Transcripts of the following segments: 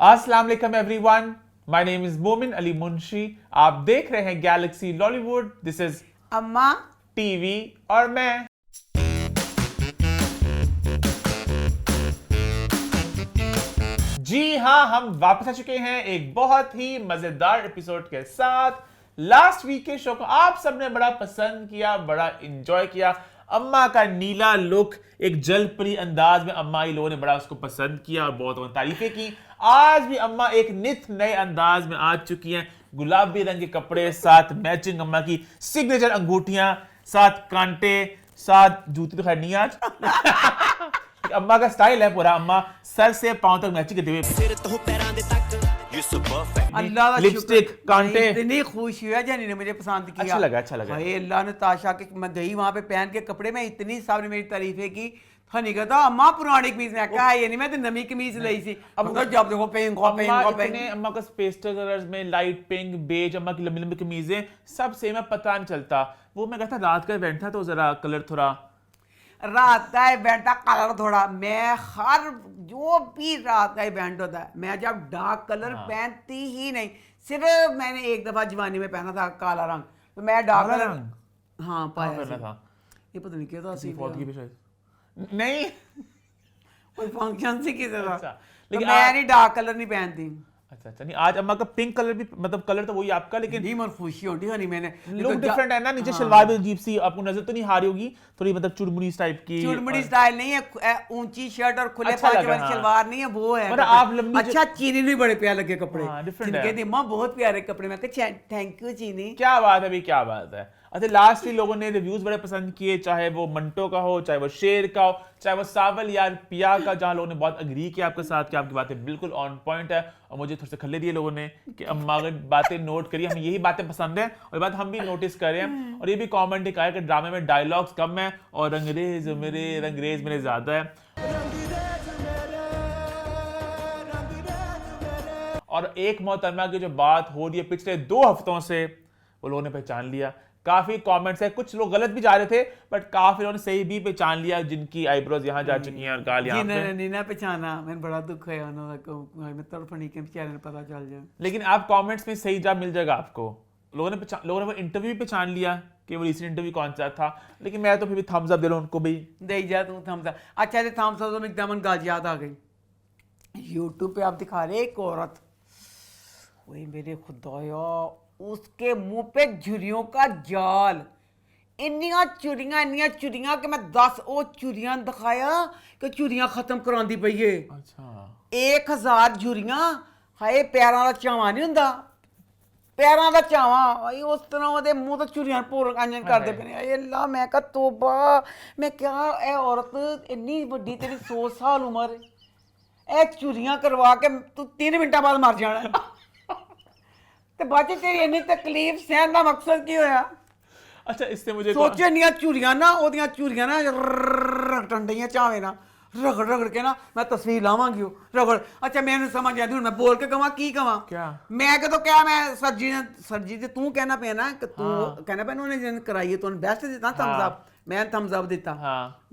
अस्सलाम वालेकुम everyone, my name is मोमिन अली मुंशी। आप देख रहे हैं गैलेक्सी लॉलीवुड। दिस इज अम्मा टीवी और मैं। जी हाँ, हम वापस आ चुके हैं एक बहुत ही मजेदार एपिसोड के साथ। लास्ट वीक के शो को आप सबने बड़ा पसंद किया, बड़ा एंजॉय किया। अम्मा का नीला लुक, एक जलपरी अंदाज में अम्मा ही लोगों ने बड़ा उसको पसंद किया और बहुत तारीफें की। आज भी अम्मा एक नित नए अंदाज में आ चुकी हैं, गुलाबी रंग के कपड़े, साथ मैचिंग अम्मा की सिग्नेचर अंगूठियां, साथ कांटे, साथ जूती तो खैर नहीं आज अम्मा का स्टाइल है पूरा। अम्मा सर से पांव तक मैचिंग करते हुए, अल्लाह का लिपस्टिक, शुक्र, कांटे। इतनी खुश हुआ जानी ने मुझे पसंद किया। अच्छा लगा। भाई अल्लाह ने ताशा के मैं गई वहां पे पहन के कपड़े में, इतनी सबने मेरी तारीफें की। नहीं कहता अम्मा पुरानी कमीज में कहा ये नहीं, मैं तो नवी कमीज लाई सी। अब तो जब देखो पिंक अम्मा का पेस्टल कलर्स में लाइट पिंक, बेज, अम्मा की लंबी लंबी कमीजें सब सेम है, पता नहीं चलता। वो मैं कहता रात का इवेंट था तो जरा कलर थोड़ा रात का इवेंट का कलर थोड़ा, मैं हर जो भी रात का इवेंट होता है मैं जब डार्क कलर पहनती ही नहीं। सिर्फ मैंने एक दफा जवानी में पहना था काला रंग, तो मैं डार्क कलर हाँ पाया था। ये पता नहीं क्या था, नहीं कोई फंक्शन से किसी का। अच्छा, लेकिन मैं नहीं डार्क कलर नहीं पहनती। अच्छा नहीं, आज अम्मा का पिंक कलर भी, मतलब कलर तो वही आपका, लेकिन नहीं मन खुशी होती है नहीं, मैंने लुक डिफरेंट है ना। नीचे शलवार भी अजीब सी, आपको नजर तो नहीं आ रही होगी, थोड़ी मतलब चुड़मुड़ी टाइप की। चुड़मुड़ी स्टाइल नहीं है, ऊंची शर्ट और खुले अच्छा पांच वाली शलवार नहीं है, वो है। मतलब आप लंबी अच्छा चीनी भी बड़े प्यारे लगे कपड़े, डिफरेंट है। अम्मा बहुत प्यारे कपड़े। मैं कहा थैंक यू चीनी। क्या बात है भाई, क्या बात है। अच्छा, लास्ट भी लोगों ने रिव्यूज बड़े पसंद किए, चाहे वो मंटो का हो, चाहे वो शेर का हो, चाहे वो सावल या पिया का, जहां लोगों ने बहुत अग्री किया आपके साथ कि आपकी बातें बिल्कुल ऑन पॉइंट है। और मुझे थोड़े से खल्ले दिए लोगों ने कि अम्मा अगर बातें नोट करिए, हमें यही बातें पसंद है और बात हम भी नोटिस कर रहे हैं। और ये भी कॉमेंट एक आया कि ड्रामे में डायलॉग्स कम है और रंगरेज मेरे ज्यादा है। और एक मोहतरमा की जो बात हो रही है पिछले 2 हफ्तों से, वो लोगों ने पहचान लिया। काफी कमेंट्स है, कुछ लोग गलत भी जा रहे थे बट काफी लोगों ने सही भी पहचान लिया, जिनकी आईब्रोज यहाँ जा चुकी हैं और गाल यहाँ पे। नहीं ना पहचाना, मैंने बड़ा दुख है मैं तड़फनी के बेचारे ने पता चल जाए। लेकिन आप कमेंट्स में सही जवाब मिल जाएगा आपको। लोगों ने वो इंटरव्यू भी पहचान लिया कि वो रिसेंट इंटरव्यू कौन सा था, लेकिन मैं तो फिर भी थम्स अप दे रहा हूं उनको भी। दे जा तू थम्स अप। अच्छा ये थम्स अप तो एकदम गाज याद आ गई, यूट्यूब पे आप दिखा रहे एक औरत, वही मेरे खुदाया उसके मुंह पे झुरियों का जाल, इन्नियां चुरियां कि मैं 10 वो चुरियां दिखाया कि चुरियां खत्म करांदी पई है। अच्छा 1000 झुरियां। हाय पैरां दा चावा नहीं हुंदा, पैरां दा चावा भाई उस तरह ਉਹਦੇ ਮੂੰਹ ਤੋਂ ਚੁਰੀਆਂ ਪੂਰ ਅੰਜਨ ਕਰਦੇ ਪਏ ਨੇ। ਅੱਲਾ मैं कहा तौबा, मैं क्या ए औरत इन्नी ਵੱਡੀ तेरी 100 साल उम्र, ए चुरियां करवा के तू 3 मिनटां बाद मर जाना ਤੇ ਬਾਅਦ ਚ ਤੇਰੀ ਇੰਨੀ ਤਕਲੀਫ ਸਹਿਣ ਦਾ ਮਕਸਦ ਕੀ ਹੋਇਆ? अच्छा, इससे मुझे ਸੋਚੇ ਨੀਆਂ ਚੂਰੀਆਂ ਨਾ, ਉਹਦੀਆਂ ਚੂਰੀਆਂ ਨਾ ਰਗੜਨ ਡਈਆਂ ਚਾਵੇਂ ਨਾ, रगड़ के ना मैं तस्वीर लावांगी रगड़। अच्छा मैंने समझ आया, मैं बोल के कहा की कहा क्या मैं तो क्या मैं सर जी तू कहना पे ना कि तू कहना पे उन्होंने जिन कराई है, तू बेस्ट दिता थम्स अप, मैं थम्स अप दिता।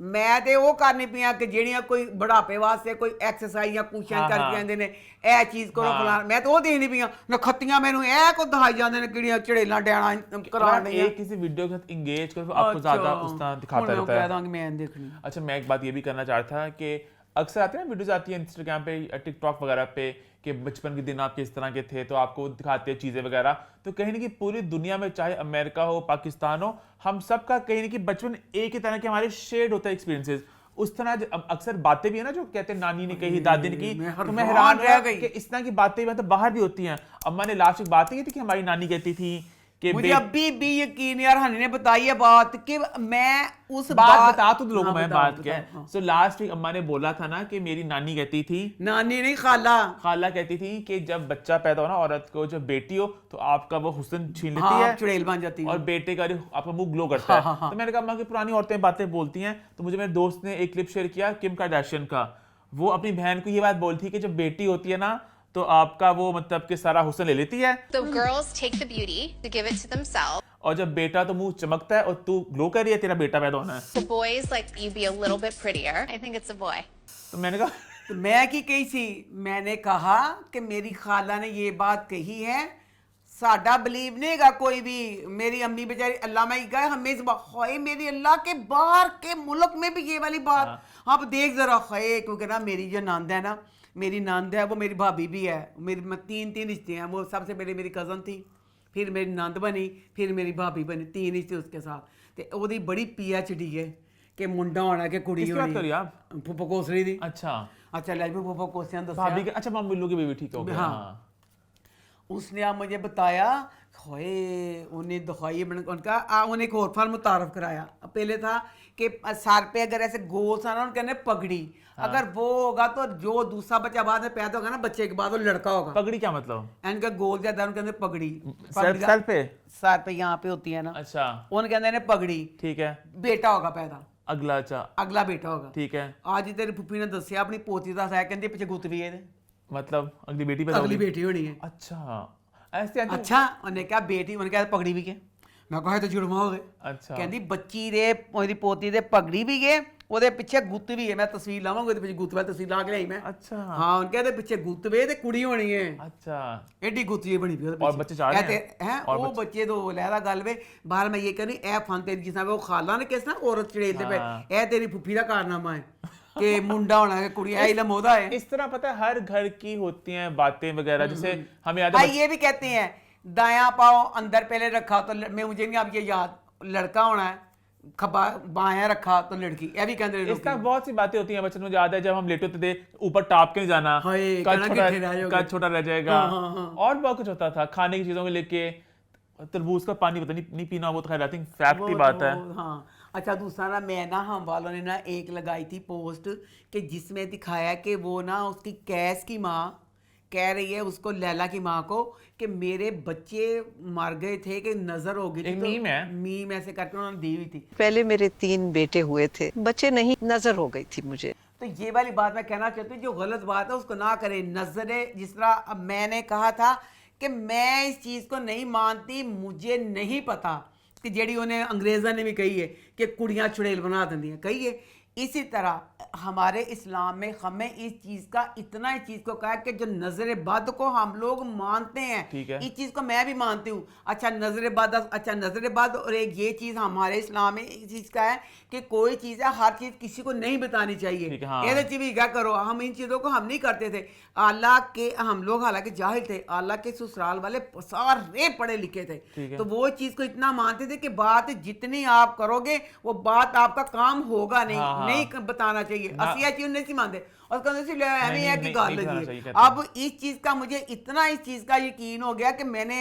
मैं ते वो करनी पिया कि ਜਿਹੜੀਆਂ कोई बुढ़ापे वास्ते कोई एक्सरसाइज या कुशन करके आंदे ने ਇਹ चीज करो फलाना, मैं तो वो देनी पिया नखत्तियां मैनू ए को दिखाई जांदे ने किड़ियां चड़ेलां डैना कराने। एक किसी वीडियो के साथ एंगेज करो आपको ज्यादा उस तरह दिखाता रहता है। मैं देखनी। अच्छा, मैं एक बात ये भी करना चाह रहा था कि अक्सर आते हैं वीडियोस आती है इंस्टाग्राम पे, टिकटॉक वगैरह पे कि बचपन के दिन आप किस तरह के थे, तो आपको दिखाते हैं चीजें वगैरह। तो कहीं ना कहीं पूरी दुनिया में, चाहे अमेरिका हो, पाकिस्तान हो, हम सबका कहीं ना कहीं बचपन एक ही तरह के हमारे शेड होता है एक्सपीरियंसेस। उस तरह अक्सर बातें भी है ना जो कहते हैं नानी ने कही, दादी ने की, तो मैं हैरान रह गई कि इस तरह की बातें मतलब बाहर भी होती हैं। अम्मा ने लास्ट एक बात की थी कि हमारी नानी कहती थी कि मुझे अभी भी यकीन यार हनी ने बताई है बात कि मैं उस बात बता तो लोगों में बात क्या है। सो लास्ट वीक अम्मा ने बोला था ना कि मेरी नानी कहती थी, नानी नहीं खाला कहती थी कि जब बच्चा पैदा हो ना औरत को, जब बेटी हो तो आपका वो हुस्न छीन लेती है, चुड़ैल बन जाती है और बेटे का आपका मुंह ग्लो करता है। तो मैंने कहा अम्मा की पुरानी औरतें बातें बोलती हैं। तो मुझे मेरे दोस्त ने एक क्लिप शेयर किया किम कार्दाशियन का, वो अपनी बहन को ये बात बोलती है कि जब बेटी होती है ना तो आपका वो मतलब कि सारा हुस्न ले लेती है। So girls take the beauty to give it to themselves. और जब बेटा तो मुंह चमकता है और तू ग्लो कर रही है, तेरा बेटा पैदा होना है। The boys like you be a little bit prettier. I think it's a boy. तो मैंने कहा तो मैं की कही सी, मैंने कहा कि मेरी खाला ने ये बात कही है, साडा बिलीव नहीं गा कोई भी। मेरी अम्मी बेचारी अल्लाह में गए हमें हाय मेरी अल्लाह के बाहर के मुल्क में भी ये वाली बात। अब देख जरा हाय, क्योंकि ना मेरी जो नंद है ना, मेरी नंद है वो मेरी भाभी भी है, मेरी तीन रिश्ते हैं। वो सबसे पहले मेरी कज़न थी, फिर मेरी नंद बनी, फिर मेरी भाभी बनी, 3 रिश्ते उसके साथ। ते ओदी बड़ी PhD है कि मुंडा होना कि कुड़ी किसकी बात कर होनी। रही हो आप? फुफा कोसरी दी। अच्छा अच्छा ले फुफा कोसियां दस। भाभी के, अच्छा मम्मी की बेबी ठीक हो गया। हाँ। उसने आप मुझे बताया, खोए उन्हें दिखाई उनका उन्हें एक और फल मुतारफ कराया। पहले था कि सर पे अगर ऐसे गोल सा ना, उनके कहने पगड़ी, अगर वो होगा तो जो दूसरा बच्चा बाद में पैदा होगा ना, बच्चे के बाद वो लड़का होगा। पगड़ी क्या मतलब? इनका गोल ज्यादा उनके अंदर पगड़ी, सर पे? सर पे यहाँ पे होती है ना। अच्छा उनके अंदर पगड़ी, ठीक है। बेटा होगा पैदा, अगला? अच्छा अगला बेटा होगा, ठीक है। आज ही तेरी फुफी ने दसिया अपनी पोती का है, कहते पिछे गुत भी है, मतलब अगली बेटी पैदा अगली होगी? बेटी होनी है। अच्छा ऐसे अच्छा उन्हें क्या बेटी उन्हें क्या पगड़ी भी के, मैं कहा तो जुड़वा हो गए। अच्छा कहती बच्ची दे ओदी पोती दे पगड़ी भी गए, ओदे पीछे गुत्त भी है। मैं तस्वीर लावांगा ओदे पीछे गुत्त वाली तस्वीर ला के लाई मैं। अच्छा हां उनके दे पीछे गुत्त वे ते कुड़ी होनी है। अच्छा एडी गुत्त ये बनी पई। और बच्चे चाह रहे हैं? हैं वो बच्चे तो लहरा गल वे बाहर मैं ये कहनी ए फन तेरी जिसना वो खाला ने किस ना औरत चड़ेलते पे, ए तेरी फुफी दा कारनामा है कि मुंडा होना है कुड़ी है, इल्म होदा है। इस तरह पता है हर घर की होती हैं बातें वगैरह, जैसे हमें याद है ये भी कहते हैं दायां पाओ अंदर पहले रखा तो मैं मुझे नहीं अब ये याद, लड़का होना है, खबा बायां रखा तो लड़की, ये भी कहते हैं। इस तरह बहुत सी बातें होती हैं। बचपन में याद है जब हम लेटे होते थे, ऊपर टाप के नहीं जाना, कद छोटा रह जाएगा। और बहुत कुछ होता था खाने की चीजों को लेके, तरबूज का पानी पता नहीं पीना, वो तो खैर आई थिंक फैक्ट की बात है। हाँ अच्छा दूसरा ना, मैं ना हम वालों ने ना एक लगाई थी पोस्ट कि जिसमें दिखाया कि वो ना उसकी कैस की माँ कह रही है उसको, लैला की माँ को, कि मेरे बच्चे मर गए थे कि नजर हो गई थी। मीम है, मीम ऐसे करके उन्होंने दी हुई थी। पहले मेरे 3 बेटे हुए थे, बच्चे नहीं, नजर हो गई थी मुझे। तो ये वाली बात मैं कहना चाहती हूँ, जो गलत बात है उसको ना करें। नजरे जिस तरह अब मैंने कहा था कि मैं इस चीज को नहीं मानती, मुझे नहीं पता कि जेड़ी उन्हें अंग्रेजा ने भी कही है कि कुड़ियां चुड़ैल बना देंगी है, कही है। इसी तरह हमारे इस्लाम में हमें इस चीज़ का इतना, इस चीज़ को कहा कि जो नजर बद को हम लोग मानते हैं, इस चीज़ को मैं भी मानती हूँ। अच्छा नजर बद, अच्छा नजर बद, और एक ये चीज़ हमारे इस्लाम में इस चीज़ का है कि कोई चीज़ है हर चीज़ किसी को नहीं बतानी चाहिए। ये चीज़ भी क्या करो, हम इन चीज़ों को हम नहीं करते थे। अल्लाह के हम लोग हालांकि जाहिल थे, अल्लाह के ससुराल वाले सारे पढ़े लिखे थे, तो वो चीज़ को इतना मानते थे कि बात जितनी आप करोगे वो बात आपका काम होगा नहीं, नहीं बताना चाहिए। असिया चीज नहीं मानते और कहते थे हमें है कि गाल लगी है। अब इस चीज का मुझे इतना इस चीज का यकीन हो गया कि मैंने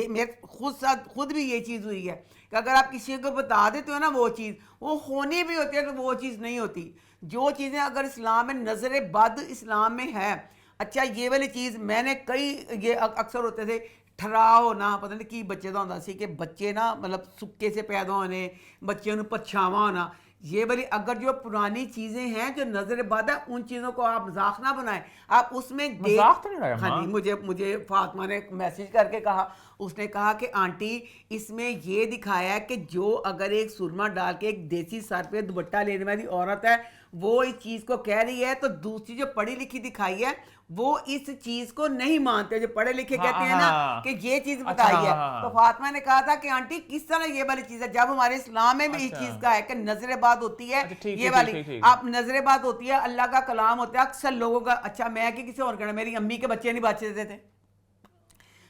मेरे खुद भी ये चीज हुई है कि अगर आप किसी को बता देते हो ना वो चीज, वो होनी भी होती है तो वो चीज नहीं होती। जो चीजें अगर इस्लाम में नजर बद इस्लाम में है, अच्छा ये वाली चीज मैंने कई ये अक्सर होते थे ठहराओ ना, पता नहीं की बच्चे का होता सी कि बच्चे ना मतलब सुक्के से पैदा होने, बच्चे ਨੂੰ पछावा होना, ये वाली अगर जो पुरानी चीजें हैं जो नजर बद है, उन चीजों को आप मजाक ना बनाएं। आप उसमें मजाक तो नहीं रहा। हाँ जी, मुझे फातिमा ने मैसेज करके कहा, उसने कहा कि आंटी इसमें ये दिखाया है कि जो अगर एक सुरमा डाल के एक देसी सर पे दुपट्टा लेने वाली औरत है वो इस चीज को कह रही है, तो दूसरी जो पढ़ी लिखी दिखाई है वो इस चीज को नहीं मानते। जो पढ़े लिखे कहते हैं ना कि ये चीज बताई है, तो फातिमा ने कहा था कि आंटी किस तरह ये वाली चीज है, जब हमारे इस्लाम में भी इस चीज का है कि नजरेबाद होती है। ये वाली आप नजरेबाद होती है, अल्लाह का कलाम होता है अक्सर लोगों का। अच्छा मैं कि किसी और कहना, मेरी अम्मी के बच्चे नहीं बच्चे देते थे,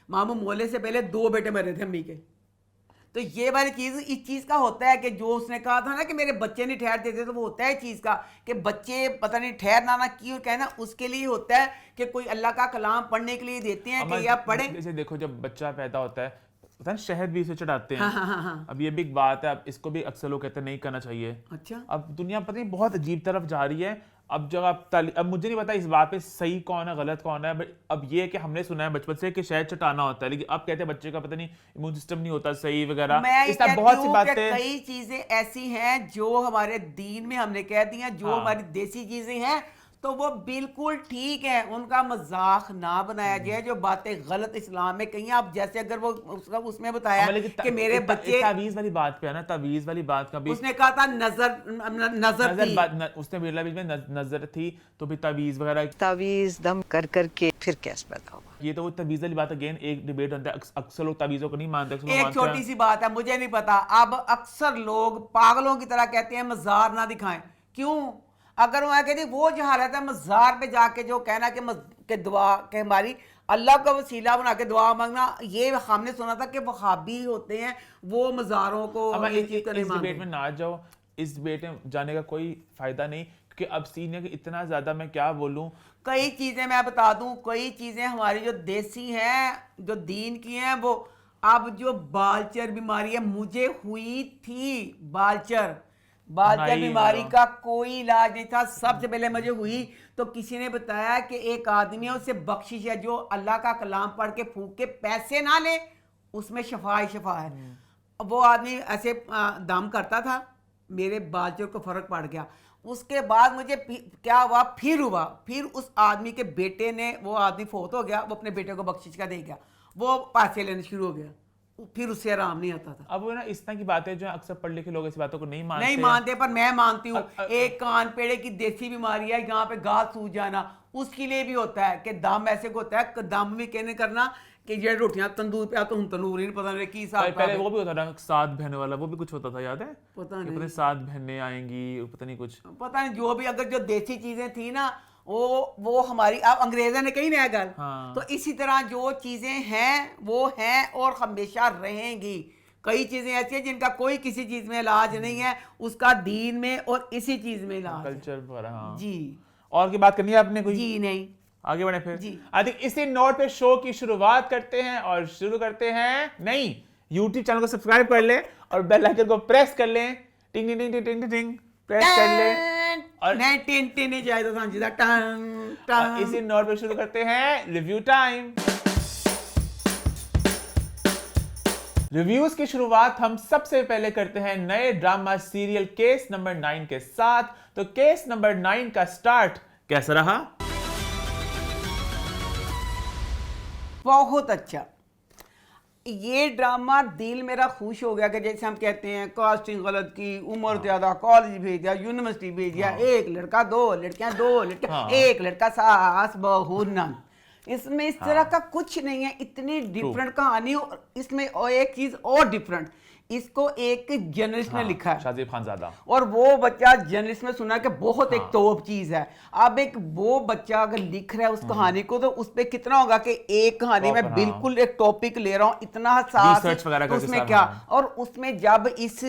मामू मोले से पहले 2 बेटे मरे थे अम्मी के। तो ये वाली चीज इस चीज का होता है कि जो उसने कहा था ना कि मेरे बच्चे नहीं ठहरते थे, तो वो होता है चीज का कि बच्चे पता नहीं ठहरना ना की और कहना, उसके लिए होता है कि कोई अल्लाह का कलाम पढ़ने के लिए देते हैं कि आप पढ़ें। जैसे देखो जब बच्चा पैदा होता है पता है शहद भी इसे चढ़ाते हैं। अब ये भी एक बात है, अब इसको भी अक्सर लोग कहते हैं नहीं करना चाहिए। अच्छा अब दुनिया पता नहीं बहुत अजीब तरफ जा रही है। अब जब आप अब मुझे नहीं पता इस बात पे सही कौन है गलत कौन है, बट अब ये है कि हमने सुना है बचपन से कि शहद चटाना होता है, लेकिन अब कहते हैं बच्चे का पता नहीं इम्यून सिस्टम नहीं होता सही वगैरह। इस तरह बहुत सी बातें, कई चीजें ऐसी हैं जो हमारे दीन में हमने कह दी हैं, जो हमारी देसी चीजें हैं तो वो बिल्कुल ठीक है, उनका मजाक ना बनाया जाए। जो बातें गलत इस्लाम में कहीं, आप जैसे अगर वो उसका उसमें बताया कि मेरे बच्चे, तावीज वाली बात पे है ना, तावीज वाली बात का भी उसने कहा था नजर थी, उसने बिरला बीच में नजर थी, तो भी तावीज वगैरह, तावीज दम कर करके फिर कैस पैदा हुआ। ये तो वो तावीज वाली बात, अगेन एक डिबेट होता है, अक्सर लोग तावीजों को नहीं मानते, अक्सर लोग एक मानते हैं। छोटी सी बात है, मुझे नहीं पता, अब अक्सर लोग पागलों की तरह कहते हैं मजार ना दिखाएं। क्यों? अगर मैं कहती वो जहाँ रहता है मजार पे जाके जो कहना कि दुआ के हमारी अल्लाह का वसीला बना के दुआ मांगना, ये हमने सुना था कि वहाबी होते हैं वो मजारों को अब ये चीज़ इस डिबेट में ना जाओ, इस डिबेट में जाने का कोई फायदा नहीं, क्योंकि अब सीन है कि इतना ज्यादा मैं क्या बोलूं। कई चीजें मैं बता दूं, कई चीजें हमारी जो देसी हैं, जो दीन की हैं, वो अब जो बालचर बीमारी है, मुझे हुई थी बालचर बीमारी का कोई इलाज नहीं था। सबसे पहले मुझे हुई तो किसी ने बताया कि एक आदमी है, उससे बख्शिश है, जो अल्लाह का कलाम पढ़ के फूंक के पैसे ना ले, उसमें शफा है। वो आदमी ऐसे दम करता था, मेरे बालचर को फर्क पड़ गया। उसके बाद मुझे क्या हुआ, फिर उस आदमी के बेटे ने, वो आदमी फोत हो गया, वो अपने बेटे को बख्शिश का दे गया, वो पैसे लेने शुरू हो गया, फिर उससे आराम नहीं आता था। अब वो ना इस तरह की बातें जो अक्सर पढ़ लिखे लोग इस बातों को नहीं मानते, पर मैं मानती हूँ। एक कान पेड़े की देसी बीमारी है, यहाँ पे घास सूज जाना, उसके लिए भी होता है कि दम ऐसे को होता है, दम भी कहने करना कि ये रोटियां तंदूर पे, तो हम तंदूर ही नहीं, पता नहीं की साथ पहले वो भी होता था 7 बहनों वाला, वो भी कुछ होता था, याद है? पता नहीं 7 बहनें आएंगी, पता नहीं कुछ, पता नहीं जो भी, अगर जो देसी चीजें थी ना, वो हमारी, अब अंग्रेजा ने कही ना गल। हाँ। तो इसी तरह जो चीजें हैं वो हैं और हमेशा रहेंगी। कई चीजें ऐसी हैं जिनका कोई किसी चीज में इलाज नहीं है, उसका दीन में और इसी चीज में इलाज है। कल्चर पर। हाँ जी, और की बात करनी है आपने कोई? जी नहीं, आगे बढ़े फिर जी। आई थिंक इसी नोट पे शो की शुरुआत करते हैं, और शुरू करते हैं, नहीं, YouTube चैनल को सब्सक्राइब कर ले और बेल आइकन को प्रेस कर ले, टिंग टिंग टिंग टिंग टिंग प्रेस कर ले, और नहीं टिन टिन नहीं जाए तो सांझी दा टन टन। इसी नोट पे शुरू करते हैं रिव्यू टाइम। रिव्यूज की शुरुआत हम सबसे पहले करते हैं नए ड्रामा सीरियल केस नंबर 9 के साथ। तो केस नंबर 9 का स्टार्ट कैसा रहा? बहुत अच्छा। ये ड्रामा दिल मेरा खुश हो गया कि जैसे हम कहते हैं कास्टिंग गलत की, उम्र ज्यादा, कॉलेज भेज दिया, यूनिवर्सिटी भेज दिया, एक लड़का, 2 लड़कियां, 2 लड़के, एक लड़का, सास बहू नन। इसमें इस तरह का कुछ नहीं है, इतनी डिफरेंट कहानी। और इसमें और एक चीज और डिफरेंट, इसको एक जर्नलिस्ट ने लिखा है, शाजिब खानजादा, और वो बच्चा जर्नलिस्ट में सुना कि बहुत एक टॉप चीज है। अब एक वो बच्चा अगर लिख रहा है उस कहानी को, तो उस पे कितना होगा कि एक कहानी में बिल्कुल एक टॉपिक ले रहा हूं, इतना हसास है, तो उसमें क्या। और उसमें जब इस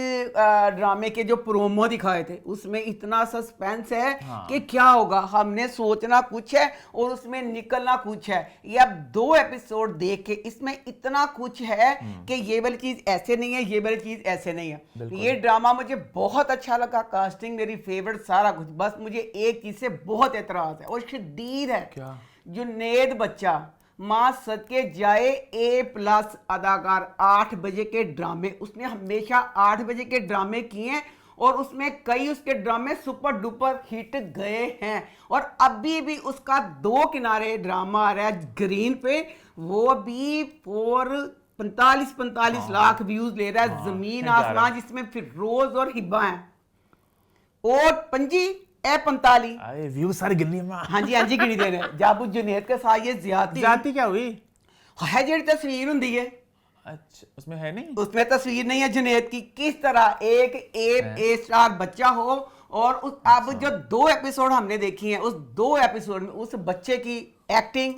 ड्रामे के जो प्रोमो दिखाए थे, उसमें इतना सस्पेंस है कि क्या होगा, हमने सोचना कुछ है और उसमें निकलना कुछ है। ये अब 2 एपिसोड देख के इसमें इतना कुछ है कि ये वाली चीज ऐसे नहीं है, ये वाली चीज ऐसे नहीं है। ये ड्रामा मुझे बहुत अच्छा लगा, कास्टिंग मेरी फेवरेट, सारा कुछ। बस मुझे एक चीज से बहुत एतराज है और शदीद है। क्या? जुनैद बच्चा, मां सदके जाए A+ अदाकार, 8 बजे के ड्रामे, उसने हमेशा 8 बजे के ड्रामे किए हैं और उसमें कई उसके ड्रामे सुपर डुपर हिट गए हैं। और अभी भी उसका 2 किनारे ड्रामा आ रहा है ग्रीन पे, वो भी 45 लाख व्यूज ले रहा है, जमीन आसमान, जिसमें फिर रोज और हिब्बा है, और 45 व्यूज सारे गिननी है। हाँ जी गिनी दे रहे हैं। जब जुनैद के साथ ये ज्यादती क्या हुई है, जी तस्वीर होंगी है, अच्छा उसमें है नहीं, उसमें तस्वीर नहीं है जुनैद की। किस तरह एक A+ बच्चा हो, और उस अब जो 2 एपिसोड हमने देखी हैं, उस 2 एपिसोड में उस बच्चे की एक्टिंग,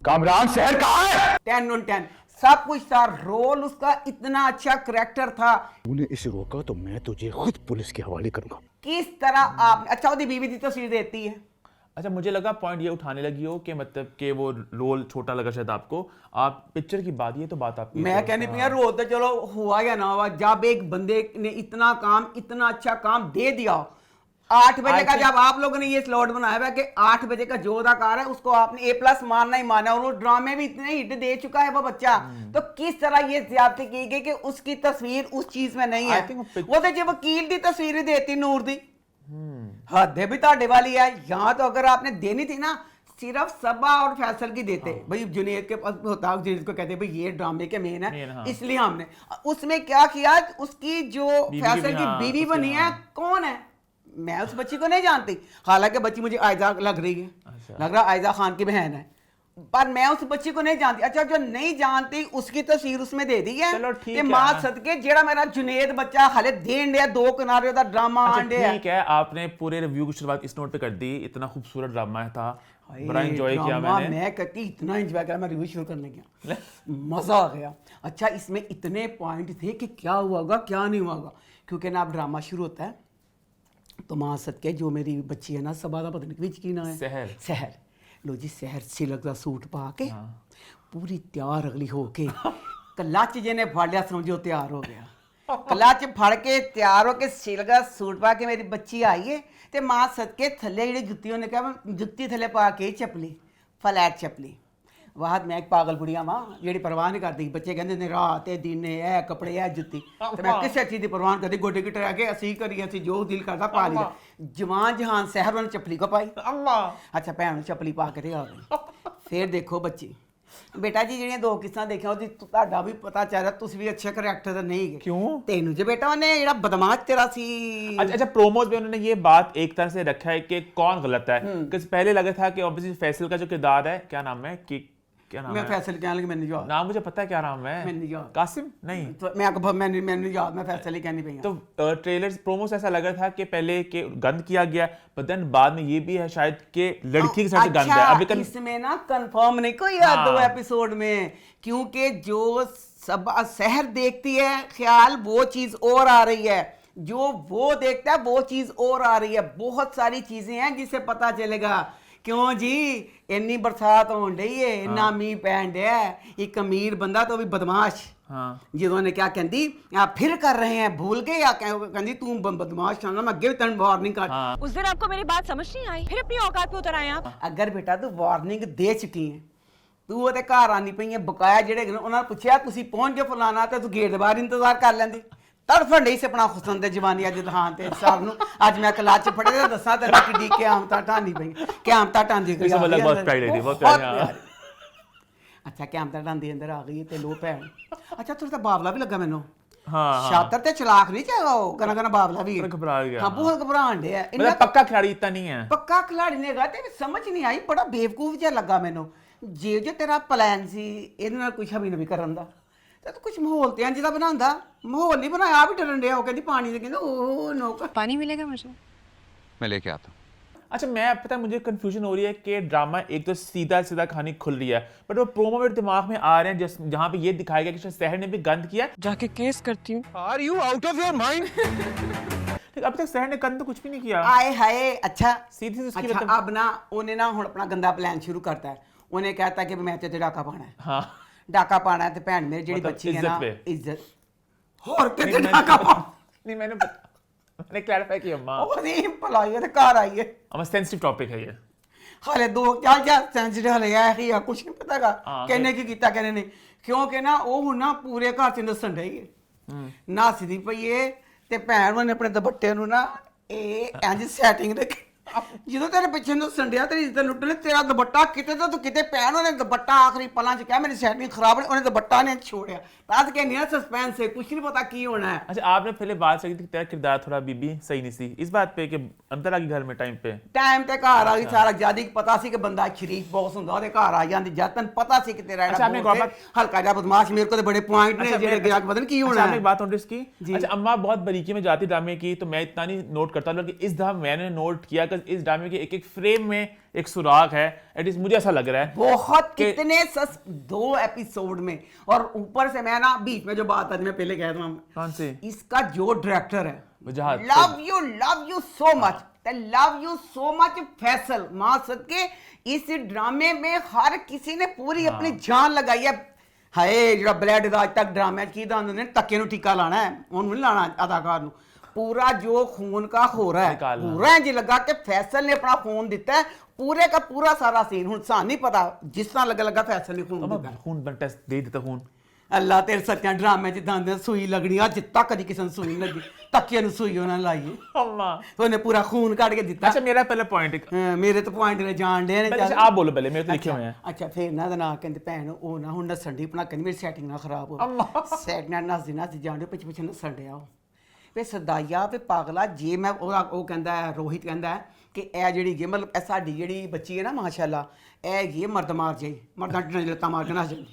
कामरान शहर कहाँ है? 10 on 10 सब कुछ था, रोल उसका इतना अच्छा, करैक्टर था। तूने इसे रोका तो मैं तुझे खुद पुलिस के हवाले करूंगा। किस तरह आप, अच्छा ओदी बीवी की तस्वीर देती है। अच्छा मुझे लगा पॉइंट ये उठाने लगी हो कि मतलब कि वो रोल छोटा लगा शायद आपको, आप पिक्चर की बात, ये तो बात आपकी, मैं कहने पिया रोल तो चलो हुआ या ना हुआ, जब एक बंदे ने इतना अच्छा काम दे दिया, 8 बजे का जब आप लोगों ने ये स्लॉट बनाया हुआ कि 8 बजे का जो अदाकार है उसको आपने A+ मानना ही माना, और वो ड्रामे भी इतने हिट दे चुका है वो बच्चा, तो किस तरह ये ज्यादती की गई कि उसकी तस्वीर उस चीज में नहीं है। वो तो जब वकील की तस्वीर देती नूर दी, हद भी ਤੁਹਾਡੇ वाली है। यहाँ तो अगर आपने देनी थी ना सिर्फ सबा और फैसल की देते भाई, जुनेद के पास होता है, जुनेद को कहते भाई ये ड्रामे के मेन है, हाँ। इसलिए हमने उसमें क्या किया, उसकी जो फैसल की हाँ, बीवी बनी है कौन है, मैं उस बच्ची को नहीं जानती, हालांकि बच्ची मुझे आयजा लग रही है, लग रहा आयजा खान की बहन है, पर मैं उस बच्ची को नहीं जानती। अच्छा, जो नहीं जानती उसकी तस्वीर उसमें दे दी है चलो ठीक कि है, मां हाँ। सदके जेड़ा मेरा जुनेद बच्चा हाले देन दे दो किनारे दा ड्रामा अच्छा आंडे है। ठीक है, आपने पूरे रिव्यू की शुरुआत इस नोट पे कर दी, इतना खूबसूरत ड्रामा था, बड़ा एंजॉय किया ड्रामा मैंने। मैं कहती इतना एंजॉय किया, मैं रिव्यू शुरू करने गया मजा आ गया। अच्छा, इसमें इतने पॉइंट थे कि क्या हुआ होगा क्या नहीं हुआ होगा, क्योंकि ना अब ड्रामा शुरू होता है तो मां सदके जो मेरी बच्ची है ना, सबा दा पता नहीं विच की ना है, सहर। सहर, लो जी सहर सिल्क दा सूट पा के पूरी तैयार अगली हो के क्लच ਜਿਹਨੇ ਫੜ ਲਿਆ समझो तैयार हो गया, क्लच फड़ के तैयार हो के सिल्क दा सूट पा के मेरी बच्ची आई है ते मां सदके थल्ले ਜਿਹੜੀ ਜੁੱਤੀ ਉਹਨੇ ਕਿਹਾ ਮੈਂ ਜੁੱਤੀ ਥੱਲੇ ਪਾ ਕੇ ਚੱਪਲੀ, ਫਲੈਟ ਚੱਪਲੀ। ਵਾਹਦ ਮੈਂ ਇੱਕ ਪਾਗਲ ਬੁੜੀਆਂ ਵਾਂ ਜਿਹੜੀ ਪਰਵਾਹ ਨਹੀਂ ਕਰਦੀ, ਬੱਚੇ ਕਹਿੰਦੇ ਨੇ ਰਾਤ ਤੇ ਦਿਨ ਇਹ ਕੱਪੜੇ ਇਹ ਜੁੱਤੀ, ਤੇ ਮੈਂ ਕਿਸੇ ਚੀਜ਼ ਦੀ ਪਰਵਾਹ ਨਹੀਂ ਕਰਦੀ, ਗੋਡੇ ਗਿੱਟੇ ਰਹਿ ਕੇ ਅਸੀਂ ਕਰੀਏ, ਅਸੀਂ ਜੋ ਦਿਲ ਕਰਦਾ ਪਾ ਲਈਦਾ। ਜਵਾਨ ਜਹਾਨ ਸਹਿਰ ਉਹਨੇ ਚੱਪਲੀ ਕੋ ਪਾਈ, ਅੱਛਾ ਭੈਣ ਨੂੰ ਚੱਪਲੀ ਪਾ ਕੇ ਤੇ ਆ ਗਈ। ਫਿਰ ਦੇਖੋ ਬੱਚੀ, ਬੇਟਾ ਜੀ ਜਿਹੜੀਆਂ ਦੋ ਕਿਸਾਂ ਦੇਖਿਆ ਉਹਦੀ ਤੁਹਾਡਾ ਵੀ ਪਤਾ ਚੱਲ ਰਿਹਾ, ਤੁਸੀਂ ਵੀ ਅੱਛੇ ਕਰੈਕਟਰ ਦਾ नहीं गए। क्यों? ਤੈਨੂੰ ਜੇ ਬੇਟਾ ਉਹਨੇ ਜਿਹੜਾ ਬਦਮਾਸ਼ ਤੇਰਾ ਸੀ, अच्छा प्रोमोज में उन्होंने ये बात एक तरह से रखा है कि कौन गलत है, क्योंकि पहले लगा था कि ऑब्वियसली फैसल का जो किरदार है, क्या नाम है कि क्या नाम मैं है, फैसल कहने लगी मैंने याद, नाम मुझे पता है क्या नाम है, मैंने नहीं याद। कासिम नहीं, तो मैं आगे मैंने याद, मैं फैसल ही कहनी पई। तो ट्रेलर प्रोमो से ऐसा लग रहा था कि पहले के गंद किया गया, पर देन बाद में ये भी है शायद कि लड़की के साथ गंद है अभी तक। इसमें ना कंफर्म नहीं कोई याद दो हाँ। एपिसोड में, क्योंकि जो सब शहर देखती है ख्याल वो चीज और आ रही है, जो वो देखता है वो चीज और आ रही है। बहुत सारी चीजें हैं जिससे पता चलेगा क्यों जी इन्नी बरसात होन डई है, इन्ना मींह पैन डया है, एक अमीर बंदा तो भी बदमाश, हाँ ਜਦੋਂ ਨੇ ਕਿਹਾ ਕਹਿੰਦੀ ਆ ਫਿਰ ਕਰ ਰਹੇ हैं भूल गए या ਕਹਿੰਦੀ ਤੂੰ बदमाश था ना, मैं ਅੱਗੇ ਵੀ ਤੈਨੂੰ ਵਾਰਨਿੰਗ ਕਰ। उस दिन आपको मेरी बात समझ नहीं आई, फिर अपनी औकात पे उतर आए आप। अगर बेटा तू वार्निंग दे चुकी है, तू ਉਹਦੇ ਘਰ ਆਣੀ ਪਈ ਹੈ, ਬਕਾਇਆ ਜਿਹੜੇ ਹੈਗੇ ਨੇ ਉਹਨਾਂ ਨੂੰ ਪੁੱਛਿਆ ਤੁਸੀਂ ਪਹੁੰਚ ਗਏ ਫਲਾਣਾ, ਤੇ ਤੂੰ ਗੇਟ ਦੇ ਬਾਹਰ ਇੰਤਜ਼ਾਰ ਕਰ ਲੈਂਦੀ। ਤੜਫਣ ਡਈ ਸੀ ਆਪਣਾ ਹੁਸਨ ਤੇ ਜਵਾਨੀ ਅੱਜ ਦਿਖਾਣ ਤੇ ਸਾਹਿਬ ਨੂੰ, ਅੱਜ ਮੈਂ ਕਲਾਚ ਫੜੇ ਤੇ ਦੱਸਾਂ ਤੈਨੂੰ ਕਿੱਡੀ ਕਿਆਮਤਾਂ ਢਾਣੀ ਪਈ, ਕਿਆਮਤਾਂ ਢਾਂਦੀ ਗਈ। इससे मतलब बहुत प्यारी लगी, बहुत प्यारी, हाँ। ਅੱਛਾ ਕਿਆਮਤਾਂ ਢਾਂਦੀ ਅੰਦਰ ਆ ਗਈ ਤੇ ਲੋ ਭੈਣ। ਅੱਛਾ ਤੂੰ ਤਾਂ ਬਾਬਲਾ ਵੀ ਲੱਗਾ ਮੈਨੂੰ, हाँ ਸ਼ਾਤਰ ਤੇ ਚਲਾਕ ਨਹੀਂ ਚਾਹੀਦਾ, ਉਹ ਕਨਾ ਕਨਾ ਬਾਬਲਾ ਵੀ थोड़ा घबरा गया, ਹਾਂ ਬਹੁਤ ਘਬਰਾਣ ਡਿਆ। मतलब पक्का खिलाड़ी इतना नहीं है। ਪੱਕਾ ਖਿਲਾੜੀ ਨੇ ਗਾ, ਤੇ ਸਮਝ ਨਹੀਂ ਆਈ, ਬੜਾ ਬੇਵਕੂਫ ਜਿਹਾ ਲੱਗਾ ਮੈਨੂੰ। ਜੇ ਤੇਰਾ ਪਲਾਨ ਸੀ ਇਹਦੇ ਨਾਲ ਕੁਛ ਹਵੀ ਨਵੀ ਕਰਨ ਦਾ, ਤੇ ਤੂੰ ਕੁਛ ਮਾਹੌਲ ਤੇ ਇੰਜ ਦਾ ਬਣਾਉਂਦਾ, ਮਾਹੌਲ ਨਹੀਂ ਬਣਾਇਆ, ਆ ਵੀ ਡਰਨ ਡਿਆ। ਉਹ ਕਹਿੰਦੀ ਪਾਣੀ ਦੇ, ਕਹਿੰਦਾ ਉਹ ਨੋਕ पानी मिलेगा मुझे? मैं लेके आता हूँ। अच्छा मैं पता है मुझे कंफ्यूजन हो रही है कि ड्रामा एक तो सीधा सीधा कहानी खुल रही है, बट वो प्रोमो मेरे दिमाग में आ रहे हैं जहाँ पे ये दिखाया गया कि शायद सहर ने भी गंद किया। जाके केस करती हूँ। Are you out of your mind? लेकिन अब तक सहर ने गंद तो कुछ भी नहीं किया। ਆਏ ਹਾਏ। ਅੱਛਾ सीधी सी उसकी ਅੱਛਾ मतलब ਅਬ ਨਾ ਉਹਨੇ ਨਾ ਹੁਣ ਆਪਣਾ ਗੰਦਾ ਪਲਾਨ ਸ਼ੁਰੂ ਕਰਤਾ ਹੈ। ਉਹਨੇ ਕਹਿਤਾ ਕਿ ਮੈਂ ਤੇ ਡਾਕਾ ਪਾਣਾ ਹੈ, हाँ ਡਾਕਾ ਪਾਣਾ ਹੈ, ਤੇ ਭੈਣ ਮੇਰੀ ਜਿਹੜੀ मतलब ਬੱਚੀ ਹੈ इज्जत ਨਾ, पे। ਇੱਜ਼ਤ ਹੋਰ नहीं, ਕਿਤੇ ਡਾਕਾ ਪਾ। नहीं मैंने क्लैरिफाई किया अम्मा, ਉਹਦੀ ਭਲਾਈ ਉਹਦੇ ਘਰ ਆਈ ਹੈ। अम्मा सेंसिटिव टॉपिक है ये। ਹਾਲੇ ਦੋ ਚੱਲ ਜਾ ਸੈਂਸਿਟਿਵ ਹਲੇ ਆ ਹੀ ਆ, ਕੁਛ ਨਹੀਂ ਪਤਾਗਾ ਹਾਂ, ਕਿਹਨੇ ਕੀ ਕੀਤਾ ਕਿਹਨੇ ਨਹੀਂ, ਕਿਉਂਕਿ ਨਾ ਉਹ ਹੁਣ ਨਾ ਪੂਰੇ ਘਰ ਚ ਦੱਸਣ ਡਈ ਹੈ ਨੱਸਦੀ ਪਈ ਏ, ਤੇ ਭੈਣ ਉਹਨੇ ਆਪਣੇ ਦੁਪੱਟੇ ਨੂੰ ਨਾ ਇਹ ਇੰਜ ਸੈਟਿੰਗ ਰੱਖੀ, ਜਦੋਂ ਤੇਰੇ ਪਿੱਛੇ ਨੂੰ ਸੰਡਿਆ ਤੇਰੀ ਇੱਜ਼ਤ ਲੁੱਟ ਲੈ, ਤੇਰਾ ਦੁਪੱਟਾ ਕਿਤੇ ਤੋਂ ਤੂੰ ਕਿਤੇ, ਭੈਣ ਉਹਨੇ ਦੁਪੱਟਾ ਆਖਰੀ ਪਲਾਂ ਚ ਕਿਹਾ ਮੇਰੀ ਸੈਟਿੰਗ ਖਰਾਬ ਹੈ, ਉਹਨੇ ਦੁਪੱਟਾ ਨੇ ਛੋੜਿਆ। ਤਾਂ ਕਹਿੰਦੀ ਨਾ ਸਸਪੈਂਸ है, कुछ नहीं पता की होना है। अच्छा आपने पहले बात की थी कि तेरा किरदार थोड़ा बीबी सही नहीं थी, इस बात पे कि अंदर आ गई घर में टाइम पे। ਟਾਈਮ ਤੇ ਘਰ ਆ ਗਈ ਸਾਰਾ, ਜਦ ਹੀ ਪਤਾ ਸੀ ਕਿ ਬੰਦਾ ਸ਼ਰੀਫ ਬੌਸ ਹੁੰਦਾ ਉਹਦੇ ਘਰ ਆ ਜਾਂਦੀ, ਜਦ ਤੈਨੂੰ ਪਤਾ ਸੀ ਕਿ ਤੇਰਾ अच्छा, आपने एक और बात- ਹਲਕਾ ਜਿਹਾ ਬਦਮਾਸ਼ ਮੇਰੇ ਕੋਲ ਤੇ ਬੜੇ ਪੁਆਇੰਟ ਨੇ ਜਿਹੜੇ ਗਿਆ ਕਿ ਪਤਾ ਨਹੀਂ ਕੀ अच्छा, ਹੋਣਾ आपने है। एक बात नोटिस की, अच्छा अम्मा बहुत बारीकी में जाती ड्रामे की, तो मैं इतना नहीं नोट करता, लेकिन इस दफा मैंने नोट किया कि इस ड्रामे के एक एक फ्रेम में एक सुराग है, एटलीस्ट मुझे ऐसा लग रहा है। बहुत कि- कितने दो एपिसोड में, और ऊपर से मैं ना बीच में जो बात आज मैं पहले कह रहा हूँ, कौन सी? इसका जो डायरेक्टर है, वजाहत। Love you so much, love you so much Faisal. मां सदके इस ड्रामे में हर किसी ने पूरी अपनी जान लगाई है। हाय ਜਿਹੜਾ ਬਲੈਡ ਦਾ ਅੱਜ ਤੱਕ ਡਰਾਮਾ ਚ ਕੀ ਹੁੰਦੇ ਨੇ, ਟੱਕੇ ਨੂੰ ਟੀਕਾ ਲਾਣਾ ਹੈ, ਉਹਨੂੰ ਨਹੀਂ ਲਾਣਾ ਅਦਾਕਾਰ ਨੂੰ। पूरा जो खून का हो रहा है निकालना। पूरा इंज लगा के फैसल ने अपना खून दिता है, पूरे का पूरा सारा सीन हुन सान नहीं पता, जिस तरह लगा लगा फैसल ने खून अम्मा दिता है। खून ब्लड टेस्ट दे देता खून। ਅੱਲਾ ਤੇਰੇ ਸੱਚਾਂ ਡਰਾਮੇ ਚ ਦੰਦ ਸੂਈ ਲੱਗਣੀ ਅੱਜ ਤੱਕ ਕਦੀ ਕਿਸੇ ਨੂੰ ਸੂਈ ਨਹੀਂ ਲੱਗੀ ਤੱਕੀਆਂ ਨੂੰ ਸੂਈ ਉਹਨਾਂ ਨੇ ਲਾਈ ਹੈ। अम्मा ਉਹਨੇ ਪੂਰਾ ਖੂਨ ਕੱਢ ਕੇ ਦਿੱਤਾ। अच्छा मेरा पहले पॉइंट ਹਾਂ, ਮੇਰੇ ਤਾਂ ਪੁਆਇੰਟ ਨੇ ਜਾਣ ਡੇ ਨੇ अच्छा ਚੱਲ। आप बोलो पहले मेरे तो लिखे हुए हैं ਅੱਛਾ ਫੇਰ ਨਾ ਦਾ ਨਾ ਕਹਿੰਦੇ ਭੈਣ ਉਹ ਨਾ ਹੁਣ ਨਸਣ ਦੀ ਬਣਾ ਕੇ ਮੇਰੀ ਸੈਟਿੰਗ ਨਾ ਖਰਾਬ ਹੋ ਅੰਮਾ। ਸੈਟ ਨਾਲ ਨਸਦੀ ਜਾਣ ਦੇ ਪਿੱਛੇ ਪਿੱਛੇ ਨਸਣ ਡਿਆ ਉਹ ਵੇ ਸਰਦਾਈਆ ਵੇ ਪਾਗਲਾ ਜੇ ਮੈਂ ਉਹ ਕਹਿੰਦਾ ਹੈ, ਰੋਹਿਤ ਕਹਿੰਦਾ ਹੈ ਕਿ ਇਹ ਜਿਹੜੀ ਗੇ ਮਤਲਬ ਇਹ ਸਾਡੀ ਜਿਹੜੀ ਬੱਚੀ ਹੈ ਨਾ ਮਾਸ਼ਾਅੱਲਾ ਇਹ ਹੈਗੀ ਹੈ ਮਰਦ ਮਾਰ ਜਾਈ ਮਰਦਾਂ ਢਿੱਡਾਂ ਲੱਤਾਂ ਮਾਰ ਕੇ ਨੱਸ ਜਾਂਦੀ।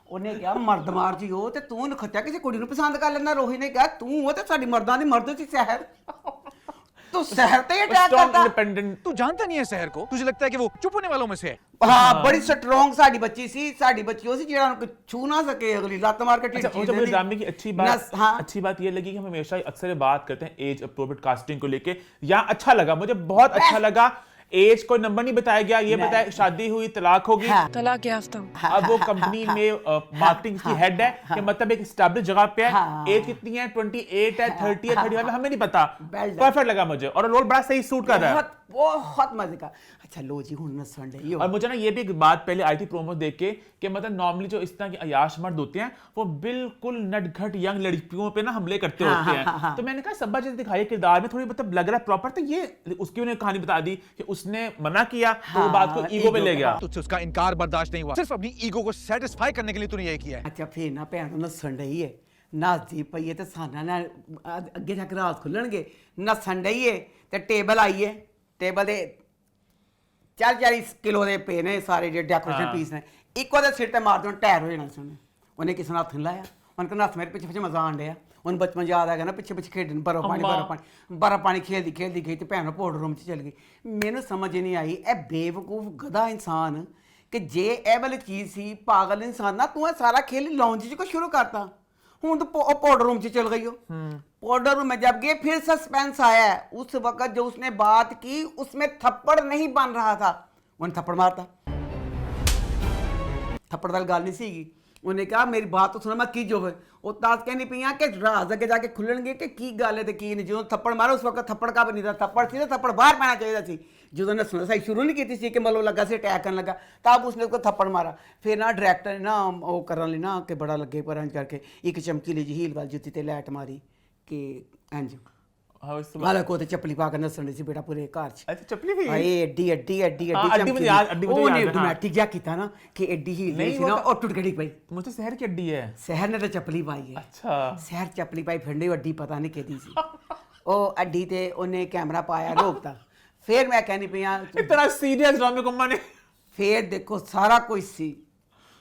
ਉਹਨੇ ਕਿਹਾ ਮਰਦ ਮਾਰ ਜੀ ਉਹ ਤੇ ਤੂੰ ਨਖੱਤਿਆ ਕਿਸੇ ਕੁੜੀ ਨੂੰ ਪਸੰਦ ਕਰ ਲੈਂਦਾ। ਰੋਹਿਤ ਨੇ ਕਿਹਾ ਤੂੰ ਉਹ ਤੇ ਸਾਡੀ ਮਰਦਾਂ ਦੀ ਮਰਦ ਸੀ ਸਹਿਰ ਤੂੰ ਸਹਿਰ ਤੇ ਅਟੈਕ स्ट्रॉन्ग ਕਰਦਾ। इंडिपेंडेंट तू जानता नहीं है शहर को, तुझे लगता है कि वो चुप होने वालों में से है। ਹਾਂ ਬੜੀ ਸਟਰੋਂਗ ਸਾਡੀ ਬੱਚੀ ਸੀ। ਸਾਡੀ ਬੱਚੀ ਉਹ ਸੀ ਜਿਹੜਾ ਉਹਨੂੰ ਛੂ ना सके अगली लत मार के अच्छा मुझे मुझे ड्रामे की अच्छी बात ये लगी कि हम हमेशा अक्सर ये बात करते हैं एज अप्रोप्रिएट कास्टिंग को लेके। यहाँ अच्छा लगा, मुझे बहुत अच्छा लगा। एज कोई नंबर नहीं बताया गया, ये बताया शादी हुई तलाक होगी। तलाक याफ्ता हूँ। अब वो कंपनी में मार्केटिंग की हेड है कि मतलब एक स्टैब्लिश जगह पे है। एज कितनी है 28 है 30 है 35 हमें नहीं पता। परफेक्ट लगा मुझे और रोल बड़ा सही सूट कर रहा है। बहुत मजे का। अच्छा लो जी हुन नसन डे और मुझे ना ये भी एक बात पहले आई थी प्रोमो देख के कि मतलब नॉर्मली जो इस तरह के अयाश मर्द होते हैं वो बिल्कुल नटखट यंग लड़कियों पे ना हमले करते होते हैं। तो मैंने कहा सब्बा जैसे दिखाई किरदार में थोड़ी मतलब लग रहा है प्रॉपर। तो ये उसकी उन्हें कहानी बता दी कि उसने मना किया तो वो बात को ईगो पे ले गया। तुझसे उसका इनकार बर्दाश्त नहीं हुआ, सिर्फ अपनी ईगो को सेटिस्फाई करने के लिए तूने ये किया है। अच्छा फिर ना भैन ਨੂੰ ਨਸਣ ਡਈ ਏ ਨਸਦੀ ਪਈ ਏ ਤੇ ਸਾਨਾ ਨਾਲ ਅੱਗੇ ਜਾ ਕੇ ਰਾਤ ਖੁੱਲਣਗੇ। ਨਸਣ ਡਈ ਏ ਤੇ ਟੇਬਲ ਆਈ ਏ ਟੇਬਲ ਦੇ 40 ਕਿਲੋ ਦੇ ਪਏ ਨੇ ਸਾਰੇ ਜਿਹੜੇ ਡੈਕੋਰੇਸ਼ਨ ਪੀਸ ਨੇ ਇੱਕੋ ਦੇ ਸਿਰ ਤੇ ਮਾਰ ਦੇਣ ਟਾਇਰ ਹੋ ਜਾਣਾ ਸੀ ਉਹਨੇ ਕਿਸੇ ਨਾਲ ਹੱਥ ਨਹੀਂ ਲਾਇਆ। ਉਹਨੇ ਕਹਿੰਦਾ ਹੱਥ ਮੇਰੇ ਪਿੱਛੇ ਪਿੱਛੇ ਮਜ਼ਾ ਆਣ ਡਿਆ। ਉਹਨੂੰ ਬਚਪਨ ਯਾਦ ਆ ਗਿਆ ਨਾ ਪਿੱਛੇ ਪਿੱਛੇ ਖੇਡਣ ਬਰਫ ਪਾਣੀ ਖੇਲਦੀ ਗਈ ਤੇ ਭੈਣ ਪਾਊਡਰ ਰੂਮ 'ਚ ਚਲ ਗਈ। ਮੈਨੂੰ ਸਮਝ ਨਹੀਂ ਆਈ ਇਹ ਬੇਵਕੂਫ ਗਧਾ ਇਨਸਾਨ ਕਿ ਜੇ ਇਹ ਵਾਲੀ ਚੀਜ਼ ਸੀ ਪਾਗਲ ਇਨਸਾਨ ਨਾ ਤੂੰ ਇਹ ਸਾਰਾ खेल लॉन्च को शुरू करता। हूँ तो पाउडर रूम से चल गई हो। पाउडर रूम में जब गए फिर सस्पेंस आया है। उस वक्त जो उसने बात की उसमें थप्पड़ नहीं बन रहा था, उन्हें थप्पड़ मारता। थप्पड़ वाली गल नहीं सीगी। उन्हें कहा मेरी बात तो सुनो मैं की जो वो ताज कहनी पई कि राज अगे जाके खुलणगे कि की गल है की नहीं। जो थप्पड़ मारा उस वक्त थप्पड़ का भी नहीं था, थप्पड़ थी तो थप्पड़ बाहर पैना चाहिए थी। जो ने सुना सही शुरू नहीं की थी कि मतलब लगा से अटैक करने लगा तब उसने उसको थप्पड़ मारा। फिर ना डायरेक्टर ने ना वो करने ना कि बड़ा लगे पर इंज करके एक चमकीली जी हील वाली जुत्ती ते लैट मारी कि इंज हाले को ते चप्पली पा के नसण सी बेटा पूरे घर च। अच्छा चप्पली भी हाय एडी एडी एडी अड्डी मुझे याद ओने ऑटोमेटिक जा कीता ना कि एडी हील नहीं सी ना और टूट गई पई। मुझे शहर की अड्डी है। शहर ने तो चप्पली पाई है। अच्छा शहर चप्पली पाई फिरने अड्डी पता नहीं केदी सी। ओ अड्डी ते ओने कैमरा पाया रोकता। फिर मैं कहनी पई इतना सीरियस ड्रामे कुम्मा ने फिर देखो सारा कुछ सी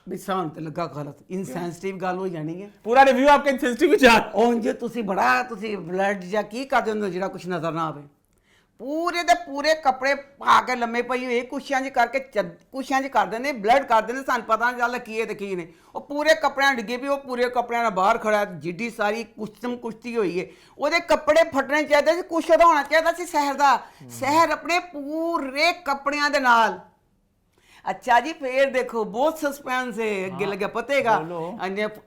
भी सानू ते लगा गलत इनसेंसिटिव गल हो जानी है। पूरा रिव्यू आपका इनसेंसिटिव विचार ਉਂਝ ਤੁਸੀਂ ਬੜਾ ਤੁਸੀਂ ਬਲੱਡ ਜਾਂ ਕੀ ਕਰਦੇ ਹੁੰਦੇ ਜਿਹੜਾ ਕੁਝ ਨਜ਼ਰ ਨਾ ਆਵੇ। ਪੂਰੇ ਦੇ ਪੂਰੇ ਕੱਪੜੇ ਪਾ ਕੇ ਲੰਮੇ ਪਈ ਹੋਏ ਕੁਸ਼ਿਆਂ 'ਚ ਕਰਕੇ ਕੁਸ਼ਿਆਂ 'ਚ ਕਰ ਦਿੰਦੇ ਬਲੱਡ ਕਰ ਦਿੰਦੇ ਸਾਨੂੰ ਪਤਾ ਨਹੀਂ ਚੱਲਦਾ ਕੀ ਹੈ ਤੇ ਕੀ ਨਹੀਂ। ਉਹ ਪੂਰੇ ਕੱਪੜਿਆਂ ਡਿੱਗੇ ਵੀ ਉਹ ਪੂਰੇ ਕੱਪੜਿਆਂ ਨਾਲ ਬਾਹਰ ਖੜਾ ਜਿੱਡੀ ਸਾਰੀ ਕੁਸ਼ਤੀ ਹੋਈ ਹੈ ਉਹਦੇ ਕੱਪੜੇ ਫਟਣੇ ਚਾਹੀਦੇ ਸੀ। ਕੁਛ ਉਹਦਾ ਹੋਣਾ ਚਾਹੀਦਾ ਸੀ ਸ਼ਹਿਰ ਦਾ। ਸ਼ਹਿਰ ਆਪਣੇ ਪੂਰੇ ਕੱਪੜਿਆਂ ਦੇ ਨਾਲ। अच्छा जी फिर देखो बहुत सस्पेंस है अगे लगे पतेगा।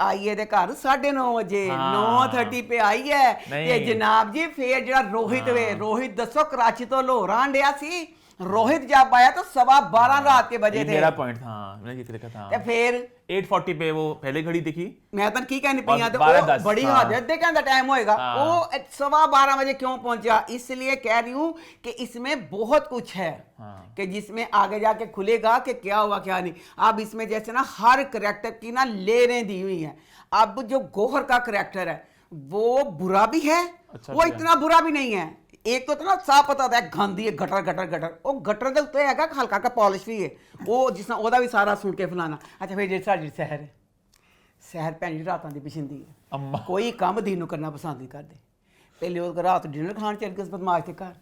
आई है घर 9:30 बजे 9:30 पे आई है ते जनाब जी फिर जरा रोहित वे रोहित दसो कराची तो लाहौर आन डया सी। रोहित जब आया तो 12:15 रात के बजे थे। मेरा पॉइंट था मैंने ये लिखा था। ते फिर 8:40 पे वो पहले घड़ी दिखी। मैं तो की कहनी पई तो वो बड़ी हाजत दे कहने टाइम होएगा। वो 12:15 बजे क्यों पहुंचा इसलिए कह रही हूं कि इसमें बहुत कुछ है कि जिसमें आगे जाके खुलेगा कि क्या हुआ क्या नहीं। अब इसमें जैसे ना हर करैक्टर की ना लेयरें दी हुई हैं। अब जो गौहर का करैक्टर है वो बुरा भी है वो इतना बुरा भी नहीं है। एक तो इतना साफ पता है गंदी है गटर गटर गटर वो गटर के उत्ते है हल्का का पॉलिश भी है वो जिसना ओदा भी सारा सुन के फलाना। अच्छा फिर साड़ी शहर है शहर भैन जी रातां दी पसंदी है कोई काम दिन नूं करना पसंद नहीं करते। पहले वो रात डिनर खान चल गए बदमाश के घर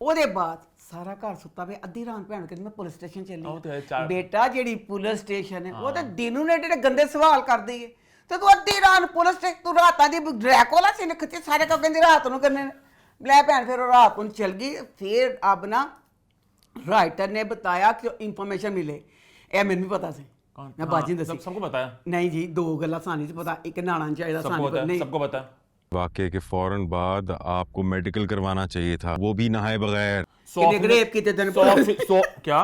ਉਹਦੇ ਬਾਅਦ ਸਾਰਾ ਘਰ ਸੁੱਤਾ ਪਿਆ ਅੱਧੀ ਰਾਤ ਭੈਣ ਕਹਿੰਦੀ ਮੈਂ ਪੁਲਿਸ ਸਟੇਸ਼ਨ ਚੱਲੀ। ਬੇਟਾ ਜਿਹੜੀ ਪੁਲਿਸ ਸਟੇਸ਼ਨ ਹੈ ਉਹ ਤਾਂ ਦਿਨ ਨੂੰ ਜਿਹੜੇ ਗੰਦੇ ਸਵਾਲ ਕਰਦੀ ਹੈ ਤੇ ਤੂੰ ਅੱਧੀ ਰਾਤ ਪੁਲਿਸ ਸਟੇਸ਼ਨ ਤੂੰ ਰਾਤਾਂ ਦੀ ਡਰੈਕੋਲਾ ਸੀ ਨਖਤੇ ਸਾਰੇ ਕੋ ਕਹਿੰਦੇ ਰਾਤ ਨੂੰ ਕਰਨੇ ਲੈ ਭੈਣ ਫਿਰ ਉਹ ਰਾਤ ਨੂੰ ਚਲ ਗਈ। ਫਿਰ ਅਬ ਨਾ राइटर ने बताया कि इंफॉर्मेशन मिले ए मैनू भी पता से मैं बाजी दसी सबको बताया नहीं जी दो गल्ला सानी से पता एक नाना चाहिए सानी को नहीं सबको पता वाकये के फौरन बाद आपको मेडिकल करवाना चाहिए था वो भी नहाए बगैर। रेप की दिन क्या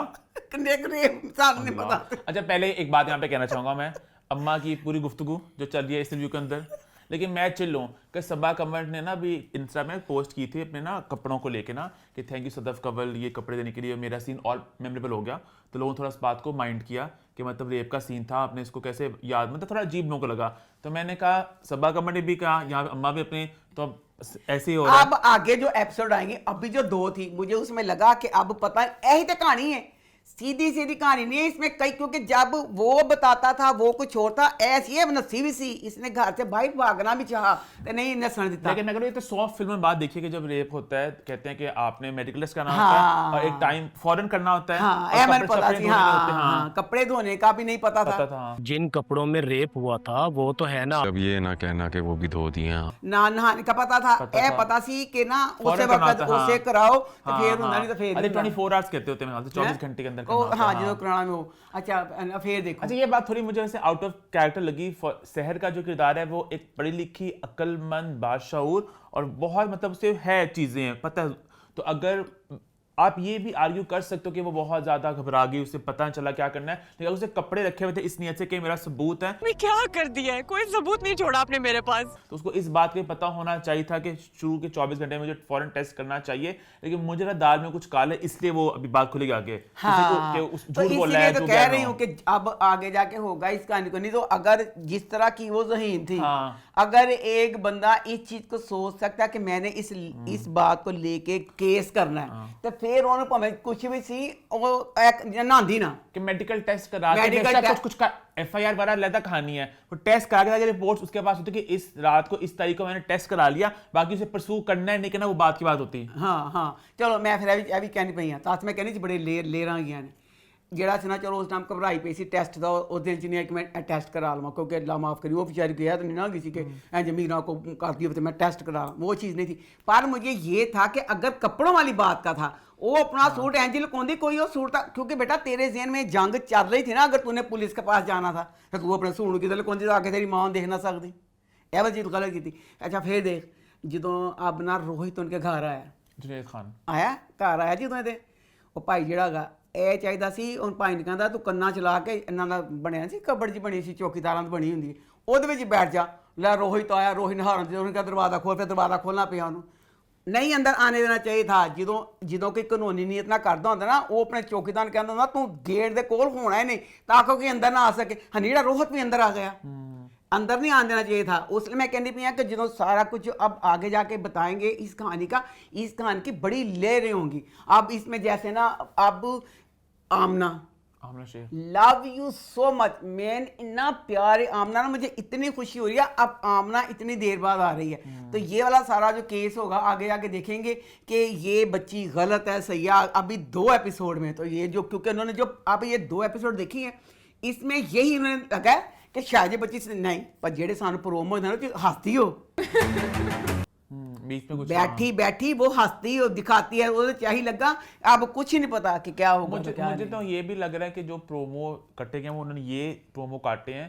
रेप सानू नहीं पता। अच्छा पहले एक बात यहाँ पे कहना चाहूंगा मैं अम्मा की पूरी गुफ्तगू जो चल रही है इस रिव्यू के अंदर, लेकिन मैं चिल हूँ कि सबा कंवर ने ना भी इंस्टा में पोस्ट की थी अपने ना कपड़ों को लेके ना कि थैंक यू सदफ कंवल ये कपड़े देने के लिए, मेरा सीन और मेमोरेबल हो गया। तो लोगों ने थोड़ा इस बात को माइंड किया कि मतलब रेप का सीन था, आपने इसको कैसे याद, मतलब थोड़ा अजीब लोगों को लगा। तो मैंने कहा सबा कंवर ने भी कहा, यहाँ पे अम्मा भी अपने, तो अब ऐसे ही हो रहा है। अब आगे जो एपिसोड आएंगे, अभी जो 2 थी मुझे उसमें लगा कि अब पता है यही तो कहानी है, सीधी सीधी कहानी नहीं है इसमें कई, क्योंकि जब वो बताता था वो कुछ और था, ऐसी है नसीब भी सी, इसने घर से भाई भागना भी चाहा तो नहीं नसण दिता। लेकिन अगर ये तो 100 फिल्म में बात देखिए कि जब रेप होता है कहते हैं कि आपने मेडिकल टेस्ट करना होता है और एक टाइम फौरन करना होता है। हाँ, और मैंने कपड़े पता शपड़े थी, धोने होते हैं, हाँ, कपड़े धोने का भी नहीं पता था। हाँ। जिन कपड़ों में रेप हुआ था वो तो है ना। अब ये ना कहना कि वो भी धो दिए हैं। ना नहाने का पता था, था। पता सी कि ना फौरन उसे करना वक्त होता है, उसे हाँ। कराओ तो हाँ, फिर हाँ। होता नहीं तो फिर अरे नहीं 24 आवर्स कहते होते हैं, 24 घंटे के अंदर करना होता है, हाँ, हाँ। जो कराना में वो। अच्छा फिर देखो, अच्छा ये बात थोड़ी मुझे वैसे आउट ऑफ कैरेक्टर लगी। सहर का जो किरदार है वो एक पढ़ी लिखी अक्लमंद बादशाहूर और बहुत मतलब उसे है चीजें पता है। तो अगर आप ये भी आर्ग्यू कर सकते हो कि वो बहुत ज्यादा घबरा गई, उसे पता नहीं चला क्या करना है, लेकिन उसे कपड़े रखे हुए थे इस नियत से कि मेरा सबूत है, मैं क्या कर दिया है, कोई सबूत नहीं छोड़ा आपने मेरे पास। तो उसको इस बात का पता होना चाहिए था कि शुरू के 24 घंटे में मुझे फौरन टेस्ट करना चाहिए। लेकिन मुझे ना दाल में कुछ काला है, इसलिए वो अभी बात खुलेगी आगे। हाँ, कि उस तो झूठ बोल रहा इसीलिए है, तो जो कह गया रही ना हूँ हो। कि अब आगे जाके होगा इस कहानी को, नहीं तो अगर जिस तरह की वो ज़हीन थी, हाँ। अगर एक बंदा इस चीज को सोच सकता है कि मैंने इस बात को लेके केस करना है, तो फिर उन्होंने भावें कुछ भी सी वो एक नांदी ना कि मेडिकल टेस्ट करा के मेडिकल बेशक टेस्ट- कुछ का एफआईआर वाला अलग कहानी है, वो टेस्ट करा के रिपोर्ट्स उसके पास होती कि इस रात को इस तारीख को मैंने टेस्ट करा लिया, बाकी उसे परसू करना है नहीं करना वो बात की बात होती। हाँ चलो मैं फिर ਇਹ ਵੀ कहनी पई हाँ तास मैं कहनी सी बड़े लेर गई ने ਜਿਹੜਾ ਸੀ ਨਾ ਚਲੋ ਉਸ ਟਾਈਮ ਘਬਰਾਈ ਪਈ ਸੀ ਟੈਸਟ ਦਾ ਉਸ ਦਿਨ ਚ ਨਹੀਂ ਕਿ ਮੈਂ ਟੈਸਟ ਕਰਾ ਲਵਾਂ क्योंकि अल्लाह माफ करी वो बेचारी गया तो नहीं ना किसी के मीरा को कर दिया तो मैं टेस्ट करा, वो चीज़ नहीं थी। पर मुझे ये था कि अगर कपड़ों वाली बात का था वो अपना सूट एंजिल कौंदी कोई और सूट था, क्योंकि बेटा तेरे ज़हन में जंग चल रही थी ना, अगर तूने पुलिस के पास जाना था तो तू अपने सूट की कौंदी आके तेरी मां देख ना सकती, यह वाली चीज़ गलत की थी। अच्छा फिर देख जो अब ना रोहित उनके घर आया, जुनेद खान ਆਇਆ ਘਰ ਆਇਆ ਜਦੋਂ ਇਹਦੇ ਉਹ ਭਾਈ ਜਿਹੜਾ ਹੈਗਾ ਇਹ ਚਾਹੀਦਾ ਸੀ, ਉਹ ਭਾਈ ਨੇ ਕਹਿੰਦਾ ਤੂੰ ਕੰਨਾਂ ਚ ਲਾ ਕੇ ਇਹਨਾਂ ਦਾ ਬਣਿਆ ਸੀ ਕਬੜ ਜੀ ਬਣੀ ਸੀ ਚੌਕੀਦਾਰਾਂ ਦੀ ਬਣੀ ਹੁੰਦੀ, ਉਹਦੇ ਵਿੱਚ ਬੈਠ ਜਾ। ਲੈ ਰੋਹਿਤ ਆਇਆ, ਰੋਹਿਤ ਨਹਾਰਨ ਤੇ ਉਹਨੇ ਕਿਹਾ ਦਰਵਾਜ਼ਾ ਖੋਲ, ਫਿਰ ਦਰਵਾਜ਼ਾ ਖੋਲਣਾ ਪਿਆ ਉਹਨੂੰ, ਨਹੀਂ ਅੰਦਰ ਆਣੇ ਦੇਣਾ ਚਾਹੀਦਾ था। ਜਦੋਂ ਕੋਈ ਕਾਨੂੰਨੀ ਨੀਅਤ ਨਾਲ ਕਰਦਾ ਹੁੰਦਾ ਨਾ, ਉਹ ਆਪਣੇ ਚੌਕੀਦਾਰ ਨੂੰ ਕਹਿੰਦਾ ਹੁੰਦਾ ਤੂੰ ਗੇਟ ਦੇ ਕੋਲ ਹੋਣਾ ਹੀ ਨਹੀਂ ਤਾਂ ਕਿ ਕੋਈ ਅੰਦਰ ਨਾ ਆ ਸਕੇ। ਹਨੀੜਾ ਰੋਹਿਤ भी अंदर आ गया, अंदर नहीं आने देना चाहिए था। उसलिए मैं कहती पई कि जो सारा कुछ अब आगे जाके बताएंगे इस कहानी का, इस कहानी की बड़ी लेयरें होंगी। अब इसमें जैसे ना अब Amna love you so much man, इतना प्यार है आमना ना, मुझे इतनी खुशी हो रही है। अब आमना इतनी देर बाद आ रही है, तो ये वाला सारा जो केस होगा आगे जाके देखेंगे कि ये बच्ची गलत है सही है। अभी 2 एपिसोड में तो ये जो, क्योंकि उन्होंने जो अब ये 2 एपिसोड देखी है इसमें यही उन्होंने लगा है कि शायद ये बच्ची नहीं, पर जेड़े सानू प्रोमो होते हैं ना हंसती हो बीच में कुछ बैठी वो हंसती हो दिखाती है, वो चाहिए लगा। अब कुछ ही नहीं पता कि क्या होगा। मुझे तो ये भी लग रहा है कि जो प्रोमो कटे गए वो उन्होंने ये प्रोमो काटे हैं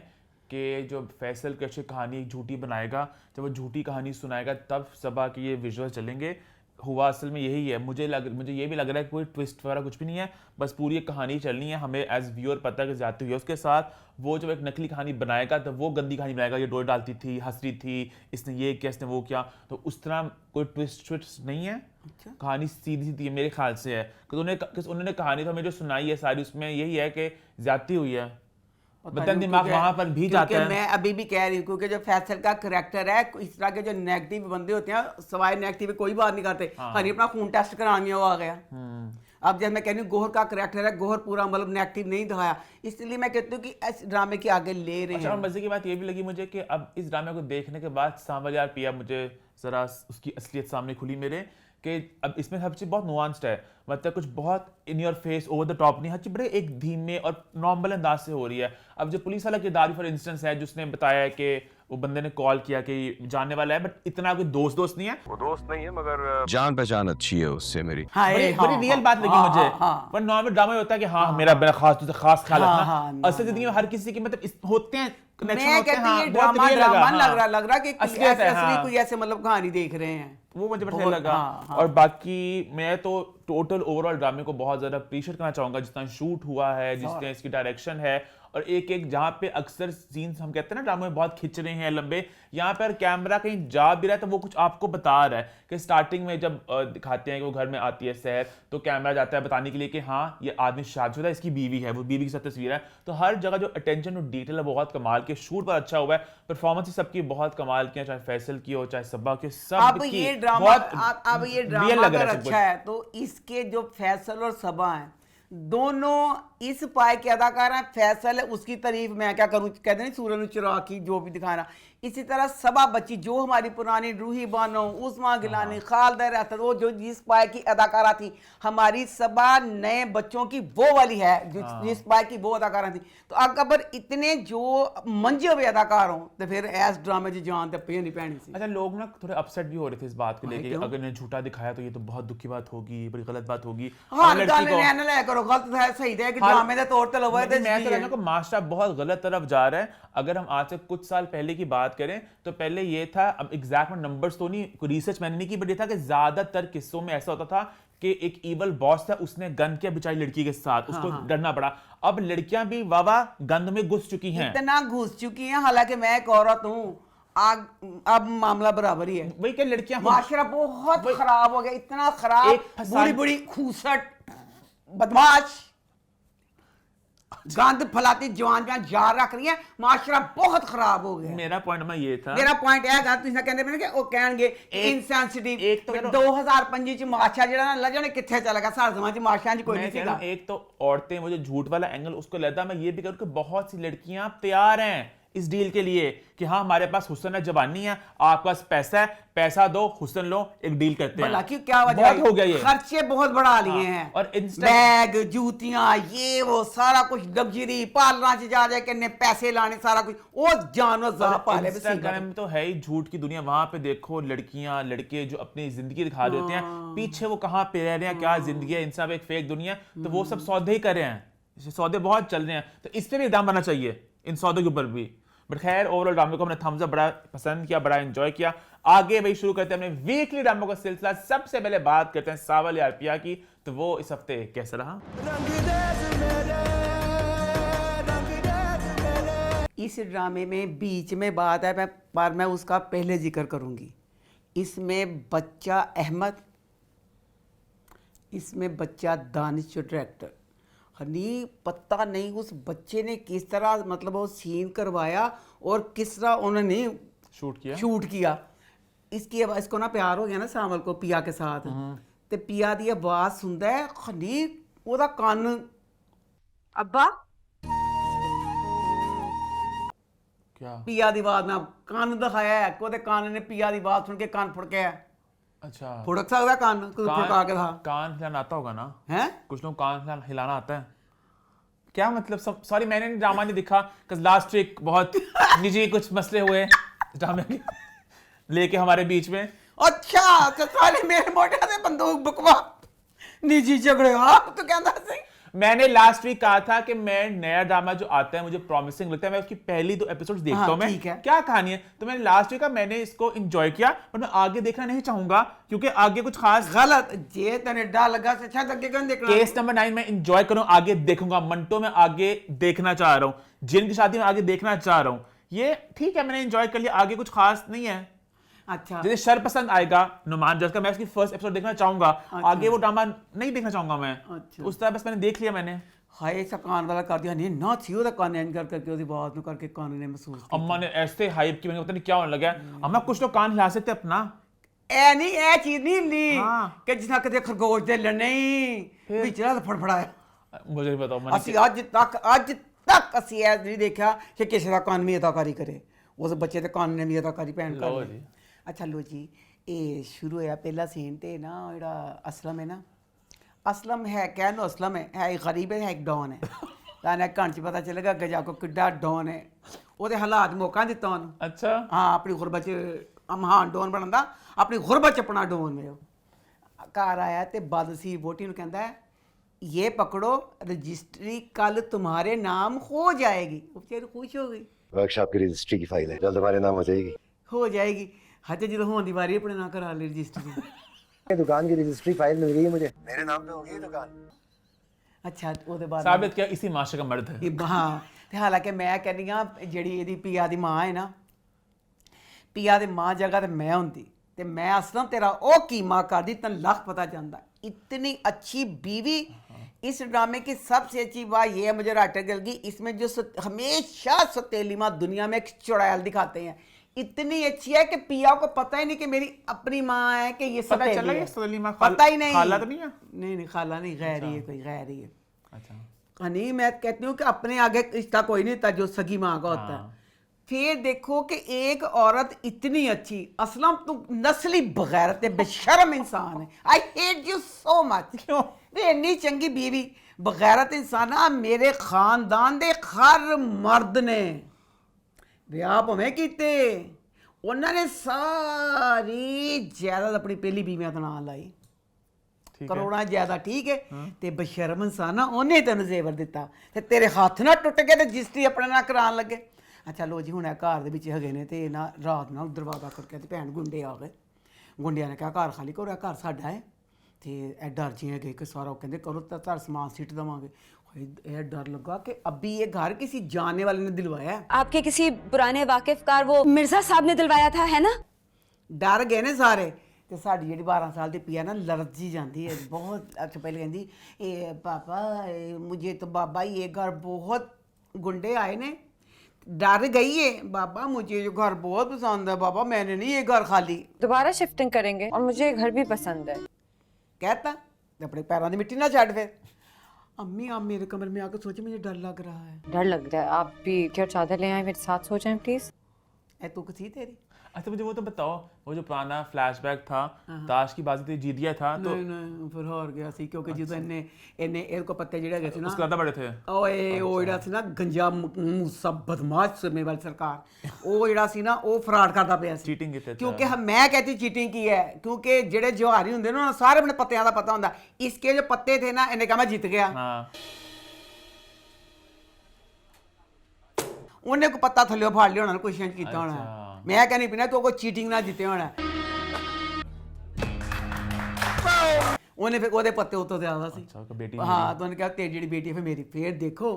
कि जो फैसल कैसे कहानी एक झूठी बनाएगा, जब वो झूठी कहानी सुनाएगा तब सबा के ये विजुअल चलेंगे। हुआ असल में यही है, मुझे ये भी लग रहा है कोई ट्विस्ट वगैरह कुछ भी नहीं है, बस पूरी एक कहानी चलनी है। हमें एज व्यूअर पता है कि ज्यादा हुई है उसके साथ, वो जब एक नकली कहानी बनाएगा तो वो गंदी कहानी बनाएगा, ये डोर डालती थी, हंस रही थी, इसने ये किया, इसने वो किया, तो उस तरह कोई ट्विस्ट नहीं है। कहानी सीधी सीधी मेरे ख्याल से है कि उन्होंने कहानी तो हमें जो सुनाई है सारी, उसमें यही है कि ज्यादती हुई है, बदन दिमाग वहां पर भी जाता है। मैं अभी भी कह रही हूँ क्योंकि जो फैसल का करैक्टर है, इस तरह के जो नेगेटिव बंदे होते हैं सिवाय नेगेटिव कोई बात नहीं करते। हनी अपना खून टेस्ट कराने वो आ गया। अब जैसे मैं कह रही हूँ गोहर का करैक्टर है, गोहर पूरा मतलब नेगेटिव नहीं दिखाया, इसलिए मैं कहती हूँ कि इस ड्रामे के आगे ले रहे हैं। और मजे की बात ये भी लगी मुझे कि अब इस ड्रामे को देखने के बाद सांवल यार पिया मुझे जरा उसकी असलियत सामने खुली मेरे, कि अब इसमें हर चीज़ बहुत नुआंस्ड है, मतलब कुछ बहुत in your face over the top नहीं, हर चीज़ बड़े एक धीमे और नॉर्मल अंदाज से हो रही है। अब जो पुलिस वाला किरदार फॉर इंस्टेंस है जिसने बताया कि वो बंदे ने कॉल किया कि जानने वाला है, बट इतना कोई दोस्त नहीं है, वो दोस्त नहीं है मगर जान पहचान अच्छी है उससे मेरी। बड़ी रियल बात लगी मुझे। पर नॉर्मल ड्रामा होता है कि हाँ मेरा बड़ा खास तुझसे खास ख्याल रखना, असल जिंदगी में हर किसी के मतलब होते हैं कनेक्शन मैं होते हैं। कहती हाँ, ये बहुत ड्रामा real लग रहा कि असलियत है, असली कोई ऐसे मतलब कहानी देख रहे हैं, वो मुझे बढ़िया लगा। और बाकी मैं तो टोटल ओवरऑल ड्रामे को बहुत ज़्यादा अप्रिशिएट करना चाहूँगा, जितना शूट हुआ है, जिस तरह इसकी डायरेक्शन है, और एक एक जहां पे अक्सर सीन्स हम कहते हैं ना ड्रामा में बहुत खिंच रहे हैं लंबे, यहाँ पर कैमरा कहीं जा भी रहा है तो वो कुछ आपको बता रहा है कि स्टार्टिंग में जब दिखाते हैं कि वो घर में आती है सहर, तो कैमरा जाता है बताने के लिए कि हाँ ये आदमी शादीशुदा है, इसकी बीवी है, वो बीवी के साथ तस्वीर है। तो हर जगह जो अटेंशन टू डिटेल है बहुत कमाल के, शूट पर अच्छा हुआ है, परफॉर्मेंस सबकी बहुत कमाल की है, चाहे फैसल की हो चाहे सब्बा की, सब अब ये ड्रामा अगर अच्छा है तो इसके जो फैसल और सबा हैं दोनों इस पाए के अदाकार हैं। फैसल है उसकी तारीफ मैं क्या करूं, कहते नहीं सूरज चुरा की जो भी दिखाना। इसी तरह सबा बच्ची जो हमारी पुरानी रूही बानो, उस्मा गिलानी, खालदा रहता, वो जो जिस पाए की अदाकारा थी, हमारी सबा नए बच्चों की वो वाली है जिस पाए की वो अदाकारा थी। तो अगर इतने जो मंजे हुए अदाकार हों तो फिर ऐस ड्रामे की जान तो पे नहीं पैनी सी। अच्छा, लोग ना थोड़े अपसेट भी हो रहे थे इस बात को लेके, अगर इन्हें झूठा दिखाया तो ये तो बहुत दुख की बात होगी, बड़ी गलत बात होगी। हाँ, गाने करो गलत है सही है कि ड्रामे दे तौर ते लवे ते मैं तो कहना को माशरा बहुत गलत तरफ जा रहा है। अगर हम आज से कुछ साल पहले की बात करें तो पहले ये था, अब एग्जैक्ट नंबर्स तो नहीं, कोई रिसर्च मैंने नहीं की, बट ये था कि ज्यादातर किस्सों में ऐसा होता था कि एक ईवल बॉस था, उसने गन किया बेचारी लड़की के साथ, उसको डरना पड़ा। अब लड़कियां भी वावा गंद में घुस चुकी हैं, इतना घुस चुकी हैं, हालांकि मैं एक औरत हूँ, अब मामला बराबर ही है। वही क्या लड़कियां माशरा बहुत खराब हो गया, इतना खराब, बड़ी बड़ी खूसट बदमाश गंद फैलाती जवान जहां जार रख रही है, माशरा बहुत खराब हो गया। मेरा पॉइंट में ये था, मेरा पॉइंट है गा तुम कहते पे कि वो कहणगे इनसेंसिटिव। एक तो 2025 च माशा जेड़ा ना लजने किथे चला गया, सारे समाज च माशा च कोई नहीं सीगा। एक तो औरतें, वो जो झूठ वाला एंगल उसको लेता, मैं ये भी कहूं कि बहुत सी लड़कियां तैयार हैं इस डील के लिए कि हाँ हमारे पास हुस्न है, जवानी है, आपके पास पैसा है, पैसा दो, हुस्न लो, एक डील करते हैं। क्यों क्या वजह बहुत हो गया ये, खर्चे बहुत बढ़ा लिए हैं, और बैग जूतियां ये वो सारा कुछ लग्जरी, पार्लर से जा जाए करने पैसे लाने, सारा कुछ वो जानवर जा पाले। इंस्टाग्राम में तो है ही झूठ की दुनिया, वहां पे देखो लड़कियां लड़के जो अपनी जिंदगी दिखा रहे होते हैं, पीछे वो कहाँ पे रह रहे हैं, क्या जिंदगी है, इन सब एक फेक दुनिया, तो वो सब सौदे ही कर रहे हैं, सौदे बहुत चल रहे हैं, तो इस पे भी दाम बनना चाहिए इन सौदों के ऊपर भी। बट खैर ओवरऑल ड्रामे को हमने थम्स अप बड़ा पसंद किया, बड़ा एंजॉय किया। आगे भाई शुरू करते हैं अपने वीकली ड्रामों का सिलसिला। सबसे पहले बात करते हैं सावल यार पिया की, तो वो इस हफ्ते कैसा रहा। इस ड्रामे में बीच में बात है पर मैं उसका पहले जिक्र करूंगी। इसमें बच्चा अहमद, इसमें बच्चा दानिश जो डायरेक्टर, हनी पता नहीं उस बच्चे ने किस तरह मतलब वो सीन करवाया और किस तरह उन्होंने शूट किया। इसकी आवाज, इसको ना प्यार हो गया ना सावल को पिया के साथ, ते पिया दी आवाज सुनता है, हनी ओदा कान अब्बा क्या पिया दी आवाज ना कान दिखाया है, कोदे कान ने पिया दी आवाज सुन के कान फड़के है। अच्छा, फुड़क सकता कान फुड़का के था। कान हिलाना आता होगा ना, हैं कुछ लोग कान हिलाना आता है क्या, मतलब सब सॉरी मैंने ड्रामा नहीं दिखा, लास्ट वीक बहुत निजी कुछ मसले हुए ड्रामे के लेके हमारे बीच में। अच्छा तो साले मेरे मोटे से बंदूक बुकवा निजी झगड़े आप तो कहता सही। मैंने लास्ट वीक कहा था कि मैं नया ड्रामा जो आता है मुझे प्रॉमिसिंग लगता है, मैं उसकी पहली 2 एपिसोड्स देखता हूं, मैं क्या कहानी है, तो मैंने लास्ट वीक का मैंने इसको एंजॉय किया, पर मैं आगे देखना नहीं चाहूंगा क्योंकि आगे कुछ खास गलत जे तने डा लगा से अच्छा आगे कौन देखना। केस नंबर 9 मैं एंजॉय करूं, आगे देखूंगा, मंटो में आगे देखना चाह रहा हूं, जिन की शादी में आगे देखना चाह रहा हूं, ये ठीक है मैंने एंजॉय कर लिया, आगे कुछ खास नहीं है। अच्छा, जैसे शर पसंद आएगा नुमान जज का, मैं उसकी फर्स्ट एपिसोड देखना चाहूंगा, आगे वो ड्रामा नहीं देखना चाहूंगा मैं। अच्छा, उस तरह बस मैंने देख लिया मैंने। हाय ऐसा कान वाला कर दिया नहीं ना थी ओदा कान एंड कर करके उसकी बात में करके कान ने महसूस किया। अम्मा ने ऐसे हाइप की, मैंने पता नहीं क्या होने लगा। अम्मा कुछ लोग कान हिला सकते अपना, ए नहीं ए चीज नहीं ली कि जिस कदे खरगोश दे ले नहीं विचरा फड़फड़ाया। मुझे नहीं पता ਅਸੀਂ ਅੱਜ तक ਅਸੀਂ ਇਹ नहीं देखा कि किसी का कान में अदाकारी करे, उस बच्चे के कान ने भी अदाकारी भैन कर ली। अच्छा लो जी, ये शुरू होया पहला सीन ते ना जेड़ा असलम है ना, असलम है कह नो असलम है एक गरीब है एक डॉन है, लाने घंट च पता चलेगा कि जाको किड्डा डॉन है, ओदे हालात मौका दिता उन्होंने। अच्छा हाँ अपनी गुरबत च महान डॉन बनदा, अपनी गुरबत च अपना डॉन में घर आया ते बदसी वोटी नूं कहंदा है ये पकड़ो रजिस्ट्री कल तुम्हारे नाम हो जाएगी। वो बेचारी खुश हो गई, वर्कशॉप की रजिस्ट्री की फाइल है, जल्द हमारे नाम हो जाएगी। हो जाएगी हज जो होने की बारी अपने ना करा ले रजिस्ट्री। दुकान की रजिस्ट्री फाइल मिल गई है मुझे, मेरे नाम पे हो गई दुकान। अच्छा ओदे बाद साबित किया इसी माशरे का मर्द है। हाँ ਤੇ ਹਾਲਾਂਕਿ ਮੈਂ ਕਹਿੰਦੀ ਆ ਜਿਹੜੀ ਇਹਦੀ ਪੀਆ ਦੀ ਮਾਂ ਹੈ ਨਾ, ਪੀਆ ਦੀ ਮਾਂ ਜਗ੍ਹਾ ਤੇ मैं ਹੁੰਦੀ ਤੇ मैं असलम तेरा ओ कीमा कर दी तन लाख पता चलता। इतनी अच्छी बीवी। इस ड्रामे की सबसे अच्छी बात यह है मुझे राइटर गिल की, इसमें जो हमेशा सौतेली माँ दुनिया में एक चुड़ैल दिखाते हैं, इतनी अच्छी है कि पिया को पता ही नहीं कि मेरी अपनी माँ है कि ये पता चला सौतेली ये है। सौतेली माँ पता ही नहीं। खाला तो नहीं है? नहीं खाला नहीं, गैर ही है, कोई गैर ही है। अच्छा नहीं, मैं कहती हूँ कि अपने आगे रिश्ता कोई नहीं था जो सगी माँ का होता है। फिर देखो कि एक औरत इतनी अच्छी, असलम तुम नस्ली बगैरत बेशर्म इंसान है, I hate you so much. क्यों? वे इन्नी चंगी बीवी बगैरत इंसान आ, मेरे खानदान दे हर मर्द ने विआह भावें कीते, उन्होंने सारी जायदाद अपनी पहली बीवियां तो नाल लाई, करोड़ां ज्यादा, ठीक है। ते बशर्म इंसान ना उन्हें तेन जेवर दिता ते तेरे हत्थ ना टुट गए ते रजिस्ट्री अपने ना करान लगे। अच्छा लो जी, हुण घर दे विच हैगे ने ते ना रात ना दरवाजा खड़किया ते भैन गुंडे आ गए। गुंडिया ने कहा घर खाली करो, घर साडा है। ते ए डर जी गए कि सारा कहंदे करो तो तार समान सीट देवांगे। ये डर लगा कि अभी ये घर किसी जाने वाले ने दिलवाया है। आपके किसी पुराने वाकिफकार वो मिर्जा साहब ने दिलवाया था, है ना? डर गए ने सारे। ਤੇ ਸਾਡੀ ਜਿਹੜੀ 12 ਸਾਲ ਦੀ ਪੀਆ ਨਾ ਲੜਤ ਜੀ ਜਾਂਦੀ ਹੈ ਬਹੁਤ। ਅੱਛਾ ਪਹਿਲੇ ਕਹਿੰਦੀ ਇਹ ਪਾਪਾ मुझे तो बाबा ये घर बहुत गुंडे आए ने, डर गई है बाबा, मुझे ये घर बहुत पसंद है बाबा, मैंने नहीं ये घर खाली। दोबारा शिफ्टिंग करेंगे और मुझे ये घर भी पसंद है। कहता अपने पैरों की मिट्टी ना छाड़ फिर। अम्मी आप मेरे कमरे में आकर सोचे, मुझे डर लग रहा है। डर लग रहा है? आप भी क्या चादर ले आए, मेरे साथ सो जाएं प्लीज। ए तू किसी तेरी अच्छा मुझे वो तो बताओ, वो जो पुराना फ्लैशबैक था, ताश की बाजी थी, जीत गया था तो नहीं फिर हार गया सी क्योंकि ਜਦੋਂ ਇਹਨੇ ਇਹ ਕੋ ਪੱਤੇ ਜਿਹੜੇ ਹੈਗੇ ਸੀ ਨਾ उसके ज्यादा बड़े थे। ਓਏ ਉਹ ਜਿਹੜਾ ਸੀ ਨਾ ਗੰਜਾ ਮੂਸਾ ਬਦਮਾਸ਼ ਸਮੇਂ ਵਾਲੀ ਸਰਕਾਰ, ਉਹ ਜਿਹੜਾ ਸੀ ਨਾ ਉਹ ਫਰਾਡ ਕਰਦਾ ਪਿਆ ਸੀ। चीटिंग ਕੀਤੀ ਕਿਉਂਕਿ ਮੈਂ ਕਹਤੀ ਚੀਟਿੰਗ ਕੀ ਹੈ, ਕਿਉਂਕਿ ਜਿਹੜੇ ਜਵਾਹਰੀ ਹੁੰਦੇ ਨੇ ਉਹਨਾਂ ਨੂੰ ਸਾਰੇ ਆਪਣੇ ਪੱਤਿਆਂ ਦਾ ਪਤਾ ਹੁੰਦਾ। ਇਸਕੇ ਜੋ ਪੱਤੇ थे ना, ਇਹਨੇ ਕਹਾ ਮੈਂ ਜਿੱਤ ਗਿਆ। हाँ ਉਹਨੇ ਕੋ ਪੱਤਾ ਥੱਲੇ ਫਾੜ ਲਿਆ ਹੋਣਾ, ਕੁਐਸਚਨ ਕੀਤਾ ਹੋਣਾ। ਮੈਂ ਕਹਿੰਦੀ ਪਿਨਾ ਤੂੰ ਕੋਈ ਚੀਟਿੰਗ ਨਾ ਜਿੱਤੇ ਹੋਣਾ। ਉਹਨੇ ਫਿਰ ਉਹਦੇ ਪੱਤੇ ਉੱਤੋਂ ਤੇ ਆਦਾ ਸੀ। अच्छा बेटी ਹਾਂ ਤਾਂ ਉਹਨੇ ਕਿਹਾ ਤੇਰੀ ਜਿਹੜੀ ਬੇਟੀ ਹੈ ਫਿਰ ਮੇਰੀ। ਫਿਰ ਦੇਖੋ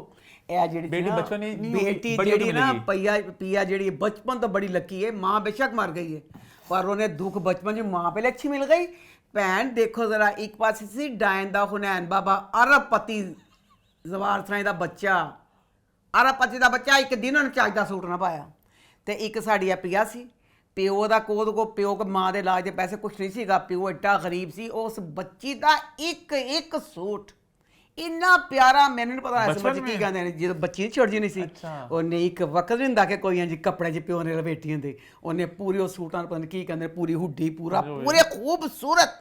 ਇਹ ਜਿਹੜੀ बेटी ਨਾ, बचपन में नहीं होगी, ਬੇਟੀ बड़ी होके ਜਿਹੜੀ ਨਾ मिलेगी। ਪੀਆ ਜਿਹੜੀ ਬਚਪਨ ਤੋਂ ਬੜੀ ਲੱਕੀ ਹੈ। ਮਾਂ ਬੇਸ਼ੱਕ ਮਰ ਗਈ ਹੈ ਪਰ ਉਹਨੇ ਦੁੱਖ ਬਚਪਨ 'ਚ ਮਾਂ ਪਹਿਲੇ ਅੱਛੀ ਮਿਲ ਗਈ। ਭੈਣ ਦੇਖੋ ਜ਼ਰਾ, ਇੱਕ ਪਾਸੇ ਸੀ ਡਾਇਨ ਦਾ ਹੁਨੈਨ ਬਾਬਾ, ਅਰਬਪਤੀ ਜ਼ਵਾਰ ਸਰਾਏ ਦਾ ਬੱਚਾ, ਅਰਬਪਤੀ ਦਾ ਬੱਚਾ, ਇੱਕ ਦਿਨ ਉਹਨੇ ਚੱਜ ਦਾ ਸੂਟ ਨਾ ਪਾਇਆ। ਤੇ ਇੱਕ ਸਾਡੀ ਆ ਪੀਆ ਸੀ, ਪਿਓ ਦਾ ਕੋ ਪਿਓ ਕੋ ਮਾਂ ਦੇ ਇਲਾਜ ਦੇ ਪੈਸੇ ਕੁਛ ਨਹੀਂ ਸੀਗਾ, ਪਿਓ ਐਡਾ ਗਰੀਬ ਸੀ। ਉਸ ਬੱਚੀ ਦਾ ਇੱਕ ਸੂਟ ਇੰਨਾ ਪਿਆਰਾ, ਮੈਨੂੰ ਨਹੀਂ ਪਤਾ ਇਸ ਬੱਚੇ ਕੀ ਕਹਿੰਦੇ ਨੇ ਜਦੋਂ ਬੱਚੀ ਛੋੜ ਜੀ ਨਹੀਂ ਸੀ। ਉਹਨੇ ਇੱਕ ਵਕਤ ਨਹੀਂ ਹੁੰਦਾ ਕਿ ਕੋਈ ਇੰਜ ਕੱਪੜੇ 'ਚ ਪਿਓ ਨੇ ਲਪੇਟੀ ਹੁੰਦੀ, ਉਹਨੇ ਪੂਰੇ ਉਹ ਸੂਟਾਂ ਨੂੰ ਪਤਾ ਨਹੀਂ ਕੀ ਕਹਿੰਦੇ, ਪੂਰੀ ਹੁੱਡੀ ਪੂਰੇ ਖੂਬਸੂਰਤ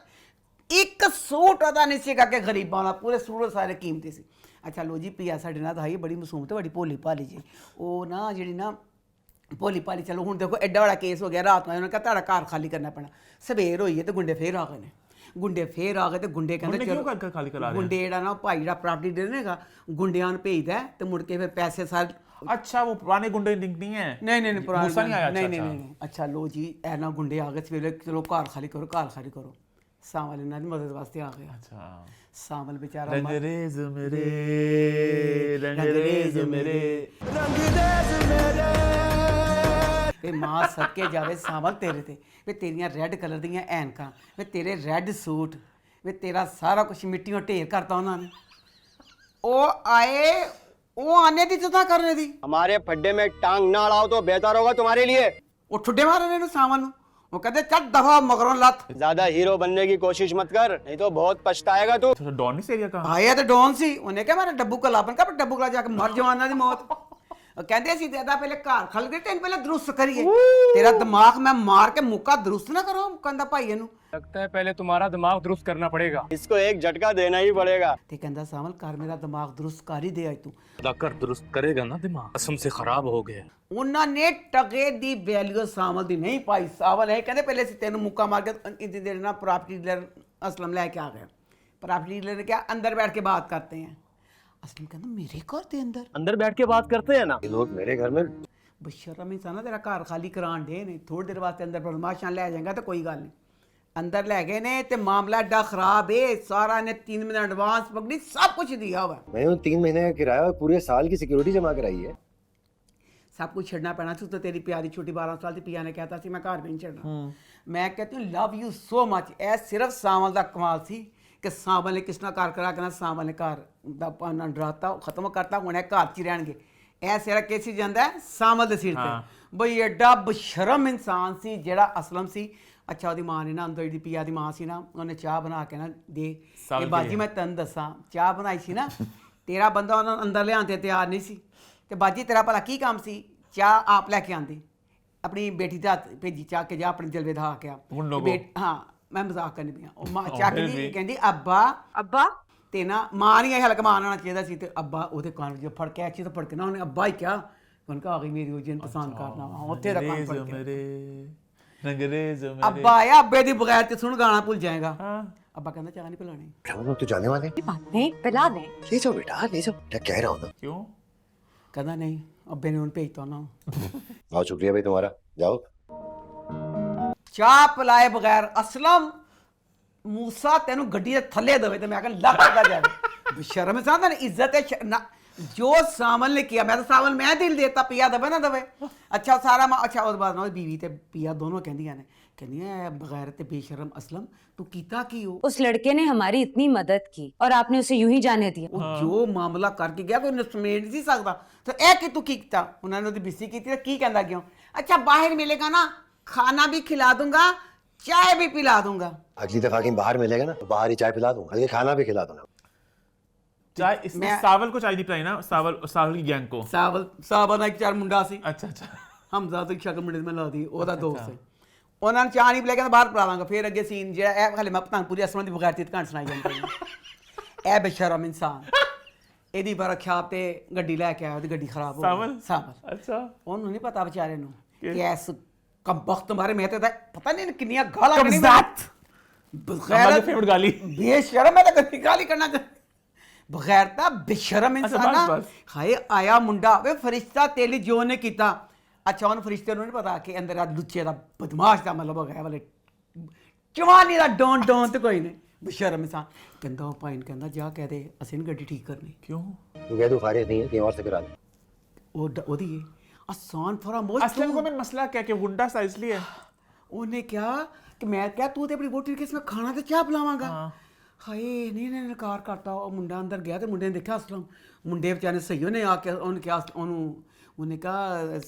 ਇੱਕ ਸੂਟ ਉਹਦਾ ਨਹੀਂ ਸੀਗਾ ਕਿ ਗਰੀਬਾਂ ਦਾ, ਪੂਰੇ ਸੂਟ ਸਾਰੇ ਕੀਮਤੀ ਸੀ। ਅੱਛਾ ਲੋ ਜੀ, ਪੀਆ ਸਾਡੇ ਨਾਲ ਤਾਂ ਹੈ ਬੜੀ ਮਾਸੂਮ ਤੇ ਬੜੀ ਭੋਲੀ ਭਾਲੀ ਜੀ। ਉਹ ਨਾ ਜਿਹੜੀ ਨਾ ਭੋਲੀ ਭਾਲੀ, ਚਲੋ ਹੁਣ ਦੇਖੋ ਐਡਾ ਬੜਾ ਕੇਸ ਹੋ ਗਿਆ, ਰਾਤ ਨੂੰ ਉਹਨਾਂ ਕਿਹਾ ਤੁਹਾਡਾ ਘਰ ਖਾਲੀ ਕਰਨਾ ਪੈਣਾ। ਸਵੇਰ ਹੋਈ ਹੈ ਤੇ ਗੁੰਡੇ ਫੇਰ ਆ ਗਏ ਨੇ। ਗੁੰਡੇ ਫੇਰ ਆ ਗਏ ਤੇ ਗੁੰਡੇ ਕਹਿੰਦੇ ਕਿਉਂ ਘਰ ਖਾਲੀ ਕਰਾ ਰਹੇ? ਗੁੰਡੇ ਜਿਹੜਾ ਨਾ ਭਾਈ ਜਿਹੜਾ ਪ੍ਰਾਪਰਟੀ ਦੇ ਦੇਗਾ ਗੁੰਡਿਆਂ ਨੂੰ ਭੇਜਦਾ ਤੇ ਮੁੜ ਕੇ ਫਿਰ ਪੈਸੇ ਸਾਰੇ। अच्छा वो पुराने गुंडे लिंक नहीं है? नहीं पुराना गुस्सा नहीं आया? नहीं। अच्छा लो जी, ऐ ना गुंडे आ गए सवेरे, चलो घर खाली करो। सावल ਇਹਨਾਂ ਦੀ ਮਦਦ ਵਾਸਤੇ ਆ ਗਿਆ। अच्छा सावल बेचारा रंगरेज मेरे रंगरेज मेरे ਵੇ ਮਾਂ ਸਦਕੇ ਜਾਵੇ ਸਾਵਲ ਤੇਰੇ ਤੇ, ਵੇ ਤੇਰੀਆਂ ਰੈੱਡ ਕਲਰ ਦੀਆਂ ਐਨਕਾਂ, ਵੇ ਤੇਰੇ ਰੈੱਡ ਸੂਟ, ਵੇ ਤੇਰਾ ਸਾਰਾ ਕੁਝ ਮਿੱਟੀਆਂ ਢੇਰ ਕਰਤਾ ਉਹਨਾਂ ਨੇ। ਉਹ ਆਏ, ਉਹ ਆਨੇ ਦੀ ਚਿੰਤਾ ਕਰਨੇ ਦੀ। हमारे फड्डे में टांग ना अड़ाओ तो बेहतर होगा तुम्हारे लिए। ਉਹ ਠੁੱਡੇ ਮਾਰੇ ਨੇ ਇਹਨੂੰ ਸਾਵਲ ਨੂੰ। ਉਹ ਕਹਿੰਦੇ ਚੱਲ ਦਫਾ ਮਗਰੋਂ ਲੱਤ। ज्यादा हीरो बनने की कोशिश मत कर, नहीं तो बहुत पछताएगा तू। डॉन इस एरिया का? ਆਇਆ ਤੇ ਡੌਨ ਸੀ। ਉਹਨੇ ਕਿਹਾ ਮੇਰਾ ਡੱਬੂ ਕਲਾ ਬਣ ਕੇ ਡੱਬੂ ਕਲਾ ਜਾ ਕੇ ਮਰ ਜਵਾਨਾਂ ਦੀ ਮੌਤ। ਉਹ ਕਹਿੰਦੇ ਅਸੀਂ ਤੇ ਇਹਦਾ ਪਹਿਲੇ ਘਰ ਖਲ ਕੇ ਤੈਨੂੰ ਪਹਿਲੇ ਦਰੁਸਤ ਕਰੀਏ, ਤੇਰਾ ਦਿਮਾਗ ਮੈਂ ਮਾਰ ਕੇ ਮੁੱਕਾ ਦਰੁਸਤ ਨਾ ਕਰਾਂ। ਕਹਿੰਦਾ ਭਾਈ ਇਹਨੂੰ लगता है पहले तुम्हारा दिमाग दुरुस्त करना पड़ेगा। इसको एक झटका देना ही पड़ेगा। ਤੇ ਕਹਿੰਦਾ ਸਾਵਲ ਕਰ ਮੇਰਾ ਦਿਮਾਗ ਦਰੁਸਤ ਕਰ ਹੀ ਦੇ ਅੱਜ ਤੂੰ। कर दुरुस्त करेगा ना दिमाग, कसम से खराब हो गया। ਉਹਨਾਂ ਨੇ ਟਕੇ ਦੀ ਵੈਲਿਊ ਸਾਵਲ ਦੀ ਨਹੀਂ ਪਾਈ। ਸਾਵਲ ਇਹ ਕਹਿੰਦੇ ਪਹਿਲੇ ਅਸੀਂ ਤੈਨੂੰ ਮੁੱਕਾ ਮਾਰ ਕੇ ਇੰਨੀ ਦੇਰ ਨਾਲ ਪ੍ਰॉपर्टी डीलर असलम लेके आ गया। प्रॉपर्टी डीलर ने क्या अंदर बैठ के बात करते हैं। असलम कहता मेरे घर के अंदर बैठ के बात करते हैं ना ये लोग मेरे घर में। बशर्म इंसान तेरा घर खाली करान दे ने, थोड़ी देर वास्ते अंदर बदमाशां ले जाएगा तो कोई गल नहीं। अंदर ले गए ने ते मामला एडा खराब है, सारा ने 3 महीने एडवांस पकड़ी, सब कुछ दिया हुआ। मैं 3 महीने का किराया और पूरे साल की सिक्योरिटी जमा कराई है। ਸਭ ਕੁਝ ਛੱਡਣਾ ਪੈਣਾ ਸੀ ਤਾਂ ਤੇਰੀ ਪਿਆਰੀ ਛੋਟੀ 12 ਸਾਲ ਦੀ ਪਿਆ ਨੇ ਕਹਿਤਾ ਸੀ ਮੈਂ ਘਰ ਵੀ ਨਹੀਂ ਛੱਡਣਾ ਮੈਂ कहती हूँ लव यू सो मच ਇਹ ਸਿਰਫ ਸਾਵਲ ਦਾ ਕਮਾਲ ਸੀ ਕਿ ਸਾਵਲ ਨੇ ਕਿਸ ਨਾਲ ਕਰ ਕਰਾ ਕੇ ਨਾ ਸਾਵਲ ਨੇ ਘਰ ਦਾ ਪਾਣਾ ਡਰਾਤਾ ਖਤਮ ਕਰਤਾ ਹੁਣ ਇਹ ਘਰ 'ਚ ਹੀ ਰਹਿਣਗੇ ਇਹ ਸਿਰ ਕਿਸ ਜਾਂਦਾ ਸਾਵਲ ਦੇ ਸਿਰ ਤੇ ਬਈ ਐਡਾ ਬਸ਼ਰਮ ਇਨਸਾਨ ਸੀ ਜਿਹੜਾ ਅਸਲਮ ਸੀ ਅੱਛਾ ਉਹਦੀ ਮਾਂ ਨੇ ਨਾ ਅੰਦਰ ਜਿਹੜੀ ਪਿਆ ਦੀ ਮਾਂ ਸੀ ਨਾ ਉਹਨੇ ਚਾਹ ਬਣਾ ਕੇ ਨਾ ਦੇ ਇਹ ਬਾਜੀ ਮੈਂ ਤੈਨੂੰ ਦੱਸਾਂ ਚਾਹ ਬਣਾਈ ਸੀ ਨਾ ਤੇਰਾ ਬੰਦਾ ਉਹਨਾਂ ਅੰਦਰ ਲਿਆਉਣ ਤੇ ਤਿਆਰ ਨਹੀਂ ਸੀ ਤੇ ਬਾਜੀ ਤੇਰਾ ਭਲਾ ਕੀ ਕੰਮ ਸੀ ਚਾਹ ਆਪ ਲੈ ਕੇ ਆਂਦੀ ਆਪਣੀ ਬੇਟੀ ਦਾ ਹੱਥ ਭੇਜੀ ਚਾਹ ਕੇ ਜਾ ਆਪਣੇ ਜਲਵੇ ਦਾ ਆ ਕੇ ਹਾਂ ਮੈਂ ਮਜ਼ਾਕ ਕਰਨੀ ਪਿਆ ਉਹ ਮਾਂ ਚਾਹ ਕੇ ਕਹਿੰਦੀ ਅੱਬਾ ਤੇ ਨਾ ਮਾਂ ਨਹੀਂ ਹਲਕ ਮਾਂ ਆਉਣਾ ਚਾਹੀਦਾ ਸੀ ਤੇ ਅੱਬਾ ਉਹਦੇ ਕੰਨ ਵਿੱਚ ਫੜ ਕੇ ਅੱਛੀ ਤੋਂ ਫੜ ਕੇ ਨਾ ਉਹਨੇ ਅੱਬਾ ਹੀ ਕਿਹਾ ਉਹਨੇ ਕਹਾ ਆ ਗਈ ਮੇਰੀ ਉਹ ਜਿੰਨ ਪਸੰਦ ਕਰਨਾ ਵਾ ਉੱਥੇ ਦਾ ਕੰਮ ਫੜ ਕੇ ਅੱਬਾ ਆਇਆ ਅੱਬੇ ਦੀ ਬਗੈਰ ਤੇ ਸੁਣ ਗਾਣਾ ਭੁੱਲ ਜਾਏਗਾ ਅੱਬਾ ਕਹਿੰਦਾ ਚਾਹ ਨਹੀਂ ਪਿਲਾਣੀ हम लोग तो जाने वाले हैं। नहीं पिला दे ले जाओ बेटा ले जाओ क्या कह रहा हूँ ना। क्यों ਕਹਿੰਦਾ ਨਹੀਂ ਅੱਬੇ ਨੇ ਉਹਨੂੰ ਭੇਜਤਾ ਉਹਨਾਂ ਨੂੰ बहुत शुक्रिया भाई तुम्हारा जाओ। ਚਾਹ ਪਿਲਾਏ ਬਗੈਰ ਅਸਲਮ ਮੂਸਾ ਤੈਨੂੰ ਗੱਡੀ ਦੇ ਥੱਲੇ ਦੇਵੇ ਤੇ ਮੈਂ ਕਹਿੰਦਾ ਲੱਗ ਦਾ ਜਾਵੇ ਸ਼ਰਮ ਸਾਦਾ ਨੇ ਇੱਜ਼ਤ ਹੈ ਜੋ ਸਾਵਲ ਨੇ ਕੀਤਾ ਮੈਂ ਤਾਂ ਸਾਵਲ ਮੈਂ ਦਿਲ ਦੇਤਾ ਪਿਆ ਦਵੇ ਨਾ ਦਵੇ ਅੱਛਾ ਸਾਰਾ ਅੱਛਾ ਉਸ ਬਾਅਦ ਨਾ ਬੀਵੀ ਤੇ ਪਿਆ ਦੋਨੋਂ ਕਹਿੰਦੀਆਂ बगैर ते बेशरम असलम तू कीता की हो उस लड़के ने हमारी इतनी मदद की और आपने उसे यूं ही जाने दिया वो जो मामला करके गया कोई समेट नहीं सकता तो ए कि तू की कीता उन्होंने ओदी बिस्सी कीती की कहंदा क्यों अच्छा बाहर मिलेगा ना खाना भी खिला दूंगा चाय भी पिला दूंगा अगली दफा कहीं बाहर मिलेगा ना तो बाहर ही चाय पिला दूंगा हल्के खाना भी खिला दूंगा। चाय इसमें सावल को चाय नहीं पिलाई ना सावल की गैंग को सावल ना एक चार मुंडा सी अच्छा हमजा तो शक्ल मुंडे में ला दी ओदा दोस्त है ਉਹਨਾਂ ਨੇ ਚਾਹ ਨਹੀਂ ਪਿਲਾ ਕੇ ਬਾਹਰ ਪਲਾ ਦਾਂਗਾ ਫਿਰ ਅੱਗੇ ਸੀਨ ਜਿਹੜਾ ਇਹ ਹਲੇ ਮੈਂ ਪਤਾ ਪੂਰੀ ਅਸਮਾਨ ਦੀ ਬਗੈਰ ਤੇ ਕਹਾਣੀ ਸੁਣਾਈ ਜਾਂਦੀ ਇਹ ਬੇਸ਼ਰਮ ਇਨਸਾਨ ਇਹਦੀ ਬਰਖਿਆਤ ਤੇ ਗੱਡੀ ਲੈ ਕੇ ਆਇਆ ਉਹਦੀ ਗੱਡੀ ਖਰਾਬ ਹੋ ਗਈ ਸਾਵਲ ਅੱਛਾ ਉਹਨੂੰ ਨਹੀਂ ਪਤਾ ਵਿਚਾਰੇ ਨੂੰ ਕਿ ਐਸ ਕੰਬਖਤ ਮਾਰੇ ਮੈਂ ਤੇ ਪਤਾ ਨਹੀਂ ਕਿੰਨੀਆਂ ਗਾਲਾਂ ਕੱਢੀਆਂ ਬਗੈਰ ਫੇਵਰਟ ਗਾਲੀ ਬੇਸ਼ਰਮ ਮੈਂ ਤਾਂ ਕਦੀ ਗਾਲੀ ਕਰਨਾ ਬਗੈਰ ਤਾਂ ਬੇਸ਼ਰਮ ਇਨਸਾਨ ਹਾਏ ਆਇਆ ਮੁੰਡਾ ਵੇ ਫਰਿਸ਼ਤਾ ਤੇਲੀ ਜੋ ਨੇ ਕੀਤਾ ਅੱਛਾ ਉਹਨੂੰ ਫਰਿਸ਼ਤੇ ਨੂੰ ਨਹੀਂ ਪਤਾ ਕਿ ਅੰਦਰ ਆ ਲੁੱਚੇ ਦਾ ਬਦਮਾਸ਼ ਦਾ ਮਤਲਬ ਹੋ ਗਿਆ ਵਾਲੇ ਜਵਾਨੀ ਦਾ ਡੋਂ ਤੇ ਕੋਈ ਨਹੀਂ ਬੇਸ਼ਰਮ ਇਨਸਾਨ ਕਹਿੰਦਾ ਉਹ ਭਾਈ ਕਹਿੰਦਾ ਜਾ ਕਹਿ ਦੇ ਅਸੀਂ ਨੀ ਗੱਡੀ ਠੀਕ ਕਰਨੀ क्यों तू कह दो फारिग नहीं है कहीं और से करा दे ਉਹਦੀ ਆਸਾਨ ਫਰਾ ਮੋਜ असलम को मैं मसला क्या कि गुंडा सा इसलिए ਉਹਨੇ ਕਿਹਾ ਕਿ ਮੈਂ ਕਿਹਾ ਤੂੰ ਤੇ ਆਪਣੀ ਵੋਟੀ ਕਿਸ ਮੈਂ ਖਾਣਾ ਤੇ ਚਾਹ ਪਿਲਾਵਾਂਗਾ ਹਾਏ ਨਹੀਂ ਨੇ ਨਕਾਰ ਕਰਤਾ ਉਹ ਮੁੰਡਾ ਅੰਦਰ ਗਿਆ ਤੇ ਮੁੰਡੇ ਨੇ ਦੇਖਿਆ ਅਸਲਮ ਮੁੰਡੇ ਵਿਚਾਰੇ ਸਹੀ ਉਹਨੇ ਆ ਕੇ ਉਹਨੇ ਕਿਹਾ ਉਹਨੇ ਕਹਾ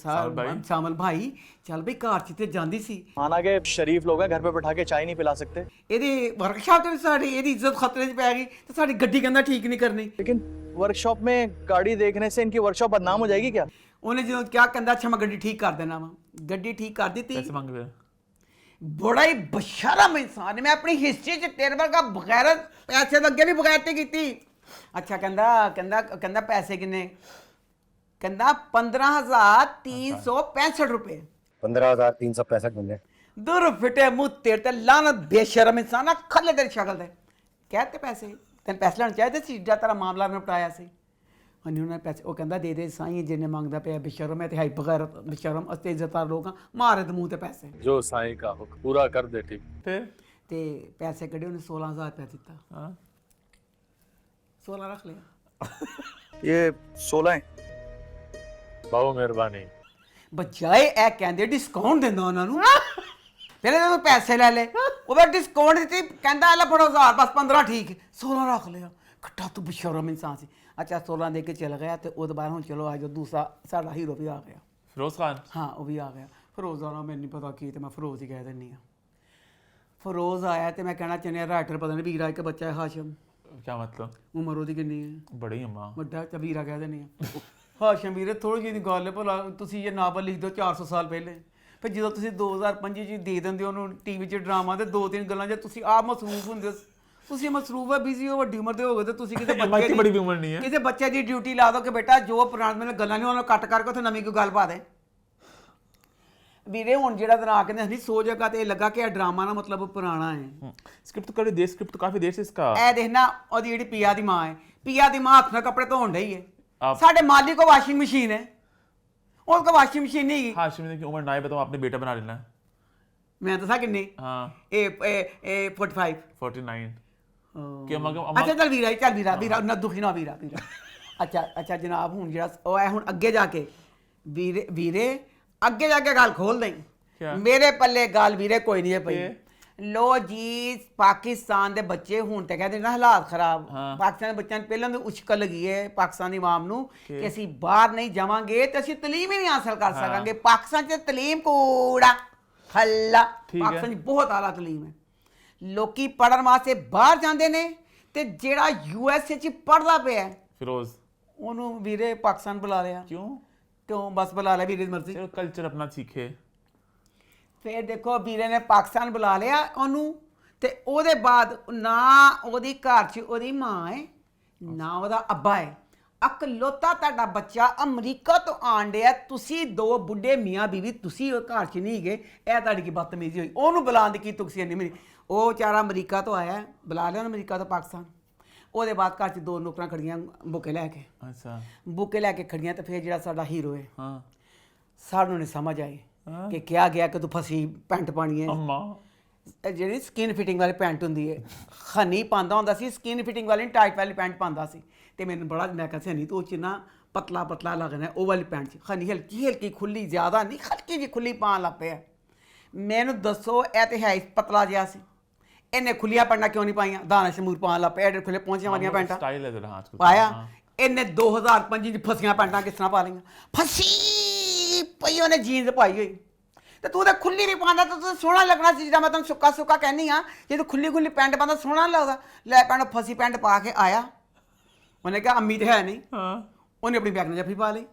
ਸਾਮਲ ਭਾਈ ਚੱਲ ਬਈ ਘਰ ਚ ਤੇ ਜਾਂਦੀ ਸੀ माना के शरीफ लोग हैं घर पे बैठा के चाय नहीं पिला सकते ਇਹਦੀ ਵਰਕਸ਼ਾਪ ਤੇ ਸਾਡੀ ਇਹਦੀ ਇੱਜ਼ਤ ਖਤਰੇ 'ਚ ਪੈ ਗਈ ਤੇ ਸਾਡੀ ਗੱਡੀ ਕਹਿੰਦਾ ਠੀਕ ਨਹੀਂ ਕਰਨੀ लेकिन वर्कशॉप में गाड़ी देखने से इनकी वर्कशॉप बदनाम हो जाएगी क्या। ਉਹਨੇ ਜਦੋਂ ਕਿਹਾ ਕਹਿੰਦਾ ਅੱਛਾ ਮੈਂ ਗੱਡੀ ਠੀਕ ਕਰ ਦੇਣਾ ਵਾ ਗੱਡੀ ਠੀਕ ਕਰ ਦਿੱਤੀ पैसे मांग रहे ਬੜਾ ਹੀ ਬਸ਼ਰਮ ਇਨਸਾਨ ਮੈਂ ਆਪਣੀ ਹਿਸਟਰੀ 'ਚ ਤੇਰੇ ਵਰਗਾ ਬਗੈਰਤ ਪੈਸੇ ਲੱਗੇ ਵੀ ਬਗੈਰਤੀ ਕੀਤੀ ਅੱਛਾ ਕਹਿੰਦਾ ਪੈਸੇ ਕਿੰਨੇ ਕਹਿੰਦਾ 15,365 रुपए 15,365 मिले दूर फिटे मुंह तेरे ते लानत बेशरम इंसान खले तेरी शक्ल ते कहते पैसे तेन पैसे लेने चाहिए सी जिद्दां तेरा मामला निपटाया सी उन्होंने पैसे वो कहता दे साईं जिन्ने मंगदा पे बेशरम है ते हाई बगैरत बेशरम अते इज्जतदार लोग मारे ते मुंह ते पैसे जो साईं का हुक्म पूरा कर दे ठीक फिर ते पैसे कढ़े उन्हें 16,000 रुपया दिता 16 रख लिया ये 16 है बहुत मेहरबानी ਬਜਾਏ ਇਹ ਕਹਿੰਦੇ ਡਿਸਕਾਊਂਟ ਦਿੰਦਾ ਉਹਨਾਂ ਨੂੰ ਪਹਿਲੇ ਤਾਂ ਪੈਸੇ ਲੈ ਲੈ ਉਹ ਫਿਰ ਡਿਸਕਾਊਂਟ ਦਿੱਤੀ ਕਹਿੰਦਾ ਲੈ ਫੜੋ 1000 ਬਸ 15 ਠੀਕ 16 ਰੱਖ ਲਿਆ ਖੱਟਾ ਤੂੰ ਬਸ਼ਰਮ ਇਨਸਾਨ ਸੀ ਅੱਛਾ 16 ਦੇ ਕੇ ਚਲ ਗਿਆ ਤੇ ਉਹਦੇ ਬਾਅਦ ਹੁਣ ਚਲੋ ਆ ਜੋ ਦੂਸਰਾ ਸਾਡਾ ਹੀਰੋ ਵੀ ਆ ਗਿਆ फिरोज खान ਹਾਂ ਉਹ ਵੀ ਆ ਗਿਆ ਫਿਰੋਜ਼ ਦਾ ਨਾਮ ਮੈਨੂੰ ਨਹੀਂ ਪਤਾ ਕੀ ਤੇ ਮੈਂ ਫਿਰੋਜ਼ ਹੀ ਕਹਿ ਦਿੰਦੀ ਆ ਫਿਰੋਜ਼ ਆਇਆ ਤੇ ਮੈਂ ਕਹਿਣਾ ਚਾਹੁੰਦਾ ਰਾਈਟਰ ਪਤਾ ਨਹੀਂ ਵੀਰਾ ਇੱਕ ਬੱਚਾ ਹੈ ਹਾਸ਼ਮ क्या मतलब ਉਮਰ ਉਹਦੀ ਕਿੰਨੀ ਹੈ बड़ी अम्मा ਵੱਡਾ ਤੇ ਵੀਰਾ ਕਹਿ ਦਿੰਦੀ ਆ ਹਾਸ਼ਮ ਵੀਰੇ ਥੋੜੀ ਜਿਹੀ ਗੱਲ ਹੈ ਭਲਾ ਤੁਸੀਂ ਇਹ ਨਾਵਲ ਲਿਖ ਦਿਓ 400 ਸਾਲ ਪਹਿਲੇ ਫਿਰ ਜਦੋਂ ਤੁਸੀਂ 2025 ਚ ਦੇ ਦਿੰਦੇ ਹੋ ਉਹਨੂੰ ਟੀਵੀ 'ਚ ਡਰਾਮਾ ਤੇ ਦੋ ਤਿੰਨ ਗੱਲਾਂ ਜੇ ਤੁਸੀਂ ਆਪ ਮਸਰੂਫ ਹੁੰਦੇ ਤੁਸੀਂ ਮਸਰੂਫ ਹੈ ਬਿਜ਼ੀ ਹੋ ਵੱਡੀ ਉਮਰ ਦੇ ਹੋਗੇ ਤੇ ਤੁਸੀਂ ਕਿਤੇ ਬੱਚੇ बड़ी भी उम्र नहीं है ਕਿਸੇ ਬੱਚੇ ਦੀ ਡਿਊਟੀ ਲਾ ਦੋ ਕਿ ਬੇਟਾ ਜੋ ਪੁਰਾਣੇ ਮੇਰੇ ਗੱਲਾਂ ਨਹੀਂ ਉਹਨਾਂ ਨੂੰ ਕੱਟ ਕਰਕੇ ਉੱਥੇ ਨਵੀਂ ਕੋਈ ਗੱਲ ਪਾ ਦੇ ਵੀਰੇ ਹੁਣ ਜਿਹੜਾ ਦਿਨ ਆ ਕੇ ਨਹੀਂ ਸੋ ਜਗ੍ਹਾ ਤੇ ਇਹ ਲੱਗਾ ਕਿ ਇਹ ਡਰਾਮਾ ਨਾ ਮਤਲਬ ਪੁਰਾਣਾ ਹੈ स्क्रिप्ट तो कर स्क्रिप्ट तो काफी देर से इसका ਇਹ ਦੇਖਣਾ ਉਹਦੀ ਜਿਹੜੀ ਪੀਆ ਦੀ ਮਾਂ ਹੈ ਪੀਆ ਦੀ ਮਾਂ ਹੱਥ ਨਾਲ ਕੱਪੜੇ ਧੋਣ ਡਈ ਹੈ ਸਾਡੇ ਮਾਲੀ ਕੋ ਵਾशिंग मशीन है उनका वाशिंग मशीन नहीं हाँ शिमिंदा की उम्र ना है बताओ आपने बेटा बना लेना मैं तो था किन्नी हाँ ए 45 49 ਕਿ ਮਗਰ ਅੱਛਾ ਚੱਲ ਵੀਰਾ ਨਾ ਦੁਖੀ ਨਾ ਵੀਰਾ अच्छा जनाब ਹੁਣ ਜਿਹੜਾ ਉਹ ਹੈ ਹੁਣ ਅੱਗੇ ਜਾ ਕੇ ਵੀਰੇ ਵੀਰੇ ਅੱਗੇ ਜਾ ਕੇ ਗੱਲ ਖੋਲ ਦੇਂ ਕਿਆ? ਮੇਰੇ ਪੱਲੇ ਗੱਲ ਵੀਰੇ ਕੋਈ ਨਹੀਂ ਹੈ ਪਈ ਇਹ? ਲੋ ਜੀ ਪਾਕਿਸਤਾਨ ਦੇ ਬੱਚੇ ਹੁਣ ਤੇ ਕਹਿੰਦੇ ਨਾ ਹਾਲਾਤ ਖਰਾਬ ਹਾਂ। ਪਾਕਿਸਤਾਨ ਦੇ ਬੱਚਿਆਂ ਨੂੰ ਪਹਿਲਾਂ ਤੋਂ ਉਸ਼ਕਲ ਲੱਗੀ ਹੈ ਪਾਕਿਸਤਾਨ ਦੀ ਆਵਾਮ ਨੂੰ ਕਿ ਅਸੀਂ ਬਾਹਰ ਨਹੀਂ ਜਾਵਾਂਗੇ ਤੇ ਅਸੀਂ ਤਾਲੀਮ ਹੀ ਨਹੀਂ ਹਾਸਲ ਕਰ ਸਕਾਂਗੇ ਪਾਕਿਸਤਾਨ 'ਚ ਤਾਲੀਮ ਕੂੜਾ ਖੱਲਾ ਠੀਕ ਹੈ। ਪਾਕਿਸਤਾਨ 'ਚ ਬਹੁਤ ਆਲਾ ਤਾਲੀਮ ਹੈ ਲੋਕੀ ਪੜਨ ਵਾਸਤੇ ਬਾਹਰ ਜਾਂਦੇ ਨੇ ਤੇ ਜਿਹੜਾ USA 'ਚ ਪੜਦਾ ਪਿਆ ਹੈ, फिरोज ਉਹਨੂੰ ਵੀਰੇ ਪਾਕਿਸਤਾਨ ਬੁਲਾ ਲਿਆ क्यों? ਕਿਉਂ ਬਸ ਬੁਲਾ ਲਿਆ ਵੀਰੇ ਦੀ ਮਰਜ਼ੀ चलो कल्चर अपना सीखे। ਫਿਰ ਦੇਖੋ ਵੀਰੇ ਨੇ ਪਾਕਿਸਤਾਨ ਬੁਲਾ ਲਿਆ ਉਹਨੂੰ ਤੇ ਉਹਦੇ ਬਾਅਦ ਨਾ ਉਹਦੀ ਘਰ 'ਚ ਉਹਦੀ ਮਾਂ ਹੈ ਨਾ ਉਹਦਾ ਅੱਬਾ ਹੈ ਇਕਲੌਤਾ ਤੁਹਾਡਾ ਬੱਚਾ ਅਮਰੀਕਾ ਤੋਂ ਆਣ ਡਿਆ ਤੁਸੀਂ ਦੋ ਬੁੱਢੇ ਮੀਆਂ ਬੀਵੀ ਤੁਸੀਂ ਉਹ ਘਰ 'ਚ ਨਹੀਂ ਗਏ ਇਹ ਤੁਹਾਡੀ ਕੀ ਬਦਤਮੀਜ਼ੀ ਹੋਈ ਉਹਨੂੰ ਬੁਲਾਉਣ ਦੀ ਕੀ ਤੁਕਸੀ ਨਹੀਂ ਮੇਰੀ ਉਹ ਵਿਚਾਰਾ ਅਮਰੀਕਾ ਤੋਂ ਆਇਆ ਬੁਲਾ ਲਿਆ ਉਹਨੂੰ ਅਮਰੀਕਾ ਤੋਂ ਪਾਕਿਸਤਾਨ ਉਹਦੇ ਬਾਅਦ ਘਰ 'ਚ ਦੋ ਨੌਕਰਾਂ ਖੜੀਆਂ ਬੁਕੇ ਲੈ ਕੇ अच्छा ਬੁਕੇ ਲੈ ਕੇ ਖੜੀਆਂ ਤੇ ਫਿਰ ਜਿਹੜਾ ਸਾਡਾ ਹੀਰੋ ਹੈ हाँ ਸਾਨੂੰ ਨਹੀਂ ਸਮਝ ਆਈ ਹਾਂ। ਕਿ ਕਿਹਾ ਗਿਆ ਕਿ ਤੂੰ ਫਸੀ ਪੈਂਟ ਪਾਣੀ ਹੈ अम्मा ਇਹ ਜਿਹੜੀ ਸਕਿਨ ਫਿਟਿੰਗ ਵਾਲੀ ਪੈਂਟ ਹੁੰਦੀ ਹੈ ਖਨੀ ਪਾਉਂਦਾ ਹੁੰਦਾ ਸੀ ਸਕਿਨ ਫਿਟਿੰਗ ਵਾਲੀ ਟਾਈਟ ਵਾਲੀ ਪੈਂਟ ਪਾਉਂਦਾ ਸੀ ਤੇ ਮੈਨੂੰ ਬੜਾ ਮੈਂ ਕਿਹਾ ਸੀ ਹਨੀ ਤੂੰ ਉਹ 'ਚ ਨਾ ਪਤਲਾ ਪਤਲਾ ਲੱਗਣਾ ਉਹ ਵਾਲੀ ਪੈਂਟ 'ਚ ਖਨੀ ਹਲਕੀ ਹਲਕੀ ਖੁੱਲੀ ਜ਼ਿਆਦਾ ਨਹੀਂ ਹਲਕੀ ਜਿਹੀ ਖੁੱਲੀ ਪਾਉਣ ਲੱਗ ਪਿਆ ਮੈਨੂੰ ਦੱਸੋ ਇਹ ਤੇ ਹੈ ਹੀ ਪਤਲਾ ਜਿਹਾ ਸੀ ਇਹਨੇ ਖੁੱਲੀਆਂ ਪੈਂਟਾਂ ਕਿਉਂ ਨਹੀਂ ਪਾਈਆਂ ਦਾਣਾ ਸ਼ਮੂਰ ਪਾਉਣ ਲੱਗ ਪਿਆ ਐਡੇ ਖੁੱਲੇ ਪਹੁੰਚੀਆਂ ਵਾਲੀਆਂ ਪੈਂਟਾਂ स्टाइल है जरा आजकल। ਪਾਇਆ हाँ। ਇਹਨੇ 2005 ਦੀ ਫਸੀਆਂ ਪੈਂਟਾਂ ਕਿਸ ਤਰ੍ਹਾਂ ਪਾ ਲਈਆਂ ਫਸੀ ਪਈ ਉਹਨੇ ਜੀਨਸ ਪਾਈ ਹੋਈ ਤੇ ਤੂੰ ਤਾਂ ਖੁੱਲੀ ਨਹੀਂ ਪਾਉਂਦਾ ਤਾਂ ਤੂੰ ਸੋਹਣਾ ਲੱਗਣਾ ਸੀ ਜਿਹੜਾ ਮੈਂ ਤੈਨੂੰ ਸੁੱਕਾ ਸੁੱਕਾ ਕਹਿੰਦੀ ਆ ਜੇ ਤੂੰ ਖੁੱਲੀ ਖੁੱਲੀ ਪੈਂਟ ਪਾਉਂਦਾ ਸੋਹਣਾ ਲੱਗਦਾ ਲੈ ਪੈਣ ਫਸੀ ਪੈਂਟ ਪਾ ਕੇ ਆਇਆ ਉਹਨੇ ਕਿਹਾ ਅੰਮੀ ਤੇ ਹੈ ਨਹੀਂ हाँ ਉਹਨੇ ਆਪਣੀ ਬੈਗ ਨਾਲ ਜੱਫੀ ਪਾ ਲਈ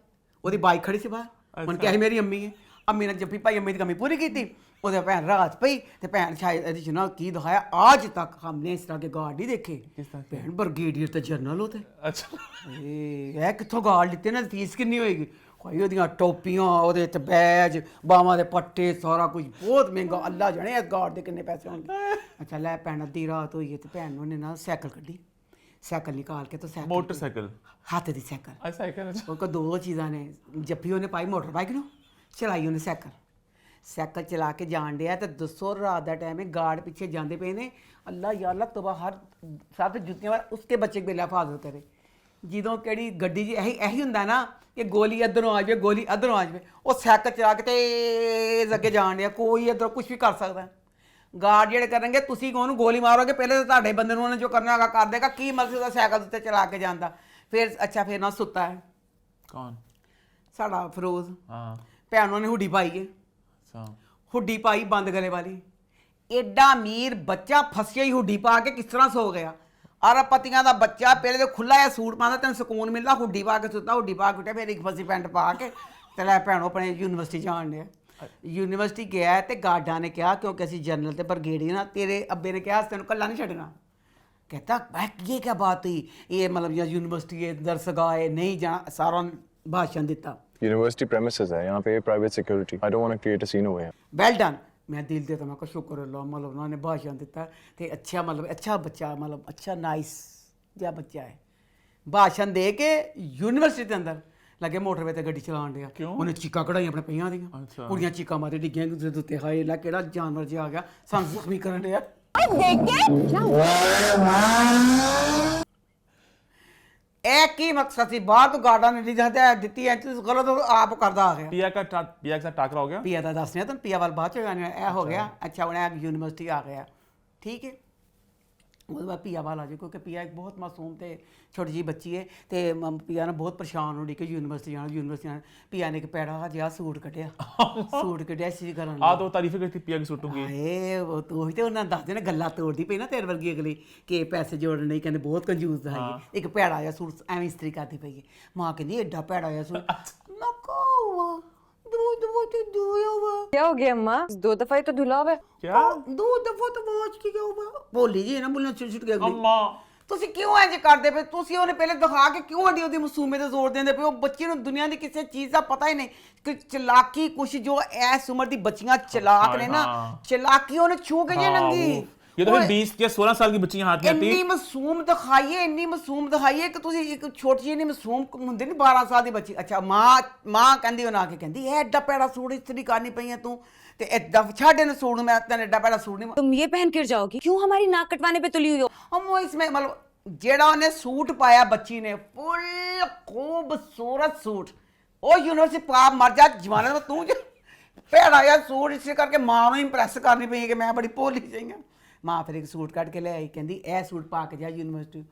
ਉਹਦੀ ਬਾਈਕ ਖੜੀ ਸੀ ਬਾਹਰ ਉਹਨੇ ਕਿਹਾ ਸੀ ਮੇਰੀ ਅੰਮੀ ਹੈ ਅੰਮੀ ਨੇ ਜੱਫੀ ਪਾਈ ਅੰਮੀ ਦੀ ਕਮੀ ਪੂਰੀ ਕੀਤੀ ਉਹਦੇ ਭੈਣ ਰਾਤ ਪਈ ਤੇ ਭੈਣ ਸ਼ਾਇਦ ਇਹਦੇ ਚ ਨਾ ਕੀ ਦਿਖਾਇਆ ਅੱਜ ਤੱਕ ਹਮਨੇ ਇਸ ਤਰ੍ਹਾਂ ਦੇ ਗਾਰਡ ਨਹੀਂ ਦੇਖੇ ਭੈਣ ਬਰਗੇਡੀਅਰ ਤੇ ਜਰਨਲ ਉਹ ਤੇ अच्छा ਇਹ ਕਿੱਥੋਂ ਗਾਰਡ ਲਿੱਤੇ ਨਾ ਫੀਸ ਕਿੰਨੀ ਹੋਏਗੀ ਕੋਈ ਉਹਦੀਆਂ ਟੋਪੀਆਂ ਉਹਦੇ ਤੇ ਬੈਜ ਬਾਹਾਂ ਦੇ ਪੱਟੇ ਸਾਰਾ ਕੁਝ ਬਹੁਤ ਮਹਿੰਗਾ ਅੱਲਾ ਜਾਣੇ ਇਸ ਗਾਰਡ ਦੇ ਕਿੰਨੇ ਪੈਸੇ ਹੋਣਗੇ ਅੱਛਾ ਲੈ ਭੈਣ ਅੱਧੀ ਰਾਤ ਹੋਈ ਹੈ ਤੇ ਭੈਣ ਨੂੰ ਨੇ ਨਾ ਸਾਈਕਲ ਕੱਢੀ ਸਾਈਕਲ ਨਿਕਾਲ ਕੇ ਤਾਂ ਸਾਈਕਲ मोटरसाइकिल ਹੱਥ ਦੀ ਸਾਈਕਲ ऐसा है क्या? अच्छा। ਉਹ ਕੋ ਦੋ ਚੀਜ਼ਾਂ ਨੇ ਜੱਫੀ ਉਹਨੇ ਪਾਈ ਮੋਟਰ ਬਾਈਕ ਨੂੰ ਚਲਾਈ ਉਹਨੇ ਸਾਈਕਲ ਸਾਈਕਲ ਚਲਾ ਕੇ ਜਾਣ ਡਿਆ ਤੇ ਦੱਸੋ ਰਾਤ ਦਾ ਟਾਈਮ ਹੈ ਗਾਰਡ ਪਿੱਛੇ ਜਾਂਦੇ ਪਏ ਨੇ ਅੱਲਾ ਯਾ ਅੱਲਾ ਤੌਬਾ ਹਰ ਸਭ ਜੁੱਤੀਆਂ ਵਾਲਾ ਉਸਕੇ ਬੱਚੇ ਕੇ ਬਿਲਾ ਹਿਫਾਜ਼ਤ ਕਰੇ ਜਦੋਂ ਕਿਹੜੀ ਗੱਡੀ 'ਚ ਇਹੀ ਹੁੰਦਾ ਨਾ ਕਿ ਗੋਲੀ ਇੱਧਰੋਂ ਆ ਜਾਵੇ ਗੋਲੀ ਇੱਧਰੋਂ ਆ ਜਾਵੇ ਉਹ ਸਾਈਕਲ ਚਲਾ ਕੇ ਤੇਜ਼ ਅੱਗੇ ਜਾਣ ਡਿਆ ਕੋਈ ਇੱਧਰੋਂ ਕੁਝ ਵੀ ਕਰ ਸਕਦਾ ਗਾਰਡ ਜਿਹੜੇ ਕਰਨਗੇ ਤੁਸੀਂ ਉਹਨੂੰ ਗੋਲੀ ਮਾਰੋਗੇ ਪਹਿਲੇ ਤਾਂ ਤੁਹਾਡੇ ਬੰਦੇ ਨੂੰ ਉਹਨੇ ਜੋ ਕਰਨਾ ਹੈਗਾ ਕਰ ਦੇਗਾ ਕੀ ਮਤਲਬ ਉਹਦਾ ਸਾਈਕਲ ਉੱਤੇ ਚਲਾ ਕੇ ਜਾਂਦਾ ਫਿਰ ਅੱਛਾ ਫਿਰ ਨਾ ਸੁੱਤਾ ਹੈ कौन? ਸਾਡਾ ਫਿਰੋਜ਼ हाँ ਭੈਣ ਉਹਨੇ ਹੁੱਡੀ ਪਾਈ ਹੈ अच्छा ਹੁੱਡੀ ਪਾਈ ਬੰਦ ਗਲੇ ਵਾਲੀ ਐਡਾ ਅਮੀਰ ਬੱਚਾ ਫਸਿਆ ਹੀ ਹੁੱਡੀ ਪਾ ਕੇ ਕਿਸ ਤਰ੍ਹਾਂ ਸੋ ਗਿਆ ਅਰਬਪਤੀਆਂ ਦਾ ਬੱਚਾ ਪਹਿਲੇ ਤੇ ਖੁੱਲਾ ਜਿਹਾ ਸੂਟ ਪਾਉਂਦਾ ਤੈਨੂੰ ਸਕੂਨ ਮਿਲਦਾ ਹੁੱਡੀ ਪਾ ਕੇ ਸੁੱਤਾ ਹੁੱਡੀ ਪਾ ਕੇ ਉੱਠਿਆ ਫਿਰ ਇੱਕ ਫਸੀ ਪੈਂਟ ਪਾ ਕੇ ਤੇ ਲੈ ਭੈਣੋ ਆਪਣੇ ਯੂਨੀਵਰਸਿਟੀ ਜਾਣ ਡਿਆ ਯੂਨੀਵਰਸਿਟੀ ਗਿਆ ਤੇ ਗਾਰਡਾਂ ਨੇ ਕਿਹਾ ਕਿਉਂਕਿ ਅਸੀਂ ਜਨਰਲ ਤੇ ਬਰਗੇਡੀਅਰ ਨਾ ਤੇਰੇ ਅੱਬੇ ਨੇ ਕਿਹਾ ਤੈਨੂੰ ਕੱਲਾ ਨਹੀਂ ਛੱਡਣਾ कहता मैं ये क्या बात हुई ये मतलब यहाँ यूनिवर्सिटी है दरसगाह है नहीं जाना सारा भाषण दिता यूनिवर्सिटी प्रेमिसेस है यहाँ पे private security I don't want to create a scene over here well done मैं दिल देता मैं शुक्र अल्लाह मतलब उन्होंने भाषण दिता ते अच्छा मतलब अच्छा बच्चा मतलब अच्छा नाइस जिहा बच्चा है भाषण दे के यूनिवर्सिटी के अंदर लगे मोटरवे ते गड्डी चलान दिया उन्हें चीका कढ़ाई अपने पईयां दियां कुड़ियां चीका मारे डिग्गियां दूसरे दुत्ते हाए ला केड़ा जानवर जिहा आ गया सन जख्मी करन दिया ਇਹ ਕੀ ਮਕਸਦ ਸੀ ਬਾਹਰ ਤੋਂ ਗਾਰਡਾਂ ਨੇ ਦਿੱਤੀ ਐ ਤੁਸੀਂ ਗਲਤ ਆਪ ਕਰਦਾ ਆ ਗਿਆ पिया के साथ टाकरा हो गया। ਪੀਆ ਦਾ ਦੱਸ ਰਿਹਾ ਤੈਨੂੰ ਪੀਆ ਵਾਲ ਬਾਅਦ ਚ ਆਣੇ ਇਹ ਹੋ ਗਿਆ ਅੱਛਾ ਹੁਣ ਇਹ ਯੂਨੀਵਰਸਿਟੀ ਆ ਗਿਆ ਠੀਕ ਹੈ ਉਹਦੇ ਬਾਅਦ ਪੀਆ ਵਾਲ ਆ ਜਾਏ ਕਿਉਂਕਿ ਪੀਆ ਇੱਕ ਬਹੁਤ ਮਾਸੂਮ ਤੇ ਛੋਟੀ ਜਿਹੀ ਬੱਚੀ ਹੈ ਤੇ ਪੀਆ ਨਾਲ ਬਹੁਤ ਪਰੇਸ਼ਾਨ ਹੋ ਰਹੀ ਕਿ ਯੂਨੀਵਰਸਿਟੀ ਜਾਣਾ ਪੀਆ ਨੇ ਇੱਕ ਪੈੜਾ ਜਿਹਾ ਸੂਟ ਕੱਢਿਆ ਸੀ ਕਰਨ हाँ तो तारीफें करती पिया की सूटों की। ਹਾਏ ਉਹ ਤੂੰ ਉਹੀ ਤੇ ਉਹਨਾਂ ਦੱਸਦੇ ਨੇ ਗੱਲਾਂ ਤੋੜਦੀ ਪਈ ਨਾ ਤੇਰੇ ਵਰਗੀ ਅਗਲੀ ਕਿ ਪੈਸੇ ਜੋੜਨ ਨਹੀਂ ਕਹਿੰਦੇ ਬਹੁਤ ਕੰਜੂਸ ਦਾ ਹੈ ਇੱਕ ਭੈੜਾ ਜਿਹਾ ਸੂਟ ਐਵੇਂ ਇਸਤਰੀ ਕਰਦੀ ਪਈ ਹੈ ਮਾਂ ਕਹਿੰਦੀ ਐਡਾ ਭੈੜਾ ਜਿਹਾ ਸੂਟ ਮੈਂ ਕਹੂੰ क्या हो गया अम्मा 2 दफा ही तो धुला हुआ है क्या? ਦੋ ਦਫਾ ਤਾਂ ਬਾਅਦ ਕੀ ਹੋਊਗਾ ਬੋਲੀ ਜੀ ਨਾ ਬੋਲਣਾ ਛੁੱਟ ਗਿਆ ਅਗਲੀ अम्मा ਤੁਸੀਂ ਕਿਉਂ ਇੰਜ ਕਰਦੇ ਪਏ ਤੁਸੀਂ ਉਹਨੇ ਪਹਿਲੇ ਦਿਖਾ ਕੇ ਕਿਉਂ ਅੱਡੀ ਉਹਦੀ ਮਾਸੂਮੀਅਤ ਤੇ ਜ਼ੋਰ ਦਿੰਦੇ ਪਏ ਉਹ ਬੱਚੇ ਨੂੰ ਦੁਨੀਆ ਦੀ ਕਿਸੇ ਚੀਜ਼ ਦਾ ਪਤਾ ਹੀ ਨਹੀਂ ਕਿ ਚਲਾਕੀ ਕੁਛ ਜੋ ਐਸ ਉਮਰ ਦੀ ਬੱਚੀਆਂ ਚਲਾਕ ਨੇ ਨਾ ਚਲਾਕੀ ਉਹਨੇ ਛੂ ਕੇ ਜੇ ਨੰਗੀ ये तो फिर 20 या 16 साल की बच्ची हाथ में आती ਇੰਨੀ ਮਾਸੂਮ ਦਿਖਾਈਏ ਕਿ ਤੁਸੀਂ ਇੱਕ ਛੋਟੀ ਜਿਹੀ ਮਾਸੂਮ ਹੁੰਦੇ ਨੇ 12 ਸਾਲ ਦੀ ਬੱਚੀ ਅੱਛਾ ਮਾਂ ਕਹਿੰਦੀ ਉਹਨਾਂ ਆ ਕੇ ਕਹਿੰਦੀ ਇਹ ਐਡਾ ਪੈੜਾ ਸੂਟ ਇਸਤਰੀ ਕਰਨੀ ਪਈ ਹੈ ਤੂੰ ਤੇ ਏਦਾਂ ਛੱਡ ਇਹਨੂੰ ਸੂਟ ਮੈਂ ਤੈਨੂੰ ਐਡਾ ਪੈੜਾ ਸੂਟ ਨਹੀਂ तुम ये पहन कर जाओगी क्यों हमारी नाक कटवाने पे तुली हुई हो ਹਮ ਇਸਮੇ ਮਤਲਬ ਜਿਹੜਾ ਉਹਨੇ ਸੂਟ ਪਾਇਆ ਬੱਚੀ ਨੇ ਫੁੱਲ ਖੂਬਸੂਰਤ ਸੂਟ ਉਹ ਯੂਨੀਵਰਸਿਟੀ ਪਾਪ ਮਰ ਜਾ ਜਵਾਨੇ ਤੋਂ ਤੂੰ ਭੈੜਾ ਯਾਰ ਸੂਟ ਇਸ ਕਰਕੇ ਮਾਂ ਨੂੰ ਇੰਪ੍ਰੈਸ ਕਰਨੀ ਪਈ ਕਿ ਮੈਂ ਬੜੀ ਭੋਲੀ ਜਿਹੀ ਹਾਂ। ਮਾਂ ਫਿਰ ਇੱਕ ਸੂਟ ਕੱਢ ਕੇ ਲੈ ਆਈ, ਕਹਿੰਦੀ ਇਹ ਸੂਟ ਪਾ ਕੇ ਜਾ ਯੂਨੀਵਰਸਿਟੀ।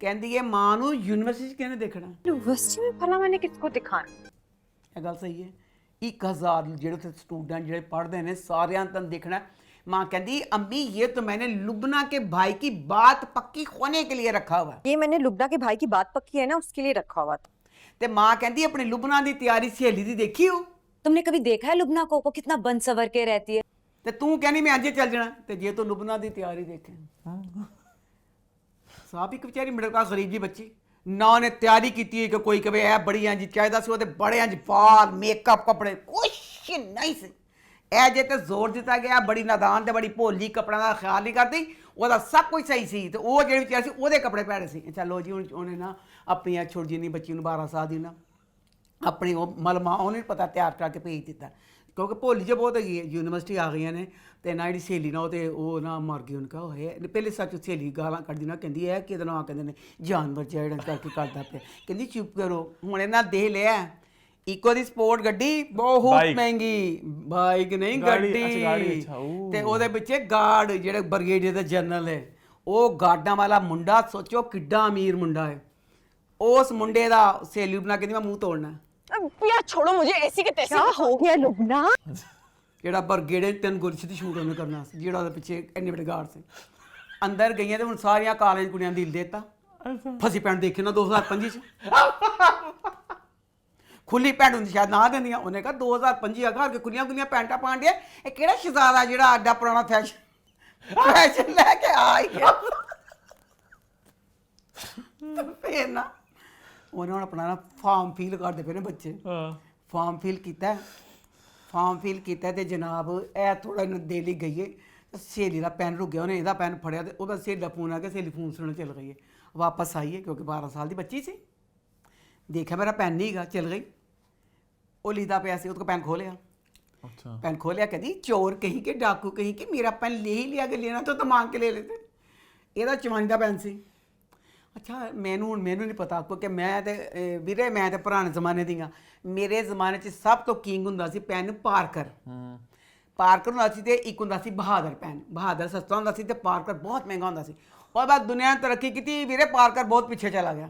ਕਹਿੰਦੀ ਇਹ ਮਾਂ ਨੂੰ ਯੂਨੀਵਰਸਿਟੀ 'ਚ ਕਿਹਨੇ ਦੇਖਣਾ? यूनिवर्सिटी में भला मैंने किसको दिखाना? ਇਹ ਗੱਲ ਸਹੀ ਹੈ। 1000 ਜਿਹੜੇ ਉੱਥੇ स्टूडेंट ਜਿਹੜੇ पढ़ते हैं सारे तन देखना। माँ कहती अम्मी ये तो मैंने लुबना के भाई की बात पक्की होने के लिए रखा हुआ है। ये मैंने लुबना के भाई की बात पक्की है ना, उसके लिए रखा हुआ था। ते माँ कहती अपनी लुबना की तैयारी सहेली दी देखी हो? तुमने कभी देखा है लुबना को कितना बन सवर के रहती है? ते तू कहनी मैं अजे चल जाना, ते जे तो लुबना की तैयारी देखे साहब एक बेचारी मिडिल क्लास गरीब जी बच्ची ना उन्हें तैयारी की कि कोई कहे है बड़ी इंज चाहिए सी वो बड़े इंज बाल मेकअप कपड़े कुछ नहीं से ए जे तो जोर दिता गया बड़ी नादान ते बड़ी भोली कपड़ा का ख्याल नहीं करती ਉਹਦਾ ਸਭ ਕੁਝ ਸਹੀ ਸੀ ਤੇ ਉਹ ਜਿਹੜੀ ਵਿਚਾਰੀ ਸੀ ਉਹਦੇ ਕੱਪੜੇ ਪਹਿਨੇ ਸੀ। ਚਲੋ ਜੀ ਹੁਣ ਉਹਨੇ ਨਾ ਆਪਣੀ ਛੋਟੀ ਜਿਹੀ ਬੱਚੀ ਨੂੰ 12 ਸਾਲ ਦੀ ਨਾ ਆਪਣੀ ਉਹ ਮਲਮਾ ਉਹਨੇ ਪਤਾ ਤਿਆਰ ਕਰਕੇ ਭੇਜ ਦਿੱਤਾ ਕਿਉਂਕਿ ਭੋਲੀ ਜੇ ਬਹੁਤ ਹੈਗੀ ਹੈ। ਯੂਨੀਵਰਸਿਟੀ ਆ ਗਈਆਂ ਨੇ ਤੇ ਨਾ ਜਿਹੜੀ ਸਹੇਲੀ ਨਾ ਉਹ ਨਾ ਮਰ ਗਈ ਉਹਨਾਂ ਕਾ ਹੋਏ ਪਹਿਲੇ ਸੱਚ ਸਹੇਲੀ ਗਾਲਾਂ ਕੱਢਦੀ ਨਾ ਕਹਿੰਦੀ ਹੈ ਕਿਹਦੇ ਨਾਲ ਕਹਿੰਦੇ ਨੇ ਜਾਨਵਰ ਜਿਹੜਾ ਕਰਕੇ ਕਰਦਾ ਪਿਆ। ਕਹਿੰਦੀ ਚੁੱਪ ਕਰੋ ਹੁਣ ਇਹਨਾਂ ਦੇਖ ਲਿਆ इको दी स्पोर्ट गड्डी बहुत महंगी बाइक नहीं गड्डी ते ओदे पिछे गार्ड जेड़े ब्रिगेडियर दा जनरल है वो गार्डां वाला मुंडा सोचो किड्डा अमीर मुंडा है। उस मुंडे दा सहेली बना के मैं मुंह तोड़ना यार छोड़ो मुझे ऐसी के तैसी। क्या हो गया लुबना? जेड़ा ब्रिगेडियर 3 गोली सीधी शूट होने करना जेड़ा ओदे पिछे इन्ने बड़े गार्ड से अंदर गईयां ते हुन सारियां कॉलेज कुड़ियां दिल देता फसी पैंट देखे ना 2025 च खुली पैंट होंगी शायद ना देंदियां उन्हें कहा 2025 घर के खुलियां खुलियां पैंटा पान दिया ये केड़ा शहजादा जेड़ा अड्डा पुराना फैशन लेके आई है तो फिर ना उन्होंने अपना ना फार्म फिल करते पे ने बच्चे फार्म फिल किया ते जनाब ए थोड़ा दे ली गई है सहेली का पैन रुक गया उन्हें ਇਹਦਾ पैन फड़िया तो ਉਹਦਾ सहेली का फोन आ गया सहेली फोन सुनने चल गई है वापस आई है क्योंकि 12 साल की बच्ची सी देखा मेरा पैन नहीं गा चल गई वो लीदा पे ऐसे उसको पैन खोलिया। अच्छा पैन खोलिया कहती चोर कहीं के डाकू कहीं के मेरा पैन ले ही लिया कि लेना तो मांग के ले लेते ਇਹਦਾ ਚਵਾਨੀ ਦਾ ਪੈਨ ਸੀ। ਅੱਛਾ ਮੈਨੂੰ ਨਹੀਂ ਪਤਾ ਕਿਉਂਕਿ ਮੈਂ ਤੇ ਵੀਰੇ ਮੈਂ ਤੇ ਪੁਰਾਣੇ ਜ਼ਮਾਨੇ ਦੀ ਆ। ਮੇਰੇ ਜ਼ਮਾਨੇ 'ਚ ਸਭ ਤੋਂ ਕਿੰਗ ਹੁੰਦਾ ਸੀ ਪੈਨ ਪਾਰਕਰ ਹੁੰਦਾ ਸੀ ਤੇ ਇੱਕ ਹੁੰਦਾ ਸੀ ਬਹਾਦਰ ਪੈਨ। ਬਹਾਦਰ ਸਸਤਾ ਹੁੰਦਾ ਸੀ ਤੇ ਪਾਰਕਰ ਬਹੁਤ ਮਹਿੰਗਾ ਹੁੰਦਾ ਸੀ। और बाद दुनिया ने तरक्की की वीरे पारकर बहुत पीछे चला गया।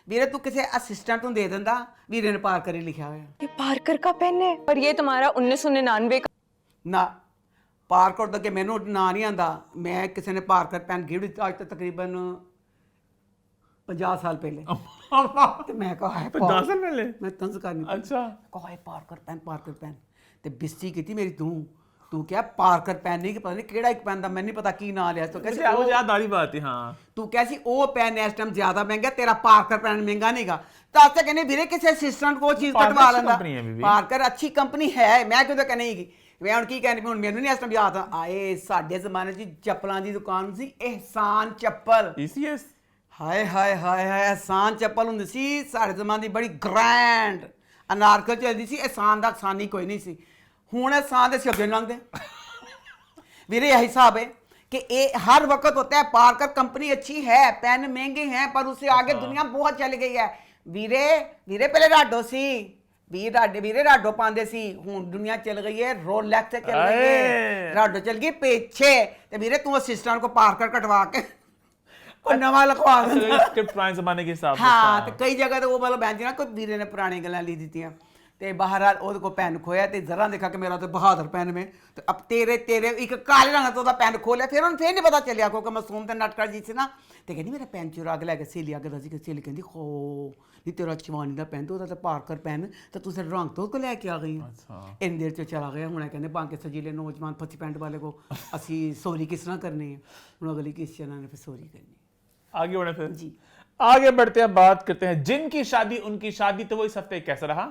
वीरे तू किसी असिस्टेंट ਨੂੰ ਦੇ ਦਿੰਦਾ वीरे ने पारकर ही लिखा हुआ ये पारकर का पेन है और ये तुम्हारा 1999 का ना पारकर तो के मैनू ना नहीं आंदा। मैं किसी ने पारकर पेन गिफ्ट दिता आज तक तकरीबन 50 साल पहले तो मैं कहा है 50 साल पहले मैं तंज करनी। अच्छा कहा है पारकर पेन ते बिस्ती की मेरी तू क्या पारकर पेन नहीं पता नहीं केड़ा एक पेन दा मैं नहीं पता की ना लिया तो कैसे वो याद वाली बात है। हां तू कैसी ओ पेन इस टाइम ज्यादा महंगा तेरा पारकर पेन महंगा नहींगा तो आज तक कहने वीरे किसी असिस्टेंट को चीज कटवा लेंदा। पारकर अच्छी कंपनी है मैं क्यों तो कहने की मैं हुन की कहनी हुन मैनू नहीं इस टाइम याद आए साडे जमाने च चप्पलां दी दुकान सी एहसान चप्पल ईसीएस हाय हाय हाय हाय एहसान चप्पल हुंदी सी साडे जमाने दी बड़ी ग्रैंड अनारकल चलदी सी एहसान दा एहसानी कोई नहीं सी। ਹੁਣ ਸਾਂ ਦੇ ਸ਼ਬਦ ਲੰਘਦੇ ਵੀਰੇ यही हिसाब है कि ये हर वक्त होता है। पारकर कंपनी अच्छी है पेन महंगे हैं पर उससे आगे दुनिया बहुत चल गई है। वीरे पहले राडो सी वीरे राडो पांदे सी हुन दुनिया चल गई है रोलेक्स चल गई है राडो चल गई पीछे ते वीरे तू असिस्टेंट को पारकर कटवा के और नवा लिखवा दे पुराने जमाने के हिसाब से। हाँ तो कई जगह तो वो मतलब बहन जी ना कोई वीरे ने पुरानी गल्लां ली दित्तियां ते बहरहाल ਉਹਦੇ ਕੋ ਪੈਨ ਖੋਇਆ ਤੇ ਜ਼ਰਾ ਦੇਖਾ ਕਿ ਮੇਰਾ ਤੇ ਬਹਾਦਰ ਪੈਨ में ਤੇ ਅਬ ਤੇਰੇ ਇੱਕ ਕਾਲੇ ਰੰਗ ਦਾ ਉਹਦਾ ਪੈਨ ਖੋਲਿਆ ਫਿਰ ਉਹਨੂੰ ਫੇਰ ਨਹੀਂ ਪਤਾ ਚੱਲਿਆ ਕਿਉਂਕਿ ਮਾਸੂਮ ਤੇ ਨਟਕੜ ਜੀ ਸੀ ਨਾ ਤੇ ਕਹਿੰਦੀ ਮੇਰਾ ਪੈਨ ਚੁਰਾ ਕੇ ਲੈ ਕੇ ਸਹੇਲੀ ਅੱਗੇ ਦੱਸੀ ਕਿ ਸਹੇਲੀ ਕਹਿੰਦੀ ਹੋ ਨਹੀਂ ਤੇਰਾ ਚਵਾਨੀ ਦਾ ਪੈਨ ਤੇ ਉਹਦਾ ਤੇ ਪਾਰਕਰ ਪੈਨ ਤੇ ਤੂੰ ਸਿਰ ਰੰਗ ਤੋਂ ਕੋ ਲੈ ਕੇ ਆ ਗਈ। ਅੱਛਾ ਇੰਨੀ ਦੇਰ ਚ ਚਲਾ ਗਿਆ ਹੁਣ ਕਹਿੰਦੇ ਬਾਂਕੇ ਸਜੀਲੇ ਨੌਜਵਾਨ ਫੱਤੀ ਪੈਂਟ ਵਾਲੇ को ਅਸੀਂ ਸੋਰੀ ਕਿਸ ਤਰ੍ਹਾਂ ਕਰਨੀ ਹੈ ਹੁਣ ਅਗਲੀ ਕਿਸ ਚਨਾਂ ਨੇ ਫਿਰ ਸੋਰੀ करनी। आगे बढ़े फिर जी आगे बढ़ते हैं बात करते हैं जिनकी शादी उनकी शादी तो वो इस हफ्ते कैसा रहा।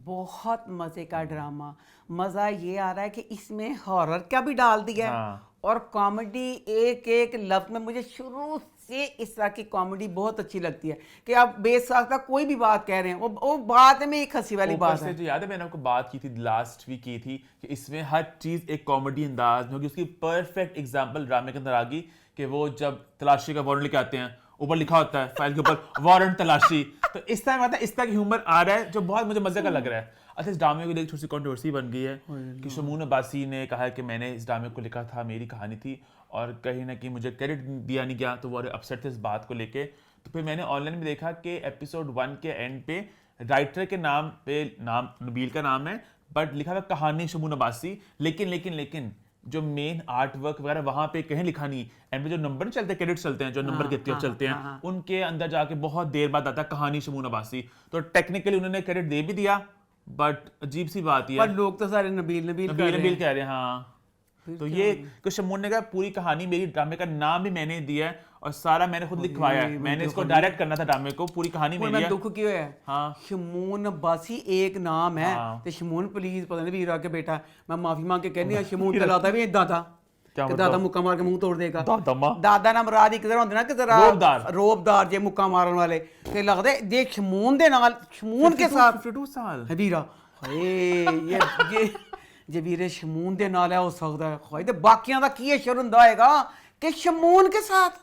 बहुत मजे का ड्रामा मजा ये आ रहा है कि इसमें हॉरर का भी डाल दिया है और कॉमेडी एक लफ्ज में मुझे शुरू से इस तरह की कॉमेडी बहुत अच्छी लगती है कि आप बेसाख्ता कोई भी बात कह रहे हैं वो बात में एक हंसी वाली बात है। जो याद है मैंने आपको बात की थी लास्ट वीक की थी कि इसमें हर चीज एक कॉमेडी अंदाज में होगी। उसकी परफेक्ट एग्जांपल ड्रामे के अंदर आ गई कि वो जब तलाशी का वारंट लेके आते हैं ऊपर लिखा होता है फाइल के ऊपर वारंट तलाशी। तो इस तरह आता है, इस तरह की ह्यूमर आ रहा है जो बहुत मुझे मजे का लग रहा है। अच्छा, इस ड्रामे को लेकर छोटी सी कंट्रोवर्सी बन गई है कि शमून अब्बासी ने कहा कि मैंने इस ड्रामे को लिखा था, मेरी कहानी थी और कहीं ना कहीं मुझे क्रेडिट दिया नहीं गया, तो वो अपसेट थे इस बात को लेके। तो फिर मैंने ऑनलाइन में देखा कि एपिसोड 1 के एंड पे राइटर के नाम पे नाम नबील का नाम है, बट लिखा हुआ कहानी शमून अब्बासी, लेकिन जो मेन आर्ट वर्क वगैरह वहां पे कहीं लिखा नहीं। एंड में जो नंबर नहीं चलते, क्रेडिट चलते हैं, जो नंबर के तरफ चलते हैं, उनके अंदर जाके बहुत देर बाद आता है कहानी शमून अब्बासी। तो टेक्निकली उन्होंने क्रेडिट दे भी दिया, बट अजीब सी बात ही है, पर लोग तो सारे नबील कह रहे हैं। हाँ, तो ये कुछ शमून ने कहा पूरी कहानी मेरी, ड्रामे का नाम भी मैंने दिया है और सारा मैंने खुद लिखवाया है, मैंने इसको डायरेक्ट करना था ड्रामे को, पूरी कहानी मेरी है। दुख क्यों है? हाँ, शमून अब्बासी एक नाम है। तो शमून प्लीज, पता नहीं वीरा के बेटा, मैं माफी मांग के कहनी है, शमून चलाता भी इदा था कि दादा मुक्का मार के मुंह तोड़ देगा। दादा ना मुराद एक तरह होंदे ना कि जरा रोबदार जे मुक्का मारन वाले, ते लगदे जे शमून दे नाल, शमून के साथ 52 साल है वीरा। ये जे वीरे शमून दे नाल है हो सकदा है, हाय ते बाकियां दा की असर हुंदा होएगा कि शमून के साथ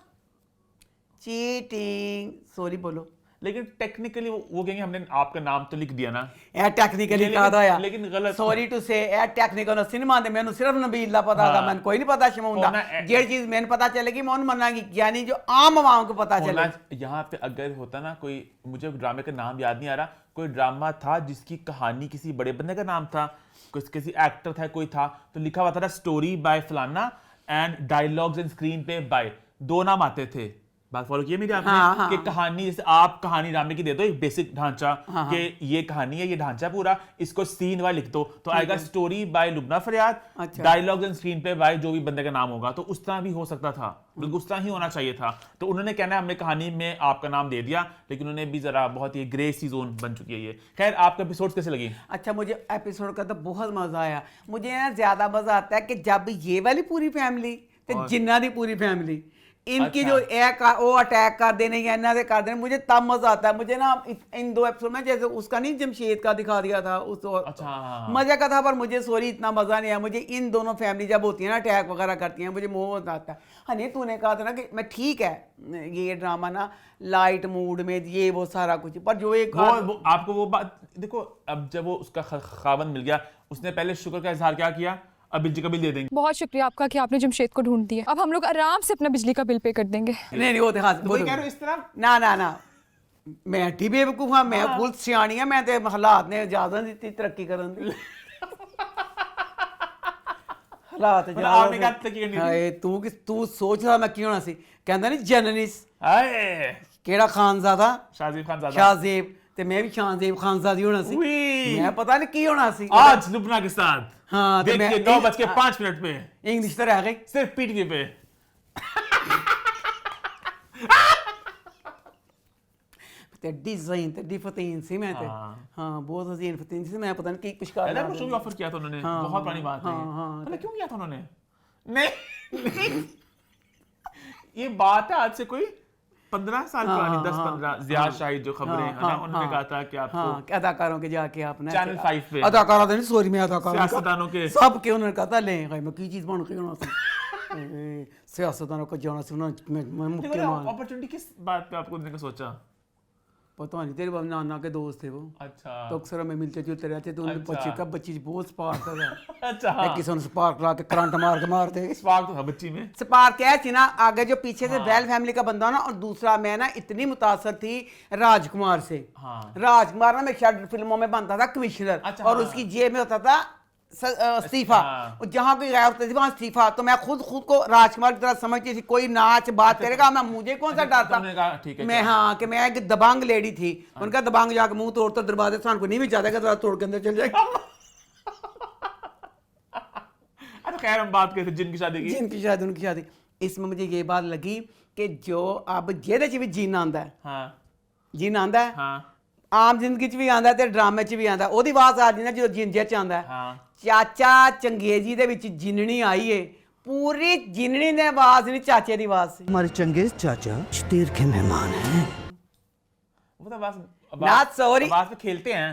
चीटिंग। सॉरी बोलो, लेकिन टेक्निकली वो कहेंगे हमने आपका नाम तो लिख दिया ना, ए टेक्निकली कहा दा लेकिन गलत। सॉरी टू से ए टेक्निकल सिनेमा दे मैंने सिर्फ नबील दा पता था, मैंने कोई नहीं पता शमून दा। जे चीज मैंने पता चलेगी मैं उन मनागी, यानी जो आम आवाम को पता चले। यहाँ पे अगर होता ना कोई, मुझे ड्रामे का नाम याद नहीं आ रहा, कोई ड्रामा था जिसकी कहानी किसी बड़े बंदे का नाम था, किसी एक्टर था, कोई था, तो लिखा हुआ था स्टोरी बाय फलाना एंड डायलॉग्स एंड स्क्रीन पे बाय, 2 नाम आते थे। बात फॉलो किया मेरी आपने? कि कहानी, जैसे आप कहानी ड्रामे की दे दो एक बेसिक ढांचा कि ये कहानी है, ये ढांचा पूरा, इसको सीन वाइज लिख दो, तो आएगा स्टोरी बाय लुबना फरियाद, डायलॉग्स एंड स्क्रीन पे बाय जो भी बंदे का नाम होगा। तो उस तरह भी हो सकता था, बिल्कुल उस तरह ही होना चाहिए था। तो उन्होंने कहना है हमने कहानी में आपका नाम दे दिया, लेकिन उन्होंने भी जरा बहुत ही ग्रे सी जोन बन चुकी है ये। खैर, आपको एपिसोड कैसे लगी? अच्छा, मुझे एपिसोड का तो बहुत मजा आया। मुझे ना ज्यादा मजा आता है कि जब ये वाली पूरी फैमिली ते जिन्ना दी पूरी फैमिली इनकी जो वो अटैक कर देने या इन्ना दे कर देने, मुझे तब मजा आता है। मुझे ना इन 2 एपिसोड में, जैसे उसका नहीं जमशेद का दिखा दिया था उस मजा का था, पर मुझे सॉरी इतना मजा नहीं आया। मुझे इन दोनों फैमिली जब होती है ना अटैक वगैरह करती हैं, मुझे मोह आता है। हाँ नहीं, तूने कहा था ना कि मैं ठीक है ये ड्रामा ना लाइट मूड में ये वो सारा कुछ, पर जो एक वो आपको वो बात देखो, अब जब वो उसका खावंद मिल गया, उसने पहले शुक्र का इजहार क्या किया, अब बिजली का बिल दे देंगे। बहुत शुक्रिया आपका कि आपने जमशेद को ढूंढ दिया, अब हम लोग आराम से अपना बिजली का बिल पे कर देंगे। नहीं वो देखा तो कह रहे हो इस तरह ना मैं ठी बेवकूफ हाँ, मैं फुल सियाणी है, मैं ते हालात ने इजाजत दी तरक्की करन दी। हालात आपने क्या तरक्की करनी थी? तू सोच रहा मैं की होना सी, कहंदा नहीं जननिस हाय केड़ा खानजादा, शाहजेब खानजादा, शाहजेब, ते मैं भी शाहजेब खानजादी होना सी। मैं पता नहीं की होना सी आज लुबना के साथ। हाँ, तो मैं 9:05 पे इंग्लिश तो रह गई सिर्फ पीटीवी पे। तेरी ज़हीन तेरी फतीन सी मैं ते। हाँ बहुत हसीन फतीन सी, मैं पता नहीं की कुछ कर रहा कुछ भी ऑफर किया था उन्होंने, बहुत पुरानी बात है। मतलब क्यों किया था उन्होंने? नहीं ये बात है आज से कोई 15 साल पुरानी, 10-15। जियाद शाहिद जो खबरें है ना, उन्होंने कहा था कि आपको अदाकारों के जाके आपने चैनल 5 पे अदाकारों नहीं, सॉरी मैं अदाकारों सियासतदानों के सब के उन्होंने कहा था ले मैं की चीज बन के होना सी सियासतदानों को जाना सी, मैं मुख्य मान। अपॉर्चुनिटी किस बात पे आपको देने का सोचा? पता नहीं, तेरे नाना के दोस्त थे वो। अच्छा, तो अक्सर हमें मिलते जुलते रहते, तो उन्हें बच्ची का बच्ची बहुत स्पार्क था। अच्छा, किसी ने स्पार्क ला के करंट मार के मारते। स्पार्क तो था बच्ची में। स्पार्क क्या थी ना, आगे जो पीछे से बैल फैमिली का बंदा ना, और दूसरा मैं ना इतनी मुतासर थी राजकुमार से। राजकुमार ना मेरे शायद फिल्मों में बनता था कमिश्नर, और उसकी जेब में होता था इस्तीफा, जहां कोई गायब होता थी वहां इस्तीफा। तो मैं खुद को राजकुमार की तरह समझती थी, कोई नाच बात करेगा मैं, मुझे कौन सा डर था। मैं हाँ कि मैं एक दबंग लेडी थी, उनका दबंग जाके मुंह तोड़ तो दरवाजे को नहीं भी जाता, तोड़ के अंदर चल जाएगा। अच्छा खैर, हम बात करते जिनकी शादी की, जिनकी शादी उनकी शादी। इसमें मुझे ये बात लगी कि जो अब जेदे च भी जीना आंदा है, जीना आंदा है, आम जिंदगी च भी आंदा ते ड्रामे च भी आंदा। ओदी आवाज आ जी ना जो जिंजे च आंदा है। चाचा चंगेजी दे विच जिननी आई है, पूरी जिननी ने आवाज नहीं चाचे दी आवाज से। हमारे चंगेज चाचा शतीर के मेहमान हैं। वो तो बस ना सॉरी आवाज पे खेलते हैं।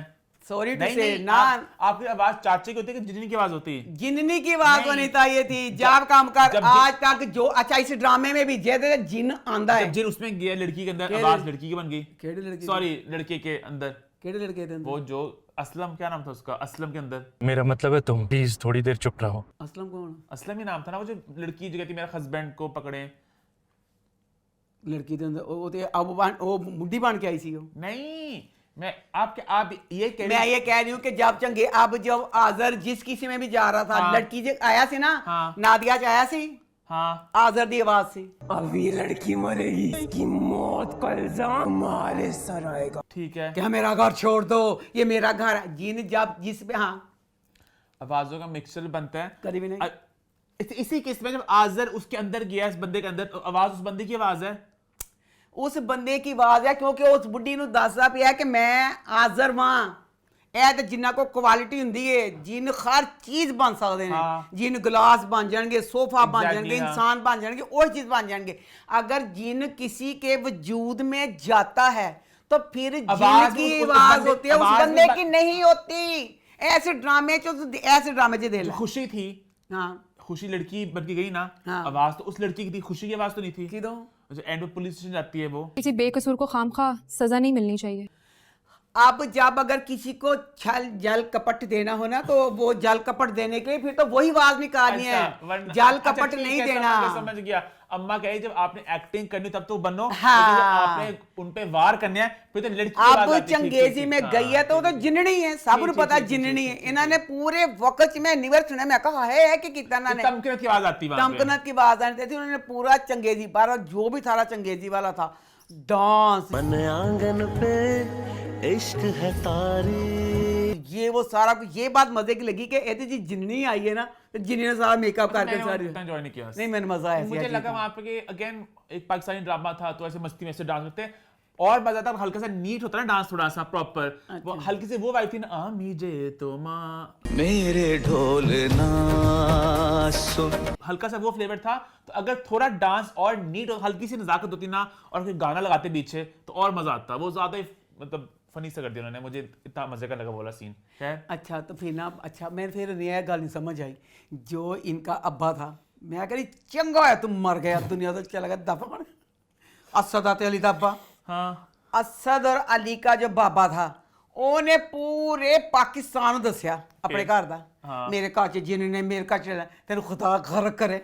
सॉरी टू नहीं से नहीं ना, आपकी आवाज चाचे की होती है कि जिन्नी की आवाज होती है? जिन्नी की बात होनी चाहिए थी। जब काम कर आज तक जो अच्छा इस ड्रामे में भी जे जिन आंदा है, जब जिन उसमें गया लड़की के अंदर, केड़े- आवाज लड़की की बन गई। केड़े लड़की? सॉरी, लड़के के अंदर, केड़े लड़के थे अंदर? वो जो असलम, क्या नाम था उसका, असलम के अंदर। मेरा मतलब है तुम प्लीज थोड़ी देर चुप रहो। असलम कौन? असलम ही नाम था ना, वो जो लड़की जो कहती मेरा हस्बैंड को पकड़े। लड़की दे अंदर वो ते अब वो मुड्डी बन के आई सी वो। नहीं, आप ये कह मैं ये कह रही हूँ कि जब चंगे अब जब आजर जिस किसी में भी जा रहा था, हाँ। लड़की जो आया सी ना, हाँ। नादिया च आया सी, हाँ, आजर दी आवाज से, अब ये लड़की मरेगी, इसकी मौत का इल्जाम तुम्हारे सर आएगा। ठीक है। क्या मेरा घर छोड़ दो, ये मेरा घर है। जिन जब जिस पे हाँ आवाजों का मिक्सचर बनता है कभी भी नहीं। इसी केस में जब आजर उसके अंदर गया, इस बंदे के अंदर, तो आवाज उस बंदे की आवाज है। उस बंदे की आवाज है क्योंकि उस बुढ़ी ਨੂੰ ਦੱਸਦਾ ਪਿਆ ਕਿ ਮੈਂ ਹਾਜ਼ਰ ਵਾਂ। ਇਹ ਤੇ ਜਿੰਨਾ ਕੋ ਕੁਆਲਿਟੀ ਹੁੰਦੀ ਏ, ਜਿੰਨ ਹਰ ਚੀਜ਼ ਬਣ ਸਕਦੇ ਨੇ, ਜਿੰਨ ਗਲਾਸ ਬਣ ਜਾਣਗੇ, सोफा बन जाएंगे, इंसान बन जाएंगे, और चीज बन जाएंगे। अगर जिन किसी के वजूद में जाता है तो फिर जिन की आवाज होती है, उस बंदे की नहीं होती। ऐसे ड्रामे ऐसे ड्रामे दे ले। खुशी थी, हाँ खुशी लड़की बन के गई ना, हाँ। आवाज तो उस लड़की की थी, खुशी की आवाज तो नहीं थी। की दो जो एंड में पुलिस स्टेशन जाती है वो। किसी बेकसूर को खामखा सजा नहीं मिलनी चाहिए। अब जब अगर किसी को छल जल कपट देना हो ना, तो वो जल कपट देने के लिए फिर तो वही आवाज निकालनी है, जल कपट नहीं देना। समझ गया। अम्मा कहे जब आपने एक्टिंग करनी तब तो बनो, हाँ। लेकिन जब आपने उन पे वार करने हैं फिर तो लड़की की आवाज अब आती है, ठीक, चंगेजी ठीक, में हाँ। गई है तो जिननी है, सब ਨੂੰ पता जिननी है। इन्होंने पूरे वक्त में निवर सुना, मैं कहा है कि कितना ने तमकनत की आवाज आती वहां पे। तमकनत की आवाज आती थी। उन्होंने पूरा चंगेजी बार जो भी था चंगेजी वाला था, डांस मन आंगन पे इश्क है तारी, ये वो सारा कुछ। ये बात मजे की लगी कि एदी जी जिन्नी आई है ना, तो जिन्नी ने सारा मेकअप करके सारी एंजॉय नहीं किया। नहीं, मैंने मजा आया। मुझे लगा वहां पे कि अगेन एक पाकिस्तानी ड्रामा था तो ऐसे मस्ती में से डांस करते हैं और मजा आता, हल्का सा नीट होता है ना डांस, थोड़ा सा प्रॉपर। वो हल्की से वो वाइब थी ना, आमी जे तो माँ मेरे ढोल ना सुन, हल्का सा वो फ्लेवर था। तो अगर थोड़ा डांस और नीट और हल्की सी नजाकत होती ना, और फिर गाना लगाते पीछे, तो और मजा आता। वो ज्यादा ही मतलब फनी से कर दिया उन्होंने, मुझे इतना मजे का लगा बोला सीन है। अच्छा तो फिर ना, अच्छा मैं फिर नया गल नहीं समझ आई। जो इनका अब्बा था, मैं कह रही चंगा है तुम मर गया, दुनिया तो चला गया दफा। असद अली का अब्बा, हाँ, असद और अली का जो बाबा था, ਉਹਨੇ पूरे पाकिस्तान ਨੂੰ ਦੱਸਿਆ ਆਪਣੇ ਘਰ ਦਾ, ਮੇਰੇ ਘਰ ਚ ਜਿਨ ਨੇ ਮੇਰੇ ਘਰ ਚ ਤੈਨੂੰ ਖੁਦਾ ਗਰਕ ਕਰੇ।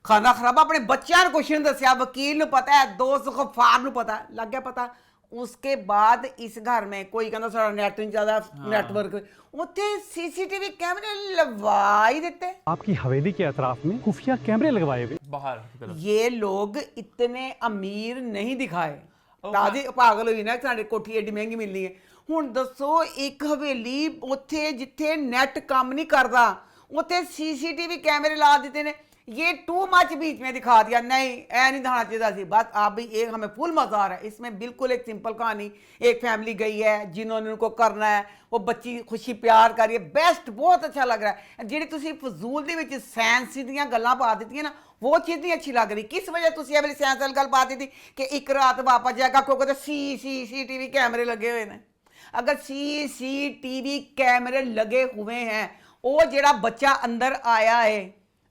ਖਾਣਾ ਖਰਾਬਾ ਆਪਣੇ ਬੱਚਿਆਂ ਨੂੰ ਕੁਛ ਨਹੀਂ ਦੱਸਿਆ, ਵਕੀਲ ਨੂੰ ਪਤਾ ਹੈ, ਦੋਸਤ ਗਫਾਰ ਨੂੰ ਪਤਾ ਲੱਗ ਗਿਆ ਪਤਾ। उसके बाद इस घर में कोई कहता सारा नेट नहीं चलता, नेटवर्क उत्थे सीसीटीवी कैमरे लगा ही देते। आपकी हवेली के अतराफ में खुफिया कैमरे लगवाए हुए। बाहर ये लोग इतने अमीर नहीं दिखाए, ताजी पागल हुई ना, साडी कोठी एडी महंगी मिलनी है। ਹੁਣ ਦੱਸੋ ਇੱਕ ਹਵੇਲੀ ਉੱਥੇ ਜਿੱਥੇ ਨੈਟ ਕੰਮ नहीं करता, ਉੱਥੇ सीसीटीवी कैमरे ला देते ने। ये टू मच बीच में दिखा दिया, नहीं ऐ नहीं दिखाना चाहिए थी। बस आप भी एक हमें फुल मजा आ रहा है इसमें। बिल्कुल एक सिंपल कहानी, एक फैमिली गई है जिन्होंने उनको करना है, वो बच्ची खुशी प्यार कर रही है, बेस्ट, बहुत अच्छा लग रहा है। ਜਿਹੜੀ ਤੁਸੀਂ ਫਜ਼ੂਲ ਦੇ ਵਿੱਚ ਸੈਂਸ ਦੀਆਂ ਗੱਲਾਂ ਪਾ ਦਿੱਤੀਆਂ ਨਾ, वो चीज़ नहीं अच्छी लग रही। किस वजह तुसी ये वाली सैंस वाली गल पाती थी कि एक रात वापस जाएगा क्योंकि सीसीटीवी कैमरे लगे हुए हैं। अगर सीसीटीवी कैमरे लगे हुए हैं, वो जेड़ा बच्चा अंदर आया है,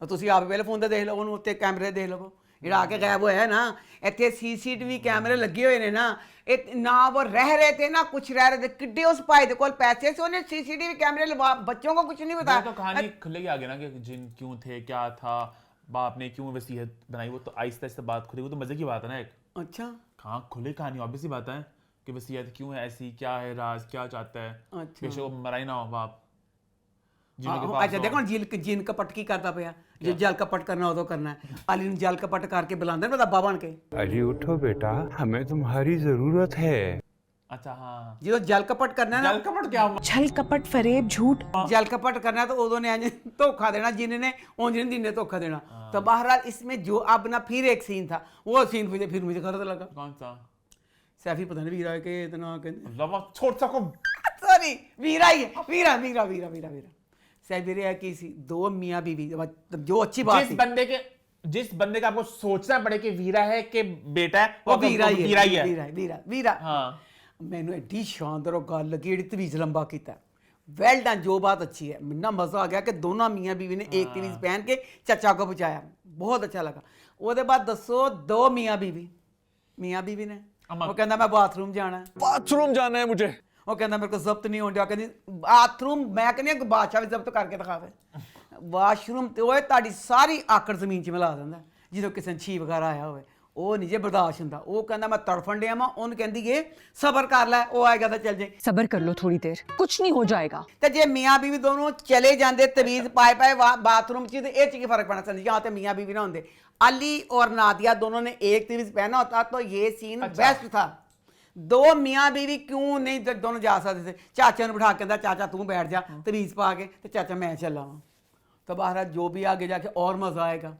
ਤੁਸੀਂ आप पहले फोन ਤੇ देख लो, ਉਹਨੂੰ ਉੱਤੇ कैमरे देख लो, ਜਿਹੜਾ ਆ ਕੇ गायब होया है ना, ਇੱਥੇ सीसीटीवी कैमरे लगे हुए ने ना। ना वो रह रहे थे ना कुछ रह रहे थे, किड्डे उस भाई के कोल पैसे से उन्हें सीसीटीवी कैमरे लगा, बच्चों को कुछ नहीं बताया। तो कहानी खुलेगी आगे ना कि जिन क्यों थे, क्या था, बाप ने क्यों वसीयत बनाई, वो तो आहिस्ता आहिस्ता बात खुलेगी। वो तो मजे की बात है ना एक। अच्छा हाँ, खुले कहानी ऑब्वियस सी बात है कि वसीयत क्यों है ऐसी, क्या है राज, क्या चाहता है। अच्छा बेशक वो मरा ही ना हो बाप। अच्छा देखो जिन कपट की करता पिया, जो जल कपट करना उदो करना है। अली ने जल कपट करके बुलांदे ना दब्बा बन के, अली उठो बेटा, हमें तुम्हारी जरूरत है। अच्छा हाँ, जो जल कपट करना है ना, जल कपट क्या हुआ? छल कपट फरेब झूठ जल कपट करना है तो उदो ने धोखा देना, जिन्होंने उन दिन धोखा देना। तो बहरहाल इसमें जो अब ना फिर एक सीन था, वो सीन फिर मुझे गलत लगा। कौन सा? सैफी पता नहीं वीरा के इतना छोड़ सको, सॉरी वीरा ही है, वीरा वीरा वीरा वीरा वीरा सैफी की सी दो मियाँ बीवी, जो अच्छी बात थी। जिस बंदे का आपको सोचना पड़े कि वीरा है कि बेटा है, वो वीरा ही है, वीरा ही है। वीरा वीरा वीरा। हाँ, ਮੈਨੂੰ ਐਡੀ ਸ਼ਾਨਦਾਰ ਗੱਲ ਲੱਗੀ ਜਿਹੜੀ ਤਵੀਜ਼ ਲੰਬਾ ਕੀਤਾ वेल डन जो बात अच्छी है इतना मज़ा आ गया कि दोनों मियाँ बीवी ने एक तवीज़ पहन के चाचा को बचाया बहुत अच्छा लगा ਉਹਦੇ बाद दसो दो मियाँ बीवी ने वो कहता मैं बाथरूम जाना है बाथरूम जाना है मुझे वो कहता मेरे को जब्त नहीं होने कहती बाथरूम मैं कहनी बादशाह भी जब्त करके दिखावे वाशरूम तो वो ਤੁਹਾਡੀ ਸਾਰੀ ਆਕੜ ਜ਼ਮੀਨ 'ਚ ਮਿਲਾ ਦਿੰਦਾ ਜਦੋਂ ਕਿਸੇ ਨੂੰ ਛੀ ਵਗੈਰਾ ਆਇਆ ਹੋਵੇ ਉਹ ਨਹੀਂ ਜੇ ਬਰਦਾਸ਼ਤ ਹੁੰਦਾ ਉਹ ਕਹਿੰਦਾ ਮੈਂ ਤੜਫਣ ਡਿਆ ਵਾਂ ਉਹਨੂੰ ਕਹਿੰਦੀ ਏ ਸਬਰ ਕਰ ਲੈ ਉਹ ਆਏਗਾ ਤਾਂ ਚੱਲ ਜੇ सबर कर लो थोड़ी देर कुछ नहीं हो जाएगा ਤੇ ਜੇ ਮੀਆਂ ਬੀਵੀ ਦੋਨੋਂ ਚਲੇ ਜਾਂਦੇ ਤਵੀਜ਼ ਪਾਏ बाथरूम ਚ ਤੇ ਇਹ ਚ ਕੀ फर्क पड़ना चाहिए यहाँ पे मियाँ बीवी ना होंगे अली और नादिया दोनों ने एक तवीज़ पहना होता तो ये सीन बेस्ट था दो मियाँ बीवी क्यों नहीं दोनों जा सकते थे चाचा ने बिठा के कहता चाचा तू बैठ जा तवीज़ पा के तो चाचा मैं चला वहाँ तो बाहर जो भी आगे जाके और मज़ा आएगा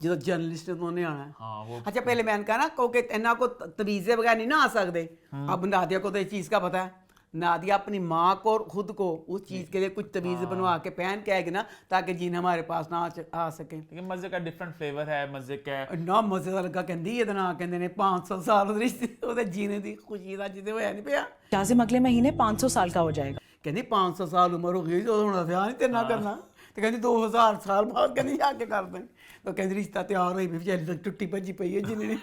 जो जर्नलिस्ट उन्होंने आना है अच्छा पहले मैंने कहा ना क्योंकि इन्हों को तवीज़े बगैर नहीं ना आ सकते अब नादिया को तो इस चीज़ का पता है नादिया अपनी माँ को और खुद को उस चीज़ के लिए कुछ तवीज़ बनवा के पहन के आएगी ना ताकि जीन हमारे पास ना आ सके लेकिन मजे का डिफरेंट फ्लेवर है मजे का ना मजे का लगा कहती ये ना कहते ने 500 साल रिश्ते जीने की खुशी का जिदे होया नहीं पिया लाजिम अगले महीने 500 साल का हो जाएगा कहती 500 साल उम्र हो गई जो होना था नहीं तेना करना तो कहती 2000 साल बाद कहती जाके कर दें तो कहती रिश्ता तैयार हुई बेचारी तक टुट्टी भजी पई है जिन्हें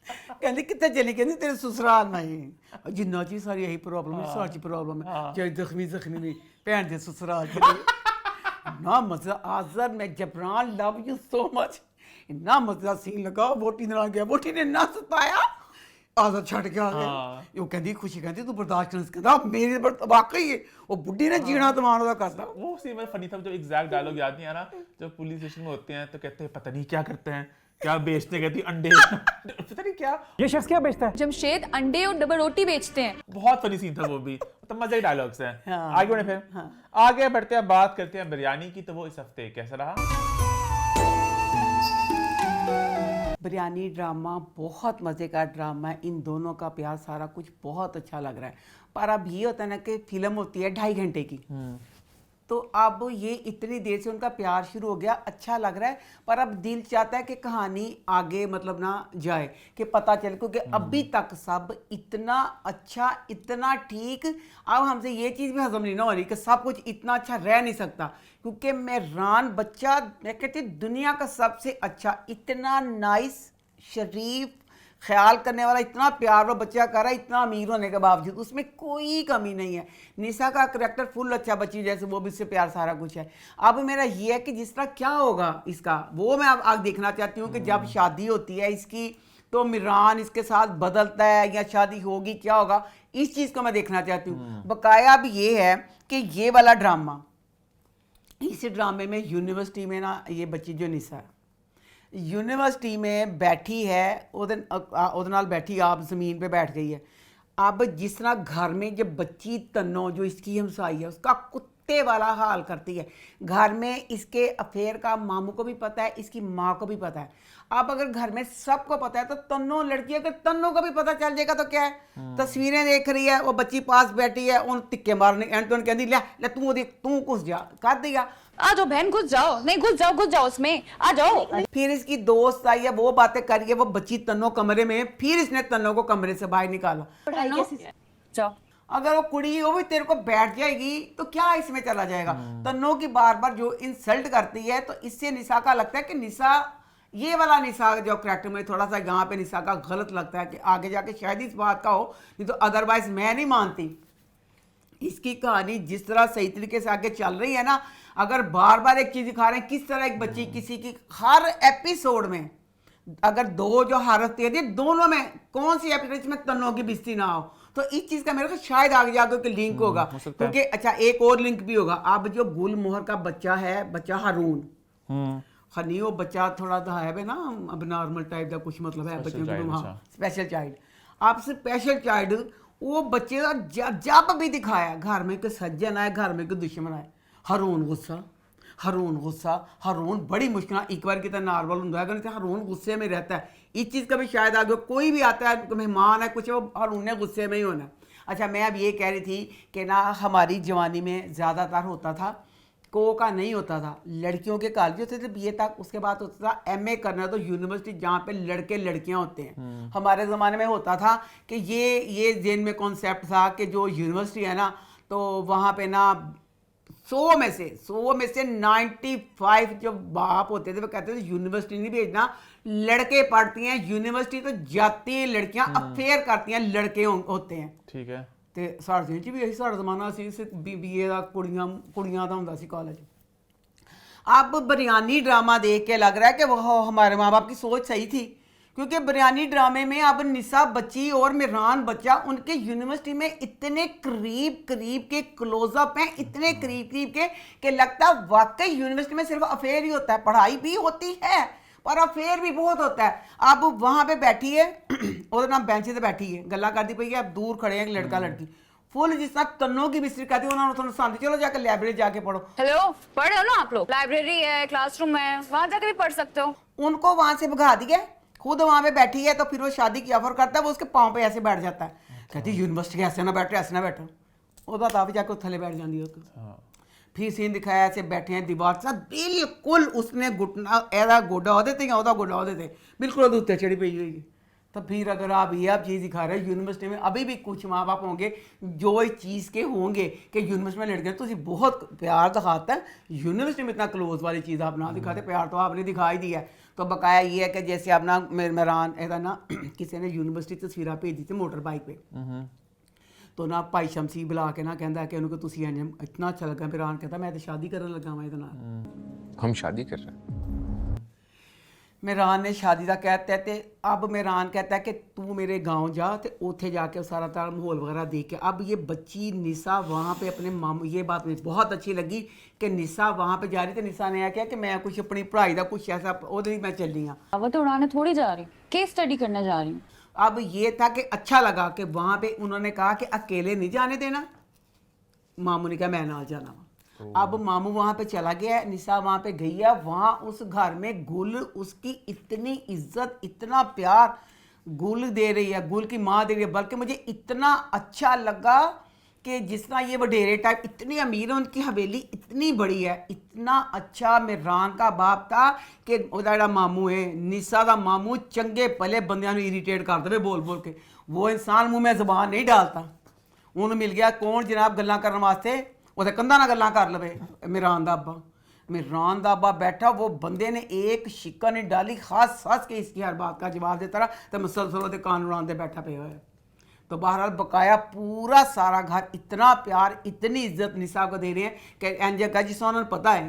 कहती कितने चली कहती तेरे ससुराल नहीं जिन्ना ची सारी यही प्रॉब्लम है सारी प्रॉब्लम है चाहे जख्मी नहीं भैन के ससुराल ना मजा आजर मैं Jibran love you so much इतना मजा सीन लगा वोटी नाल गया वोटी ने ना सताया आदत छड़ के आ गया वो कहती खुशी कहती तू बर्दाश्त नहीं कहता मेरी वाकई है वो बुढ़ी ने जीना तमान का करता वो सीन में फनी था जो एग्जैक्ट डायलॉग याद नहीं आ रहा जब पुलिस स्टेशन में होते हैं तो कहते हैं पता नहीं क्या करते हैं क्या बेचते कहती अंडे पता नहीं क्या ये शख्स क्या बेचता है जमशेद अंडे और डबल रोटी बेचते हैं बहुत फनी सीन था वो भी तो मजे डायलॉग्स हैं आगे बढ़े फिर आगे बढ़ते हैं बात करते हैं बिरयानी की तो वो इस हफ्ते कैसा रहा बिरयानी ड्रामा बहुत मज़े का ड्रामा है इन दोनों का प्यार सारा कुछ बहुत अच्छा लग रहा है पर अब ये होता है ना कि फिल्म होती है 2.5 घंटे की तो अब ये इतनी देर से उनका प्यार शुरू हो गया अच्छा लग रहा है पर अब दिल चाहता है कि कहानी आगे मतलब ना जाए कि पता चले क्योंकि अभी तक सब इतना अच्छा इतना ठीक अब हमसे ये चीज़ भी हजम नहीं ना हो रही कि सब कुछ इतना अच्छा रह नहीं सकता क्योंकि मेहरान बच्चा मैं कहती दुनिया का सबसे अच्छा इतना नाइस शरीफ ख्याल करने वाला इतना प्यार वो बच्चा कर रहा है इतना अमीर होने के बावजूद उसमें कोई कमी नहीं है निशा का करैक्टर फुल अच्छा बच्ची जैसे वो भी उससे प्यार सारा कुछ है अब मेरा ये है कि जिस तरह क्या होगा इसका वो मैं अब आगे देखना चाहती हूँ कि जब शादी होती है इसकी तो मिरान इसके साथ बदलता है या शादी होगी क्या होगा इस चीज़ को मैं देखना चाहती हूँ बकाया अब ये है कि ये वाला ड्रामा इस ड्रामे में यूनिवर्सिटी में ना ये बच्ची जो निशा है यूनिवर्सिटी में बैठी है ਉਹਦੇ ਨਾਲ बैठी आप ज़मीन पे बैठ गई है अब जिस तरह घर में जब बच्ची तन्नो जो इसकी हमसाई है उसका कुत्ते वाला हाल करती है घर में इसके अफेयर का मामू को भी पता है इसकी माँ को भी पता है अब अगर घर में सबको पता है तो तन्नो लड़की अगर तन्नो को भी पता चल जाएगा तो क्या है तस्वीरें देख रही है वो बच्ची पास बैठी है उन तिक्के मारने एंड तो कहती ले तू घुस जा कर दिया आ जाओ बहन घुस जाओ नहीं घुस जाओ उसमें आ जाओ फिर इसकी दोस्त आई है वो बातें करी है वो बच्ची तन्नो कमरे में फिर इसने तन्नो को कमरे से बाहर निकाला जाओ अगर वो कुड़ी वो भी तेरे को बैठ जाएगी तो क्या इसमें चला जाएगा तन्नो की बार बार जो इंसल्ट करती है तो इससे निशा का लगता है कि निशा ये वाला निशा जो करैक्टर में थोड़ा सा यहाँ पे निशा का गलत लगता है कि आगे जाके शायद इस बात का हो नहीं तो अदरवाइज मैं नहीं मानती इसकी कहानी जिस तरह सही तरीके से आगे चल रही है ना अगर बार बार एक चीज़ दिखा रहे हैं किस तरह एक बच्ची किसी की हर एपिसोड में अगर दो जो हालत दे दी दोनों में कौन सी एपिसोड में तन्नों की बिस्ती ना हो तो इस चीज़ का मेरे को शायद आगे जाकर लिंक होगा क्योंकि अच्छा एक और लिंक भी होगा अब जो गुलमोहर का बच्चा है बच्चा हारून हनी वो बच्चा थोड़ा सा है ना अब नॉर्मल टाइप का कुछ मतलब है बच्चे को हाँ स्पेशल चाइल्ड आप स्पेशल चाइल्ड वो बच्चे का जब भी दिखाया घर में कोई सज्जन आए घर में कोई दुश्मन आए हारून गुस्सा हारून बड़ी मुश्किल एक बार की तरह नॉर्मल होता है हारून गुस्से में रहता है इस चीज़ का भी शायद आगे कोई भी आता है मेहमान है कुछ वो हारून ने गुस्से में ही होना। अच्छा मैं अब ये कह रही थी कि ना हमारी जवानी में ज़्यादातर होता था लड़कों का नहीं होता था, लड़कियों के कॉलेज होते थे बीए तक, उसके बाद होता था एमए करना तो यूनिवर्सिटी जहाँ पे लड़के लड़कियाँ होते हैं। हमारे ज़माने में होता था कि ये जेन में कॉन्सेप्ट था कि जो यूनिवर्सिटी है ना तो वहाँ पे ना 100 में से 95 जो बाप होते थे वो कहते थे यूनिवर्सिटी नहीं भेजना, लड़के पढ़ती हैं यूनिवर्सिटी तो जाती हैं लड़कियां, अफेयर करती हैं लड़के होते हैं। ठीक है। ਤੇ ਸਾਡੇ ਚ ਵੀ ਇਹੀ ਸਾਡਾ ਜ਼ਮਾਨਾ ਸੀ बीए ਦਾ ਕੁੜੀਆਂ ਦਾ ਹੁੰਦਾ ਸੀ ਕਾਲਜ। अब बिरयानी ड्रामा देख के लग रहा है कि वो हमारे माँ बाप की सोच सही थी, क्योंकि बिरयानी ड्रामे में अब निसा बच्ची और मिरान बच्चा उनके यूनिवर्सिटी में इतने करीब के क्लोजअप हैं, इतने करीब के कि लगता वाकई यूनिवर्सिटी में सिर्फ अफेयर ही होता है, पढ़ाई भी होती है पर अफेयर भी बहुत होता है। अब वहाँ पे बैठी है और ना बेंच से बैठी है गल्ला करती पई है, अब दूर खड़े हैं लड़का लड़की फुल जिस तरह तन्नों की बिस्तरी कहती है, उन्होंने सामने चलो जाकर लाइब्रेरी जाके पढ़ो। हेलो, पढ़ रहे हो ना आप लोग? लाइब्रेरी है, क्लासरूम है, वहाँ जाकर भी पढ़ सकते हो। उनको वहाँ से भगा दिया, खुद वहाँ पे बैठी है तो फिर वो शादी की ऑफर करता है, वो उसके पाँव पे ऐसे बैठ जाता है, कहती है यूनिवर्सिटी ऐसे ना बैठो वो तो जाके थले बैठ जाती है। फिर सीन दिखाया ऐसे बैठे हैं दीवार से बिल्कुल उसने घुटना ऐसा गोडा हो देते या गोडा हो देते बिल्कुल उत्ते चढ़ी पई हुई। तो फिर अगर आप ये आप चीज़ दिखा रहे हैं यूनिवर्सिटी में, अभी भी कुछ माँ बाप होंगे जो इस चीज़ के होंगे कि यूनिवर्सिटी में लड़के तो बहुत प्यार दिखाता है, यूनिवर्सिटी में इतना क्लोज वाली चीज़ आप ना दिखाते, प्यार तो आपने दिखा ही दिया है। तो बकाया ये है कि जैसे आप ना मेरान ऐसा ना किसी ने यूनिवर्सिटी तस्वीर भेजी थी मोटर बाइक पे, तो ना भाई शमसी बुला के ना कहता है कि उनको तुसी इतना अच्छा लगा, मेरान कहता मैं तो शादी करने लगा मैं इतना। हम शादी कर रहे हैं। मेरान ने शादी का कहता है, अब मेरान कहता है कि तू मेरे गांव जा तो उथे जाके सारा तारा माहौल वगैरह देख के। अब ये बच्ची निसा वहाँ पे अपने मामू, ये बात मुझे बहुत अच्छी लगी कि निसा वहाँ पे जा रही थी, निसा ने क्या कि मैं कुछ अपनी पढ़ाई का कुछ ऐसा ओदे मैं चली हाँ, वो तो उड़ाने थोड़ी जा रही, केस स्टडी करने जा रही हूँ। अब ये था कि अच्छा लगा कि वहाँ पे उन्होंने कहा कि अकेले नहीं जाने देना, मामू ने कहा मैं ना जाना। अब मामू वहाँ पे चला गया है, निसा वहाँ पे गई है, वहाँ उस घर में गुल उसकी इतनी इज्जत इतना प्यार गुल दे रही है, गुल की माँ दे रही है। बल्कि मुझे इतना अच्छा लगा कि जिस तरह ये वडेरे टाइप इतनी अमीर है, उनकी हवेली इतनी बड़ी है, इतना अच्छा मेरान का बाप था कि ओदा मामू है निसा का मामू चंगे भले बंदियां नूं इरीटेट कर दे बोल बोल के, वो इंसान मुँह में ज़बान नहीं डालता। उन्होंने मिल गया कौन जनाब गल्लां करने वास्ते, वो कंधा ना गल्लां कर लवे। मेरान दा अब्बा बैठा, वो बंदे ने एक शिक्का नहीं डाली, खास के इसकी हर बात का जवाब देता रहा, तो मुसलसल वो कान उड़ाते बैठा पे हुआ है। तो बहरहाल बकाया पूरा सारा घर इतना प्यार इतनी इज्जत निसा को दे रहे हैं कि एंजे का जिस उन्होंने पता है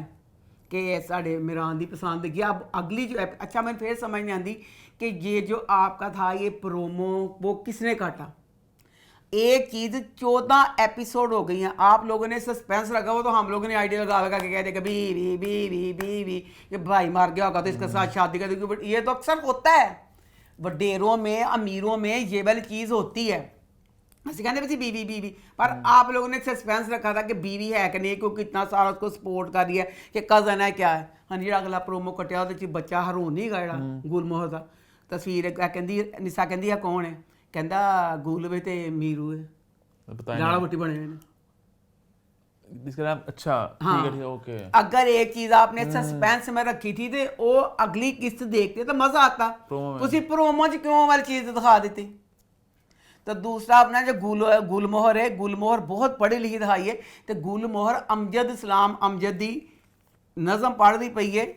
कि साढ़े मेरान दी पसंद की। अब अगली जो अच्छा मैंने फिर समझ नहीं आती कि ये जो आपका था ये प्रोमो वो किसने काटा। एक चीज़ 14 एपिसोड हो गई हैं, आप लोगों ने सस्पेंस रखा हो तो हम लोगों ने आइडिया लगा के कहते कि बीवी ये भाई मार गया होगा तो इसके साथ शादी कर देगी। बट ये तो अक्सर होता है वडेरों में अमीरों में ये वाली चीज़ होती है, ऐसे कहते वैसे बीवी पर आप लोगों ने सस्पेंस रखा था कि बीवी है कि नहीं, क्योंकि इतना सारा उसको सपोर्ट कर रही है कि कज़न है क्या है। हाँ जी अगला प्रोमो कटिया वो बच्चा हरून नहीं गा गुलमोहर का तस्वीर कहती निसा कहती है कौन है, कहता गुल वे ते मीरू है लाड़ा बुटी बने हुए इसका नाम। अच्छा हाँ, ठीक है ओके। अगर एक चीज आपने सस्पेंस में रखी थी तो वो अगली किस्त देखते तो मजा आता, उसी प्रोमो च क्यों वाली चीज दिखा देते। तो दूसरा अपना जो गुलमोहर है, गुलमोहर बहुत पढ़ी लिखी दिखाई है, तो गुलमोहर अमजद इस्लाम अमजदी नज़म पढ़ दी पई है,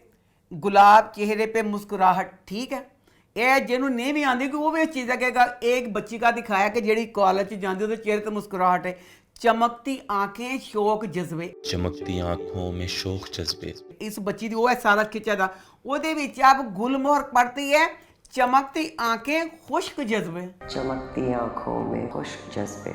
गुलाब चेहरे पे मुस्कुराहट। ठीक है, ये जिन्होंने नहीं भी आती कि वो भी चीज़ है। एक बच्ची का दिखाया कि जेड़ी कॉलेज जाती है चेहरे तो मुस्कुराहट है, चमकती आंखें शौक जज्बे, चमकती आंखों में शौक जज्बे। इस बच्ची दी वो है सारा खिंचा था, ਉਹਦੇ ਵਿੱਚ आप गुलमोहर पढ़ती है चमकती आंखें खुश्क जज्बे, चमकती आंखों में खुश्क जज्बे।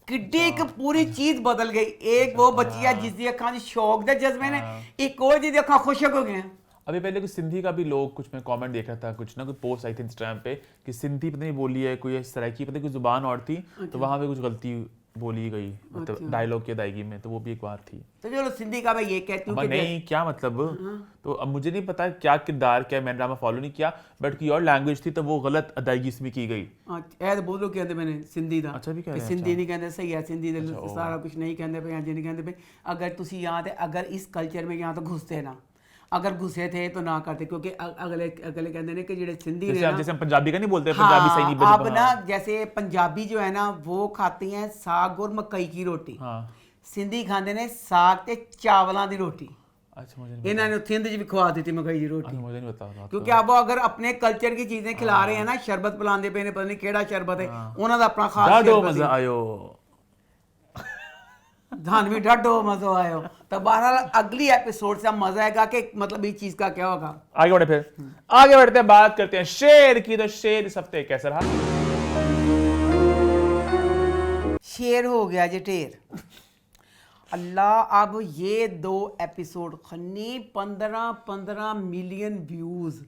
किड्डी एक पूरी चीज बदल गई। एक वो बच्ची है जिसकी अखां शौक दे जज्बे ने, एक और जिसकी अखां खुशक हो गई हैं। अभी पहले कुछ सिंधी का भी लोग कुछ मैं कमेंट देख रहा था, कुछ ना कुछ पोस्ट आई थी इंस्टाग्राम पे कि सिंधी पता नहीं बोली है कोई सराइकी पता नहीं कोई जुबान और थी तो वहाँ पे कुछ गलती बोली गई, मतलब डायलॉग की अदायगी में, तो वो भी एक बात थी। तो चलो सिंधी का मैं ये कहती हूँ अब नहीं क्या मतलब, तो अब मुझे नहीं पता क्या किरदार क्या, मैंने ड्रामा फॉलो नहीं किया, बट कोई और लैंग्वेज थी तो वो गलत अदायगी इसमें की गई। ਇਹ ਤਾਂ ਬਹੁਤ ਲੋਕ ਕਹਿੰਦੇ ਮੈਨੇ ਸਿੰਧੀ ਦਾ। ਅੱਛਾ ਵੀ ਕਹਿ ਰਹੇ ਸਿੰਧੀ ਨਹੀਂ ਕਹਿੰਦੇ ਸਹੀ ਹੈ, ਸਿੰਧੀ ਦੇ ਸਾਰਾ ਕੁਝ ਨਹੀਂ ਕਹਿੰਦੇ ਪਏ, ਅੱਜ ਨਹੀਂ ਕਹਿੰਦੇ ਪਏ। अगर तुसी यहाँ थे, अगर इस कल्चर में यहाँ तो घुसते ना, अगर घुसे थे तो ना करते, क्योंकि अगले अगले कहते हैं कि जेडे सिंधी ने ना, जैसे हम पंजाबी का नहीं बोलते, पंजाबी सही नहीं अब बोलते, ना जैसे पंजाबी जो है ना वो खाती हैं साग और मकई की रोटी, सिंधी खाते ने साग ते चावलों की रोटी। अच्छा मुझे इन्होंने सिंध च भी खवा दी थी मकई की रोटी, मुझे नहीं पता, क्योंकि अब वो अगर अपने कल्चर की चीजें खिला रहे हैं ना, शरबत पिलाते पे ने, पता नहीं केड़ा शरबत है उन्हों का अपना खास शरबत मजा आयो, धान भी ढाडो मजा आयो। तो बहरहाल अगली एपिसोड से मजा आएगा कि मतलब इस चीज का क्या होगा। आगे बढ़े, फिर आगे बढ़ते हैं, बात करते हैं शेर की। तो शेर इस हफ्ते कैसा रहा? शेर हो गया जी ढेर। अल्लाह, अब ये 2 एपिसोड खन्नी 15 मिलियन व्यूज़,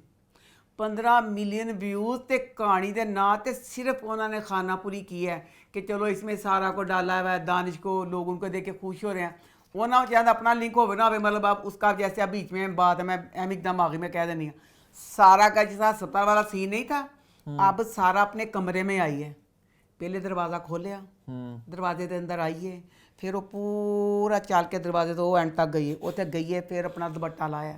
15 मिलियन व्यूज़ ते कहानी दे ना ते सिर्फ उन्होंने खानापुरी की है कि चलो इसमें सारा को डाला हुआ है, दानिश को लोग उनको देख के खुश हो रहे हैं। उन्होंने चाहता अपना लिंक हो ना, मतलब आप उसका जैसे अब बीच में बात है, मैं एकदम आगे में कह देनी है, सारा का जैसा अस्पताल वाला सीन नहीं था, अब सारा अपने कमरे में आई है। पहले दरवाज़ा खोलिया, दरवाजे के अंदर आई है, फिर वो पूरा चल के दरवाजे तो वो एंड तक गई है, उत्थे गई है, फिर अपना दुपट्टा लाया,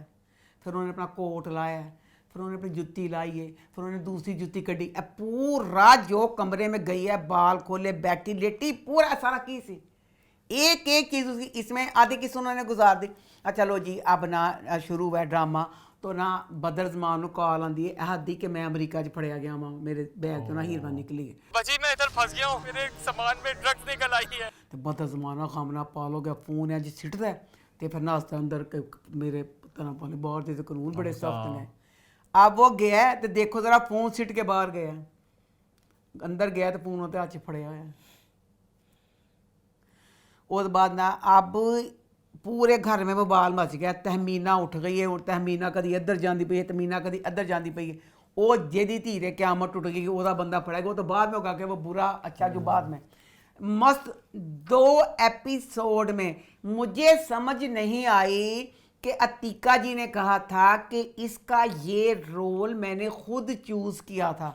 फिर उन्होंने अपना कोट लाया, फिर उन्होंने अपनी जुत्ती लाई है, फिर उन्होंने दूसरी जुत्ती कटी, पूरा जो कमरे में गई है, बाल खोले, बैठी लेटी, पूरा सारा की सी एक एक चीज़ उसकी इसमें आधी किस उन्होंने गुजार दी। अच्छा लो जी, अब ना शुरू हुआ ड्रामा, तो ना बदर जमान को कॉल आती है हदी कि मैं अमरीका च फड़िया गया वहाँ, मेरे बैग तो ना हीरा निकली है, बची मैं इधर फंस गया हूँ, मेरे सामान में ड्रग्स निकल आई है। तो बदर जमाना खामना पालो गया, फोन है जी सिटदा तो फिर नाश्ता अंदर मेरे तरह पाले बाहर दे कानून बड़े सख्त ने। अब वो गया तो देखो ज़रा, फोन सिट के बाहर गया, अंदर गया तो फोन होते हथ फड़िया है। उसके बाद ना अब पूरे घर में बवाल मच गया, तहमीना उठ गई है, तहमीना कभी इधर जाती पई है, तहमीना कभी इधर जाती पई है। वो जेदी धीरे क्यामत टुट गई, वह बंदा फड़ेगा, वो तो बाद में होगा कि वो बुरा अच्छा जो बाद में मस्त 2 एपिसोड में मुझे समझ नहीं आई कि अतीका जी ने कहा था कि इसका ये रोल मैंने खुद चूज़ किया था,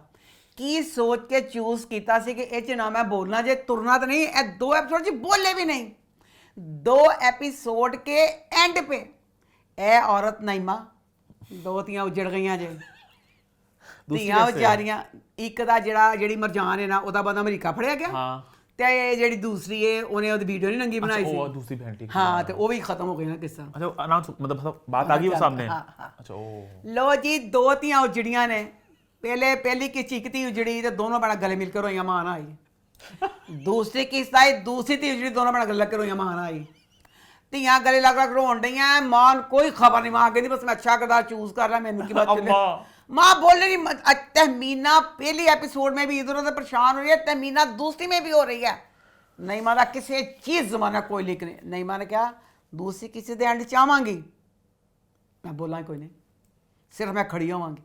की सोच के चूज़ किया सी कि ये ना मैं बोलना जे तुरना तो नहीं, 2 एपिसोड जी बोले भी नहीं, 2 एपिसोड के एंड पे ए औरत नईमा 2 तियां उजड़ गई जे, तियां बेचारियां, एक दा जेड़ी मरजान है ना ओदा बंदा अमरीका फड़िया गया, ते जेड़ी दूसरी है उन्हें ओदी वीडियो नहीं नंगी बनाई सी, दूसरी बहन ठीक, हाँ, तो वो भी खत्म हो गई ना किस्सा। अच्छा अनाउंस मतलब बात आ गई वो सामने। अच्छा ओ लो जी, 2 तियां उजड़ियां ने, पहली की चिकती उजड़ी तो दोनों बड़ा गले मिलकर रोइयां मान आई, दूसरी किस्त आई, दूसरी धी उजड़ी, दोनों बड़ा गले लग रोइयां मान आई, धियां गले लग लग रोन डियां, मान कोई खबर नहीं, मां कहती बस मैं अच्छा किरदार चूज कर रहा, मैनू की बात चले, मां बोल रही तहमीना पहली एपिसोड में भी इधर उधर परेशान हो रही है, तहमीना दूसरी में भी हो रही है, नहीं माना किसी चीज जमाना कोई लिख नहीं, नहीं माना क्या दूसरी किसी दे एंड चाहवांगी, मैं बोला कोई नहीं, सिर्फ मैं खड़ी होवांगी,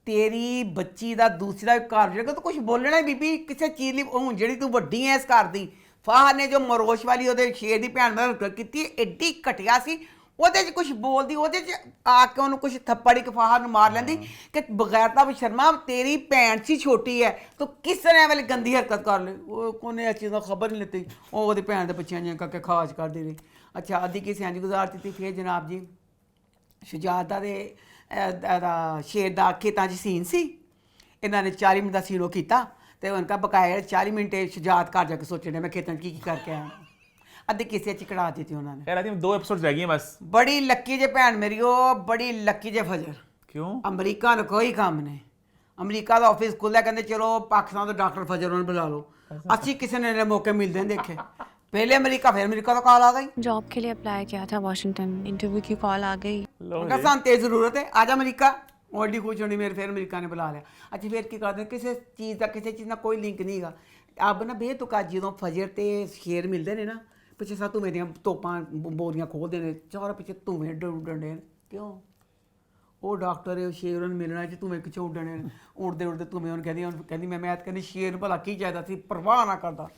तेरी बच्ची का दूसरा घर जेगा तो कुछ बोलना ही बीबी किसी चीज़ ली, हूँ जी तू वड्डी है इस घर की, फाह ने जो मरोश वाली वो शेर की भैन में की एड्डी घटिया सी, ਉਹਦੇ 'ਚ ਕੁਝ ਬੋਲਦੀ, ਉਹਦੇ 'ਚ ਆ ਕੇ ਉਹਨੂੰ ਕੁਝ ਥੱਪੜ ਇੱਕ ਫਾਹਾ ਨੂੰ ਮਾਰ ਲੈਂਦੀ ਕਿ ਬਗੈਰਤਾ ਬਸ਼ਰਮਾ, ਤੇਰੀ ਭੈਣ ਸੀ ਛੋਟੀ ਹੈ ਤੂੰ ਕਿਸ ਤਰ੍ਹਾਂ ਵਾਲੀ ਗੰਦੀ ਹਰਕਤ ਕਰ ਲਈ, ਉਹ ਕੋਨੇ ਇਹ ਚੀਜ਼ ਦਾ ਖਬਰ ਨਹੀਂ ਲੈਤੀ, ਉਹ ਉਹਦੇ ਭੈਣ ਦੇ ਬੱਚਿਆਂ ਜਿਹਾ ਕਰਕੇ ਖਾਜ ਕਰਦੀ ਰਹੀ। ਅੱਛਾ ਅੱਧੀ ਕਿਸੇ ਇੰਝ ਗੁਜ਼ਾਰ ਦਿੱਤੀ, ਫਿਰ ਜਨਾਬ ਜੀ ਸ਼ੁਜਾਤ ਦੇ ਸ਼ੇਰ ਦਾ ਖੇਤਾਂ 'ਚ ਸੀਨ ਸੀ, ਇਹਨਾਂ ਨੇ 40 ਮਿੰਟ ਦਾ ਸੀਨ ਉਹ ਕੀਤਾ ਤੇ ਉਹਨਾਂ ਦਾ ਬਕਾਇਆ 40 ਮਿੰਟ ਸ਼ੁਜਾਤ ਘਰ ਜਾ ਕੇ ਸੋਚਣੇ ਮੈਂ ਖੇਤਾਂ 'ਚ ਕੀ ਕਰਕੇ ਆਇਆ, अद्धी किसी चिकड़ा दी थी उन्होंने। यार आई थिंक 2 एपिसोड्स रह गई हैं बस। बड़ी लक्की जे भैन मेरी, ओ बड़ी लक्की जे फजर। क्यों? अमरीका ने कोई काम नहीं, अमरीका का ऑफिस खुला, कहते चलो पाकिस्तान तो डॉक्टर फजर उन्होंने बुला लो, अच्छी किसी ने मौके मिलते हैं देखे, पहले अमरीका फिर अमरीका तो कॉल आ गई, जॉब के लिए अप्लाई किया था वाशिंगटन, इंटरव्यू की कॉल आ गई, उनका तेज जरूरत है आजा अमरीका, ऑलरेडी कुछ होनी मेरे, फिर अमरीका ने बुला लिया। अच्छा फिर की करते किसी चीज़ का किसी चीज़ का कोई लिंक नहीं गा, अब ना बेतुका जो फजर ते शेर मिलते हैं ना, पिछे सा धुएं दियां तोपां बोरियां खोलते हैं, चारों पिछे धुएं उड्डन डे, क्यों वो डॉक्टर है शेर उन्हें मिलना च धुएं पिछे उड्डने, उड़ते उड़ते धुएं उन्हें कहती मैं कहती शेर भला की चाहिए सी, परवाह ना करता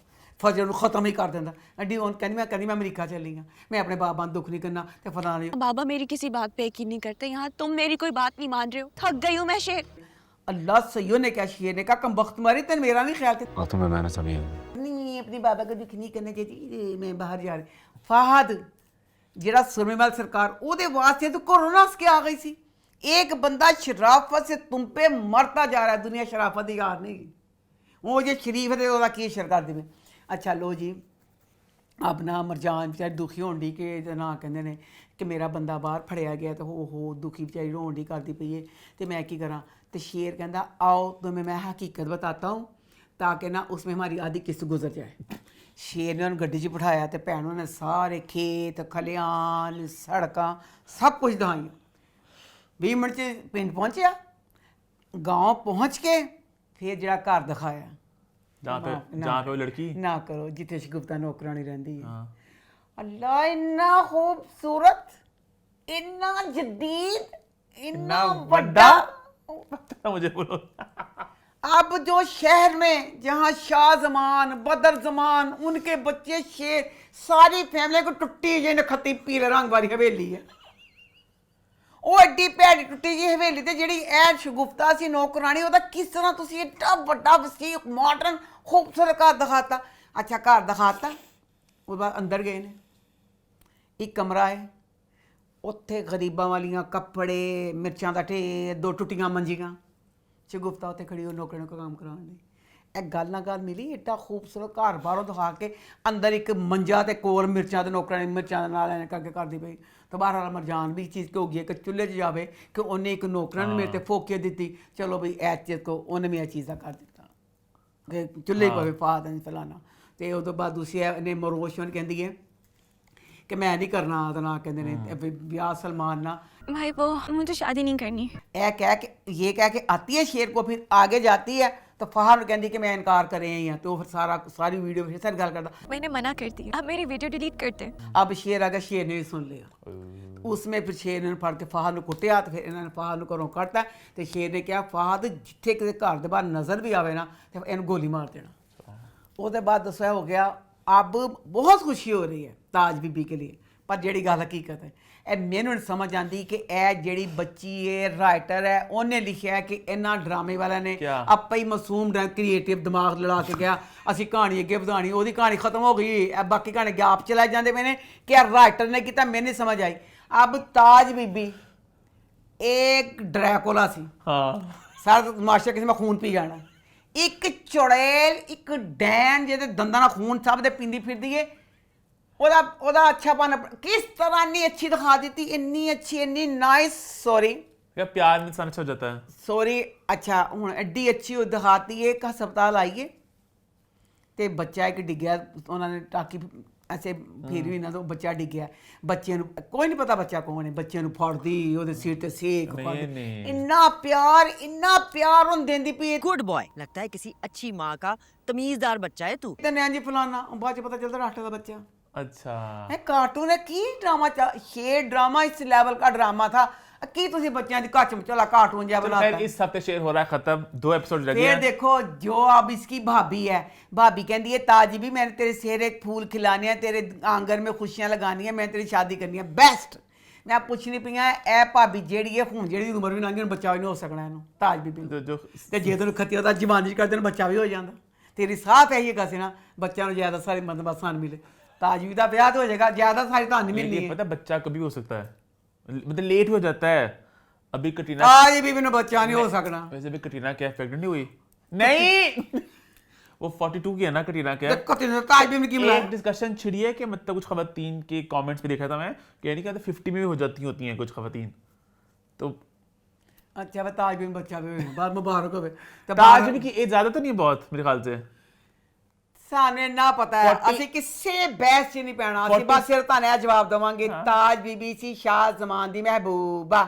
ਫਜਰ ਨੂੰ ਖਤਮ ਹੀ ਕਰ ਦਿੰਦਾ। ਅੱਡੀ ਹੁਣ ਕਹਿੰਦੀ ਮੈਂ ਅਮਰੀਕਾ ਚੱਲੀ ਹਾਂ, ਮੈਂ ਆਪਣੇ ਬਾਬਾ ਨੂੰ ਦੁੱਖ ਨਹੀਂ ਕਰਨਾ ਤੇ ਫਲਾਣੇ। बाबा मेरी किसी बात पे यकीन नहीं करते, यहाँ तुम मेरी कोई बात नहीं मान रहे हो, थक गई हूँ मैं शेर। अल्लाह सैयों ने क्या, शेर ने कहा कम वक्त मारी तेन मेरा नहीं ख्याल थे। बातों में मैंने सभी नहीं अपने बाबा को दुख नहीं करना चाहिए, मैं बाहर जा रही। फाहद ਜਿਹੜਾ सुरमेवाल सरकार ਉਹਦੇ ਵਾਸਤੇ तो कोरोना के आ गई सी। एक बंदा शराफत से तुम पे मरता जा रहा है, दुनिया शराफत की यार नहीं, वो जो शरीफ है ਉਹਦਾ ਕੀ ਸ਼ਰ ਕਰ ਦੇਵੇ। ਅੱਛਾ ਲੋ ਜੀ, अब ना मरजान बेचारी दुखी होन डी कि ना कहते हैं कि मेरा बंदा बाहर फड़िया गया तो हो दुखी बेचारी रोन डी करती पई है तो मैं की करा। तो शेर कहता आओ तुम्हें मैं हकीकत बताता हूँ ताकि ना उसमें हमारी आधी किस्त गुजर जाए। शेर ने उन्होंने गड्डी 'च बिठाया तो भैनों ने सारे खेत खलियान सड़कां सब कुछ दिखाइया। 20 मिनट च पिंड पहुँचया, गाँव पहुँच के फिर जरा घर दिखाया जहाँ पे वो लड़की ना करो जिथे शगुफ्ता नौकरानी रहती है। अल्लाह इन्ना खूबसूरत, इन्ना जदीद, इन्ना बड़ा। मुझे बोलो अब जो शहर में जहाँ शाह जमान बदर जमान उनके बच्चे शेर, सारी फैमिली को टुट्टी जी नखती पीले रंग वाली हवेली है। ਉਹ ਐਡੀ ਭੈੜੀ ਟੁੱਟੀ ਜੀ ਹਵੇਲੀ ਤੇ ਜਿਹੜੀ ਐ ਸ਼ਗੁਫਤਾ ਸੀ ਨੌਕਰਾਣੀ, ਉਹਦਾ ਕਿਸ ਤਰ੍ਹਾਂ ਤੁਸੀਂ ਏਡਾ ਵੱਡਾ ਵਸੀਕ ਮਾਡਰਨ ਖੂਬਸੂਰਤ ਘਰ ਦਿਖਾਤਾ। ਅੱਛਾ ਘਰ ਦਿਖਾਤਾ, ਉਹ ਬਾਅਦ ਅੰਦਰ ਗਏ ਨੇ, ਇੱਕ ਕਮਰਾ ਹੈ, ਉੱਥੇ ਗਰੀਬਾਂ ਵਾਲੀਆਂ ਕੱਪੜੇ ਮਿਰਚਾਂ ਦਾ ਢੇਰ, 2 ਟੁੱਟੀਆਂ ਮੰਜੀਆਂ। ਸ਼ਗੁਫਤਾ ਉੱਥੇ ਖੜੀ ਉਹ ਨੌਕਰਾਣੀ ਨੂੰ ਕੰਮ ਕਰਾਉਣ ਲਈ। ਇਹ ਗੱਲ ਨਾਲ ਗੱਲ ਮਿਲੀ, ਏਡਾ ਖੂਬਸੂਰਤ ਘਰ ਬਾਹਰੋਂ ਦਿਖਾ ਕੇ ਅੰਦਰ ਇੱਕ ਮੰਜਾ ਤੇ ਕੋਲ ਮਿਰਚਾਂ ਤੇ ਨੌਕਰਾਣੀ ਮਿਰਚਾਂ ਦੇ ਨਾਲ ਐਂ ਕਰਕੇ ਕਰਦੀ ਪਈ। तो बाहर वाला मरजान भी चीज़ की होगी कि चूल्हे 'ਚ जावे कि उन्हें एक नौकरान मेरे ते फोके दी, चलो बई ऐ चीज़ को उन्हें भी चीज़ा कर दिता कि चूल्हे पवे पा दें फलाना। तो उस तो बाद दूसरी ने मरोश कहती है कि मैं नहीं करना, तो ना कहते हैं ब्याह सलमान ना भाई वो मुझे शादी नहीं करनी। ये कह के आती है शेर को, फिर आगे जाती है तो फहाद कहती कि मैं इनकार कर रही हैं। तो फिर सारी वीडियो फिर सारी गल करता, मैंने मना कर दिया, अब मेरी वीडियो डिलीट करते। अब शेर आ गया, शेर ने भी सुन लिया। उसमें फिर शेर ने फड़ के फहाद को कुटिया, तो फिर इन्होंने फहाद को घरों कढ़ता। तो शेर ने कहा फहाद जिथे किसी घर के बाहर नज़र भी आवे ना तो इन गोली मार देना। उसके बाद दसया हो गया। अब बहुत खुशी हो रही है ताज बीबी के लिए, पर ਜਿਹੜੀ ਗੱਲ ਹਕੀਕਤ ਹੈ ਇਹ ਮੈਨੂੰ ਨਹੀਂ ਸਮਝ ਆਉਂਦੀ ਕਿ ਇਹ ਜਿਹੜੀ ਬੱਚੀ ਹੈ ਰਾਈਟਰ ਹੈ ਉਹਨੇ ਲਿਖਿਆ ਕਿ ਇਹਨਾਂ ਡਰਾਮੇ ਵਾਲਿਆਂ ਨੇ ਆਪੇ ਹੀ ਮਾਸੂਮ ਕ੍ਰੀਏਟਿਵ ਦਿਮਾਗ ਲੜਾ ਕੇ ਗਿਆ ਅਸੀਂ ਕਹਾਣੀ ਅੱਗੇ ਵਧਾਣੀ, ਉਹਦੀ ਕਹਾਣੀ ਖਤਮ ਹੋ ਗਈ, ਇਹ ਬਾਕੀ ਕਹਾਣੀ ਗਾਪ ਚਲਾਏ ਜਾਂਦੇ ਪਏ ਨੇ ਕਿ ਇਹ ਰਾਈਟਰ ਨੇ ਕੀਤਾ, ਮੈਨੂੰ ਨਹੀਂ ਸਮਝ ਆਈ। अब ताज बीबी एक ड्रैकोला सी, सारा तमाशा किसी में खून पी जाना, एक चुड़ैल एक डैन ਜਿਹਦੇ ਦੰਦਾਂ ਨਾਲ खून सब ਦੇ पींदी फिरदी है। ਉਹਦਾ ਅੱਛਾਪਨ किस तरह इन्नी अच्छी दिखा दी, इन्नी अच्छी इन्नी नाइस। सॉरी क्या प्यार में इंसान अच्छा हो जाता है। सॉरी अच्छा हूँ एड्डी अच्छी दिखाती है। एक हस्पताल आइए तो बच्चा एक डिग्या, उन्होंने टाकी ऐसे फिर भी ना तो बच्चा डिग गया, बच्चे कोई नहीं पता बच्चा कौन है, बच्चे फड़दी ਉਹਦੇ सिर ते सेक इन्ना प्यार हों देंदी पई। गुड बॉय, लगता है किसी अच्छी माँ का तमीजदार बच्चा है तू। ते जी फलाना बाद पता चलता राष्ट्र का बच्चा। अच्छा कार्टून है की ड्रामा, शेर ड्रामा इस लेवल का ड्रामा था की तुसी बच्चों की कच चला कार्टून जैसा बनाता। इस हफ्ते शेर हो रहा है खत्म, 2 एपिसोड लगे हैं। फिर देखो जो अब इसकी भाभी है, भाभी कहती है ताजी भी मैंने तेरे सिर एक फूल खिलाने हैं, तेरे आंगन में खुशियां लगानी है, मैं तेरी शादी करनी है। बेस्ट मैं पूछनी पई ए भाभी जेड़ी है हूँ जी उम्र भी लंघी बच्चा भी नहीं हो सकना इन्हू ताज बीबी तो जे तेन खती होता जवानी कर देन बच्चा भी हो जाता। तेरी साथ है ये कसे ना बच्चों ज्यादा सारी मतलब सन मिले, ताज बीबी का ब्याह तो हो जाएगा, ज्यादा सारी तो नहीं मिलनी है। पता बच्चा कभी हो सकता है, मतलब लेट हो जाता है। अभी कटरीना ताज बीबी ने बच्चा नहीं हो सकना। वैसे भी कटरीना क्या प्रेग्नेंट नहीं हुई? नहीं वो 42 की है ना कटरीना क्या। ताज बीबी की एक डिस्कशन छिड़ी है कि मतलब कुछ खवातीन के कमेंट्स पे देखा था मैं, कहने का 50 में भी हो जाती होती हैं कुछ खवातीन तो। अच्छा वह ताज बीबी बच्चा भी बाद मुबारक हो। ताज बीबी की एज ज्यादा तो नहीं बहुत मेरे ख्याल से, साने ना पता है ਅਸੀਂ ਕਿਸੇ ਬਹਿਸ 'ਚ ਨਹੀਂ ਪੈਣਾ, ਅਸੀਂ ਬਸ ਸਿਰ ਤੁਹਾਨੂੰ ਇਹ ਜਵਾਬ ਦਵਾਂਗੇ ਤਾਜ ਬੀਬੀ ਸੀ ਸ਼ਾਹ ਜ਼ਮਾਨ ਦੀ ਮਹਿਬੂਬਾ।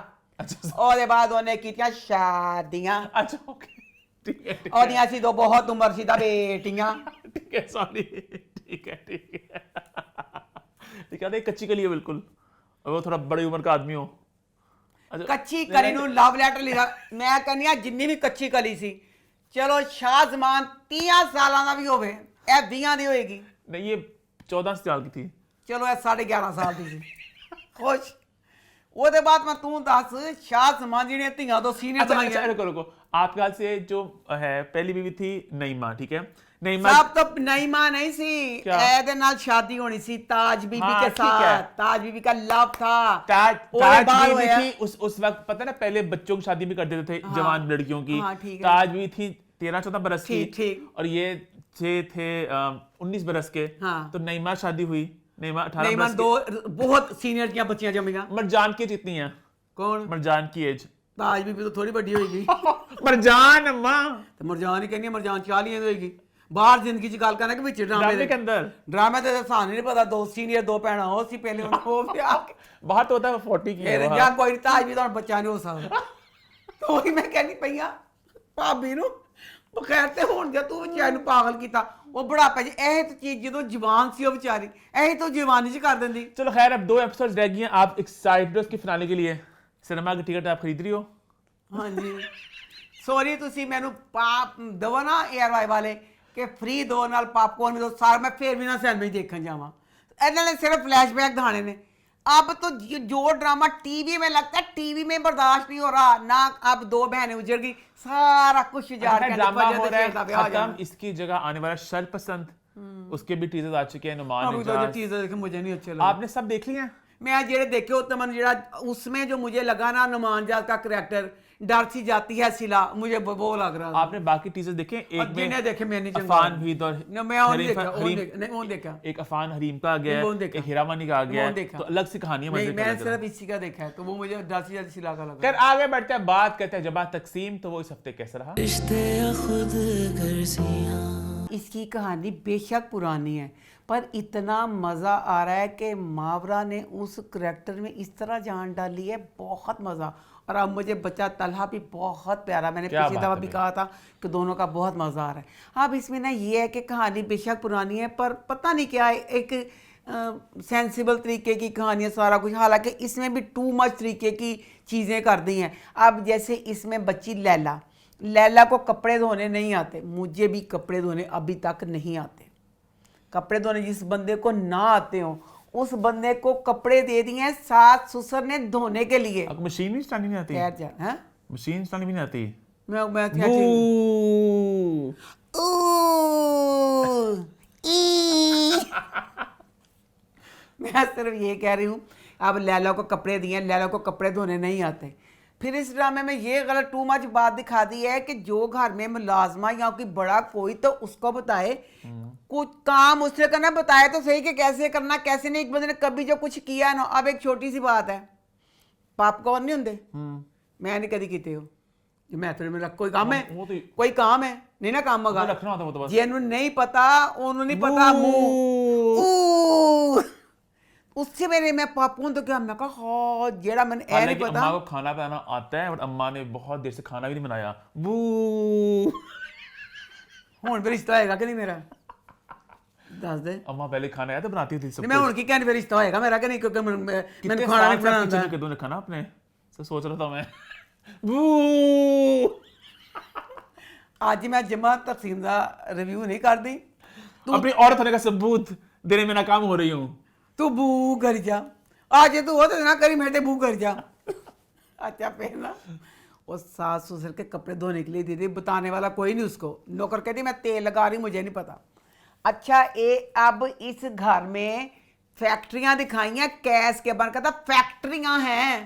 ਉਹਦੇ ਬਾਅਦ ਉਹਨੇ ਕੀਤੀਆਂ ਸ਼ਾਦੀਆਂ। ਅੱਛਾ ਓਕੇ ਠੀਕ ਹੈ। ਉਹਦੀਆਂ ਸੀ ਦੋ ਬਹੁਤ ਉਮਰ ਸੀ ਦਾ ਬੇਟੀਆਂ। ठीक है सॉरी ठीक है ठीक है। कच्ची कली है बिल्कुल, और वो थोड़ा बड़ी उम्र का आदमी हो। ਕੱਚੀ ਕਲੀ ਨੂੰ ਲਵ ਲੈਟਰ ਲਿਖਾ। ਮੈਂ ਕਹਿੰਦੀ ਆ ਜਿੰਨੀ ਵੀ ਕੱਚੀ ਕਲੀ ਸੀ ਚਲੋ ਸ਼ਾਹ ਜ਼ਮਾਨ 30 ਸਾਲਾਂ ਦਾ ਵੀ ਹੋਵੇ ਇਹ 20 ਦੀ ਹੋਏਗੀ। नहीं ये 14 साल की थी। ਚਲੋ ਇਹ 11.5 ਸਾਲ ਦੀ ਸੀ। ਖੁਸ਼। ਉਹਦੇ ਬਾਅਦ ਮੈਂ ਤੂੰ ਦੱਸ ਸ਼ਾਹ ਸਮਾਜੀ ਨੇ ਧੀਆਂ ਤੋਂ ਸੀਨੀਅਰ अच्छा ਬਣਾਈਆਂ। रुको रुको, आपके ख्याल से जो है पहली बीवी थी नईमा, ठीक है? नईमा ਸਭ ਤੋਂ ਨਈਮਾ नहीं सी, क्या? ਇਹਦੇ ਨਾਲ शादी होनी सी ताज बीबी हाँ, के ठीक है। साथ। ताज बीबी का लव था। ताज ਉਹਦੇ ਬਾਅਦ बीवी होया। थी उस वक्त, पता है ना, पहले बच्चों की शादी भी कर देते थे, जवान लड़कियों की। हाँ, ठीक है। ताज बीवी थी 13-14 बरस की, ठीक। और ये थे 19 बरस के। हाँ। तो नईमा शादी हुई, नईमा 18 नईमा बरस दो बहुत सीनियर की बच्चियां जमीਆਂ। की। मरजान की एज कितनी है? कौन? मरजान की एज। ताज बीबी तो थोड़ी बड़ी होगी। मरजान अम्मा ਤੇ ਮਰਜਾਨ ਹੀ ਕਹਿੰਦੀ ਆ, ਮਰਜਾਨ 40 ਦੀ ਹੋਏਗੀ। ਬਾਹਰ ਜ਼ਿੰਦਗੀ ਚ ਗੱਲ ਕਰਨਾ ਕਿ ਵਿੱਚ ड्रामे के अंदर। ਡਰਾਮੇ ਤੇ ਸਾਨੂੰ ਨਹੀਂ ਪਤਾ, 2 ਸੀਨੀਅਰ 2 ਭੈਣਾਂ ਉਹ ਸੀ ਪਹਿਲੇ ਉਹ ਵਿਆਹ ਕੇ बाहर तो होता है 40 की है ਫਿਰ वो, ਜਾਂ हाँ। ਕੋਈ ਤਾਜ ਵੀ ਤਾਂ ਹੁਣ ਬੱਚਾ ਨਹੀਂ ਹੋ ਸਕਦਾ। ਤਾਂ ਉਹੀ ਮੈਂ ਕਹਿੰਦੀ ਪਈਆਂ ਭਾਬੀ ਨੂੰ ਬਖੈਰ ਤੇ ਹੁਣ ਜੇ ਤੂੰ ਵਿਚਾਰੀ ਨੂੰ ਪਾਗਲ ਕੀਤਾ, ਉਹ ਬੁਢਾਪੇ 'ਚ ਇਹ ਤਾਂ ਚੀਜ਼ ਜਦੋਂ ਜਵਾਨ ਸੀ ਉਹ ਵਿਚਾਰੀ ਇਹ ਤਾਂ ਜਵਾਨੀ 'ਚ कर ਦਿੰਦੀ। चलो खैर, अब 2 एपिसोड्स रह गए हैं। आप एक्साइटेड हो इसके फिनाले के लिए? सिनेमा की टिकट आप खरीद रही हो? ਹਾਂਜੀ ਸੌਰੀ, ਤੁਸੀਂ ਮੈਨੂੰ ਪਾਪ ਦਵੋ ਨਾ ਏਆਰਵਾਈ ਵਾਲੇ ਕਿ ਫ੍ਰੀ ਦੋ ਨਾਲ ਪਾਪਕॉर्न ਵੀ ਦੋ ਸਾਰ, ਮੈਂ ਫੇਰ ਵੀ ਨਾ ਸਿਨੇਮਾ ਹੀ ਦੇਖਣ ਜਾਵਾਂ। ਇਹਨਾਂ ਨੇ ਸਿਰਫ फ्लैशबैक दिखाने ने। अब तो जो ड्रामा टीवी में लगता है टीवी में बर्दाश्त नहीं हो रहा ना। अब 2 बहनें उजड़ गई, सारा कुछ उजाड़ के ड्रामा हो रहा है ब्याह हो खत्म। जाना। इसकी जगह आने वाला शरपसंद, उसके भी टीजर्स आ चुके हैं। नुमान अब तो जो इजाज, चीज़ें देखे मुझे नहीं अच्छे लगे। आपने सब देख लिए हैं? मैं जेड़े देखे होते मन जेड़ा उसमें जो मुझे लगा ना नुमान जात का करैक्टर डर सी जाती है सिला, मुझे वो लग रहा था। आपने बाकी टीजर्स देखे? एक जिन्हें में देखे मैंने अफान हुईद और ना मैं और हरीम- देखा, और हरीम- देखा, नहीं, और देखा। एक अफान हरीम का आ गया नहीं, वो है, देखा। एक हीरामानी का आ गया वो है, देखा। तो अलग सी कहानी है। नहीं, मजे मैं का सिर्फ इसी का देखा है, तो वो मुझे डर सी जाती सिला का लगा। खैर आगे बढ़ते हैं, बात करते हैं जमात तकसीम। तो वो इस हफ्ते कैसा रहा? इसकी कहानी बेशक पुरानी है पर इतना मज़ा आ रहा है कि मावरा ने उस करैक्टर में इस तरह जान डाली है, बहुत मज़ा। और अब मुझे बच्चा तलहा भी बहुत प्यारा, मैंने क्या पिछली बात दफ़ा है भी भाई। कहा था कि दोनों का बहुत मज़ा आ रहा है। अब इसमें ना ये है कि कहानी बेशक पुरानी है पर पता नहीं क्या है, एक सेंसिबल तरीके की कहानी है सारा कुछ, हालांकि इसमें भी टू मच तरीके की चीज़ें कर दी हैं। अब जैसे इसमें बच्ची लैला को कपड़े धोने नहीं आते, मुझे भी कपड़े धोने अभी तक नहीं आते। कपड़े धोने जिस बंदे को ना आते हो उस बंदे को कपड़े दे दिए हैं सास ससुर ने धोने के लिए। आपको मशीन नहीं चलानी नहीं आती? खैर जा, हैं? मशीन चलानी भी नहीं आती? मैं क्या चीज़? मैं सिर्फ ये कह रही हूँ, अब लैला को कपड़े दिए, लैला को कपड़े धोने नहीं आते। फिर इस ड्रामे में ये गलत टू मच बात दिखा दी है कि जो घर में मुलाजमा या कोई बड़ा कोई तो उसको बताए कुछ काम उससे करना, बताए तो सही कि कैसे करना कैसे नहीं। एक बंदे ने कभी जो कुछ किया ना, अब एक छोटी सी बात है, पॉपकॉर्न नहीं होंगे, मैं नहीं कभी कीते हो जो मैं फिर मेरा कोई काम है, वो तो- कोई काम है नहीं ना काम मगा रखना होता वो तो बस। जिन्होंने नहीं पता उन्होंने नहीं पता मुंह उससे मेरे मैं पापूं तो क्या मैं कहा हाँ जेड़ा मैंने ए नहीं हालांकि पता। अम्मा को खाना बनाना आता है, और अम्मा ने बहुत देर से खाना भी नहीं बनाया। बू हुन फिर रिश्ता होएगा कि नहीं मेरा दस दे। अम्मा पहले खाना आया तो बनाती थी सब नहीं मैं हुन की कहने फिर रिश्ता होएगा मेरा कि नहीं, क्योंकि मैंने खाना नहीं बनाना। के दोनों खाना आपने सब सोच रहा था मैं। बू आज मैं जमा तकसीम दा रिव्यू नहीं कर दी, अपनी औरत होने का सबूत देने में नाकाम हो रही हूँ। तू बू कर जा, आज तू हो तो ना करी मेरे ते बू कर जा। अच्छा फिर ना वो सास ससुर के कपड़े धोने के लिए दीदी बताने वाला कोई नहीं उसको, नौकर कहती मैं तेल लगा रही मुझे नहीं पता। अच्छा ये अब इस घर में फैक्ट्रियां दिखाई हैं, कैस के बन कहता फैक्ट्रियां हैं।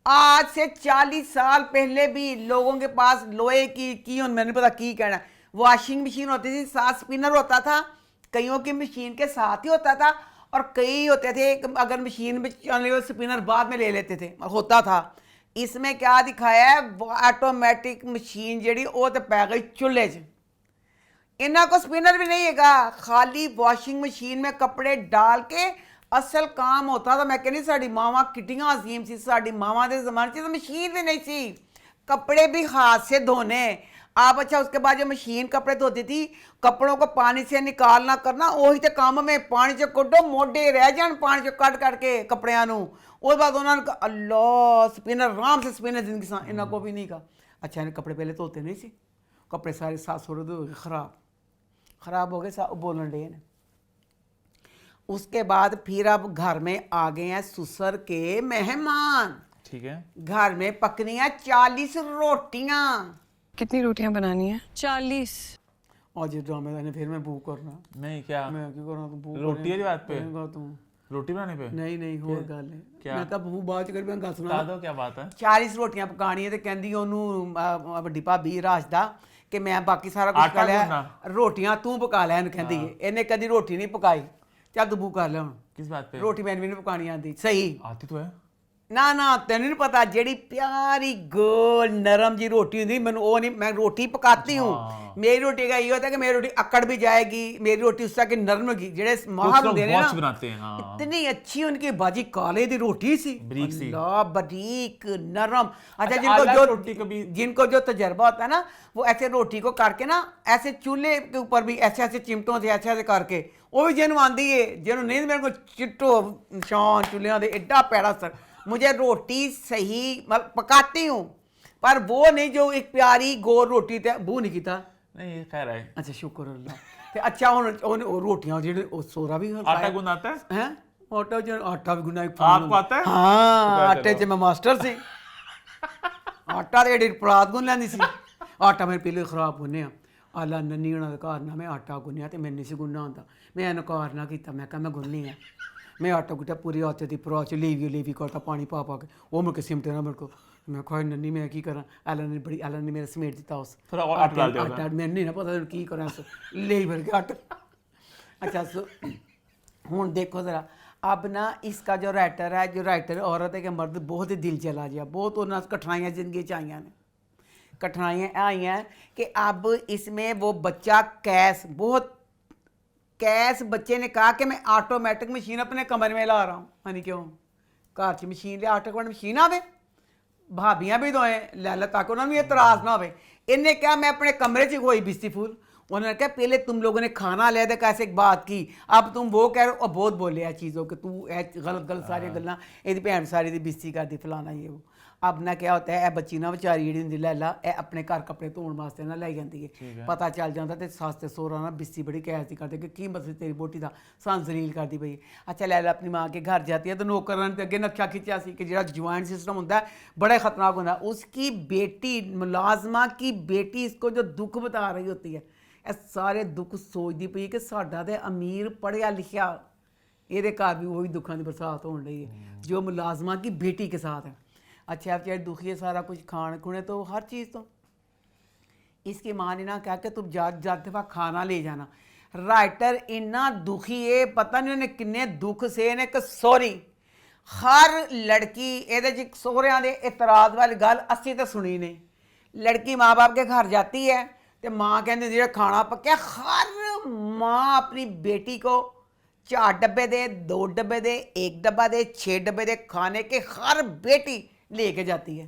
आज से 40 साल पहले भी लोगों के पास लोहे की मैंने नहीं पता की कहना, वॉशिंग मशीन होती थी, साथ स्पिनर होता था, कईयों की मशीन के साथ ही होता था, और कई होते थे अगर मशीन में चलने वाले स्पिनर बाद में ले लेते थे, होता था। इसमें क्या दिखाया है, ऑटोमेटिक मशीन जी वो तो पै गई चूल्हे च, इन्हों को स्पिनर भी नहीं है, खाली वॉशिंग मशीन में कपड़े डाल के असल काम होता था। मैं कहनी साड़ी मावां किटियां अजीम सी, साड़ी मावां के जमाने से तो मशीन भी नहीं सी, कपड़े भी हाथ से धोने आप। अच्छा उसके बाद जो मशीन कपड़े धोती थी, कपड़ों को पानी से निकालना करना वही तो काम में, पानी चो कड्डो मोडे रह जान पानी चो कट करके कपड़ियां नूं। उसके बाद उन्होंने कहा अल्लाह स्पिनर आराम से स्पिनर जिंदगी सा इन्हों को भी नहीं कहा। अच्छा इन्हें कपड़े पहले धोते नहीं सी, कपड़े सारे सास हो रहे खराब, खराब हो गए बोलन डे ने। उसके बाद फिर अब घर में आ गए हैं ससुर के मेहमान। ठीक है, घर में पकनी है 40 रोटियां। कितनी रोटियां बनानी है? 40। और जो ड्रामे ने फिर मैं भूख करना। नहीं क्या मैं क्यों करना तू भूख रोटी वाली बात पे? तू रोटी बनाने पे? नहीं होर गल है। क्या? मैं ਤਾਂ भूख ਬਾਅਦ ਚ ਕਰ ਮੈਂ ਗੱਲ बता ਸੁਣਾ। दो क्या बात है। 40 ਰੋਟੀਆਂ ਪਕਾਣੀਆਂ ਤੇ ਕਹਿੰਦੀ ਉਹਨੂੰ ਵੱਡੀ ਭਾਬੀ ਰਾਜਦਾ ਕਿ ਮੈਂ ਬਾਕੀ ਸਾਰਾ ਕੁਝ ਆਟਾ ਕਰ ਲਿਆ, ਗੁੰਨਣਾ। ਰੋਟੀਆਂ ਤੂੰ ਪਕਾ ਲੈ ਇਹਨੂੰ ਕਹਿੰਦੀ ਹੈ। ਇਹਨੇ ਕਦੀ ਰੋਟੀ ਨਹੀਂ ਪਕਾਈ। ਚੱਲ ਤੂੰ ਭੂਖ ਕਰ ਲੈ ਹੁਣ। किस बात पे? ਰੋਟੀ ਮੈਨੂੰ ਵੀ ਨਹੀਂ ਪਕਾਣੀ ਆਉਂਦੀ। ਸਹੀ आती तो है। ਨਾ ਤੈਨੂੰ ਨਹੀਂ ਪਤਾ ਜਿਹੜੀ ਪਿਆਰੀ ਗੋਲ ਨਰਮ ਜੀ रोटी ਹੁੰਦੀ ਮੈਨੂੰ ਉਹ नहीं। मैं रोटी पकाती हूँ। मेरी रोटी का ये होता है कि मेरी रोटी अकड़ भी जाएगी, मेरी रोटी उस तरह की नरम होगी। जेड़े माहर होंदे ने बहुत ना बनाते हैं। हाँ। इतनी अच्छी उनकी बाजी काले दी रोटी सी, बारीक सी। अल्लाह बारीक नरम। अच्छा अच्छा, जिनको आला जो रोटी कभी- जिनको जो तजर्बा होता है ना वो ऐसे रोटी को करके ना ऐसे चूल्हे के ऊपर भी ऐसे ऐसे चिमटों से ऐसे ऐसे करके वो भी जिन्हों आंदी है, जिन्हों नहीं मेरे को चिट्टो निशान चूल्हे दे एडा पैड़ा सर। मुझे रोटी सही पकाती हूँ पर वो नहीं जो एक प्यारी गोल रोटी ते बू नहीं कीता। नहीं खैर है। अच्छा शुक्र अल्लाह। ते अच्छा हुन रोटियां जेह्ड़े ओ सोरा भी आटा गुनना आता है? हैं आटा जो आटा भी गुनना आपको आता है? हाँ आटे च मैं मास्टर सी। आटा ते एडी परात गुन लैंदी सी। आटा मेरे पहले खराब गुन्नेआ। आला नन्नी होना दे घर ना मैं आटा गुन्नेआ ते मैनूं नहीं सी गुनना आंदा। मैं इनकार ना कीता, मैं कहा मैं गुन्नी है। मैं आटा गुट्टा पूरी आटे दी परात च लेवी करता पानी पा के वो मुड़ के सिमटे ना मेरे को। मैं कहा नन्नी मैं की करा। आला ने बड़ी आला ने मेरा समेट दिता उस थोड़ा और आटा डाल दिया आटा मैंने नहीं ना पता की करा ले भर के आटा। अच्छा हुन देखो ज़रा अब ना इसका जो राइटर है, जो राइटर औरत है कि मर्द बहुत ही दिल चला गया। बहुत उन्होंने कठिनाइयाँ जिंदगी च आईयां ने। कठिनाइयाँ आई हैं कि अब इसमें वो बच्चा कैस बच्चे ने कहा कि मैं ऑटोमेटिक मशीन अपने कमरे में ला रहा हूँ। यानी क्यों घर च मशीन लिया ऑटोमेटिक मशीन आवे भाबियाँ भी दोए लै ताकि उन्होंने भी एतराज़ ना हो। इन्हें क्या मैं अपने कमरे च कोई बिस्ती फूल। उन्होंने कहा पहले तुम लोगों ने खाना लिया था कैसे एक बात की, अब तुम वो कह रहे हो। और बहुत बोले हैं चीज़ों कि तू गलत सारी गल्लां एदी भैन सारी दी बिस्ती करती फलाना ये वो। अब ना क्या होता है ए बच्ची ना बेचारी जेह्ड़ी होंदी लैला ए अपने घर कपड़े धोने वास्ते ना लाई जाती है। पता चल जाता तो सस ते सोहरा ना बिस्ती बड़ी कैसी करते कि की मतलब तेरी बोटी का सान जलील करती पई। अच्छा लैला अपनी माँ के घर जाती है तो नौकरान के अगे नक्शा खिंचा सी कि जो ज्वाइंट सिस्टम होता है बड़ा खतरनाक होता है। उसकी बेटी मुलाजमा की बेटी इसको जो दुख बता रही होती है ਇਹ ਸਾਰੇ दुख सोचती पई कि साडा ते अमीर पढ़िया लिखिया ये घर भी वही दुखों की बरसात होने रही है जो मुलाजमा की बेटी के साथ है। अच्छा अब चाहे दुखी है सारा कुछ खाने खुने तो हर चीज़ तो इसकी माँ ने ना कहा कि तुम जाते दफा खाना ले जाना। राइटर इन्ना दुखी है पता नहीं उन्हें किन्ने दुख से ने कि सॉरी हर लड़की ये सोहरियां दे इतराज़ वाली गल असी तो सुनी नहीं। लड़की माँ बाप के घर जाती है तो माँ कहती जो खाना पक्या हर माँ अपनी बेटी को 4 डब्बे दे 2 डब्बे दे 1 डब्बा दे 6 डब्बे दे खाने के हर बेटी लेके जाती है।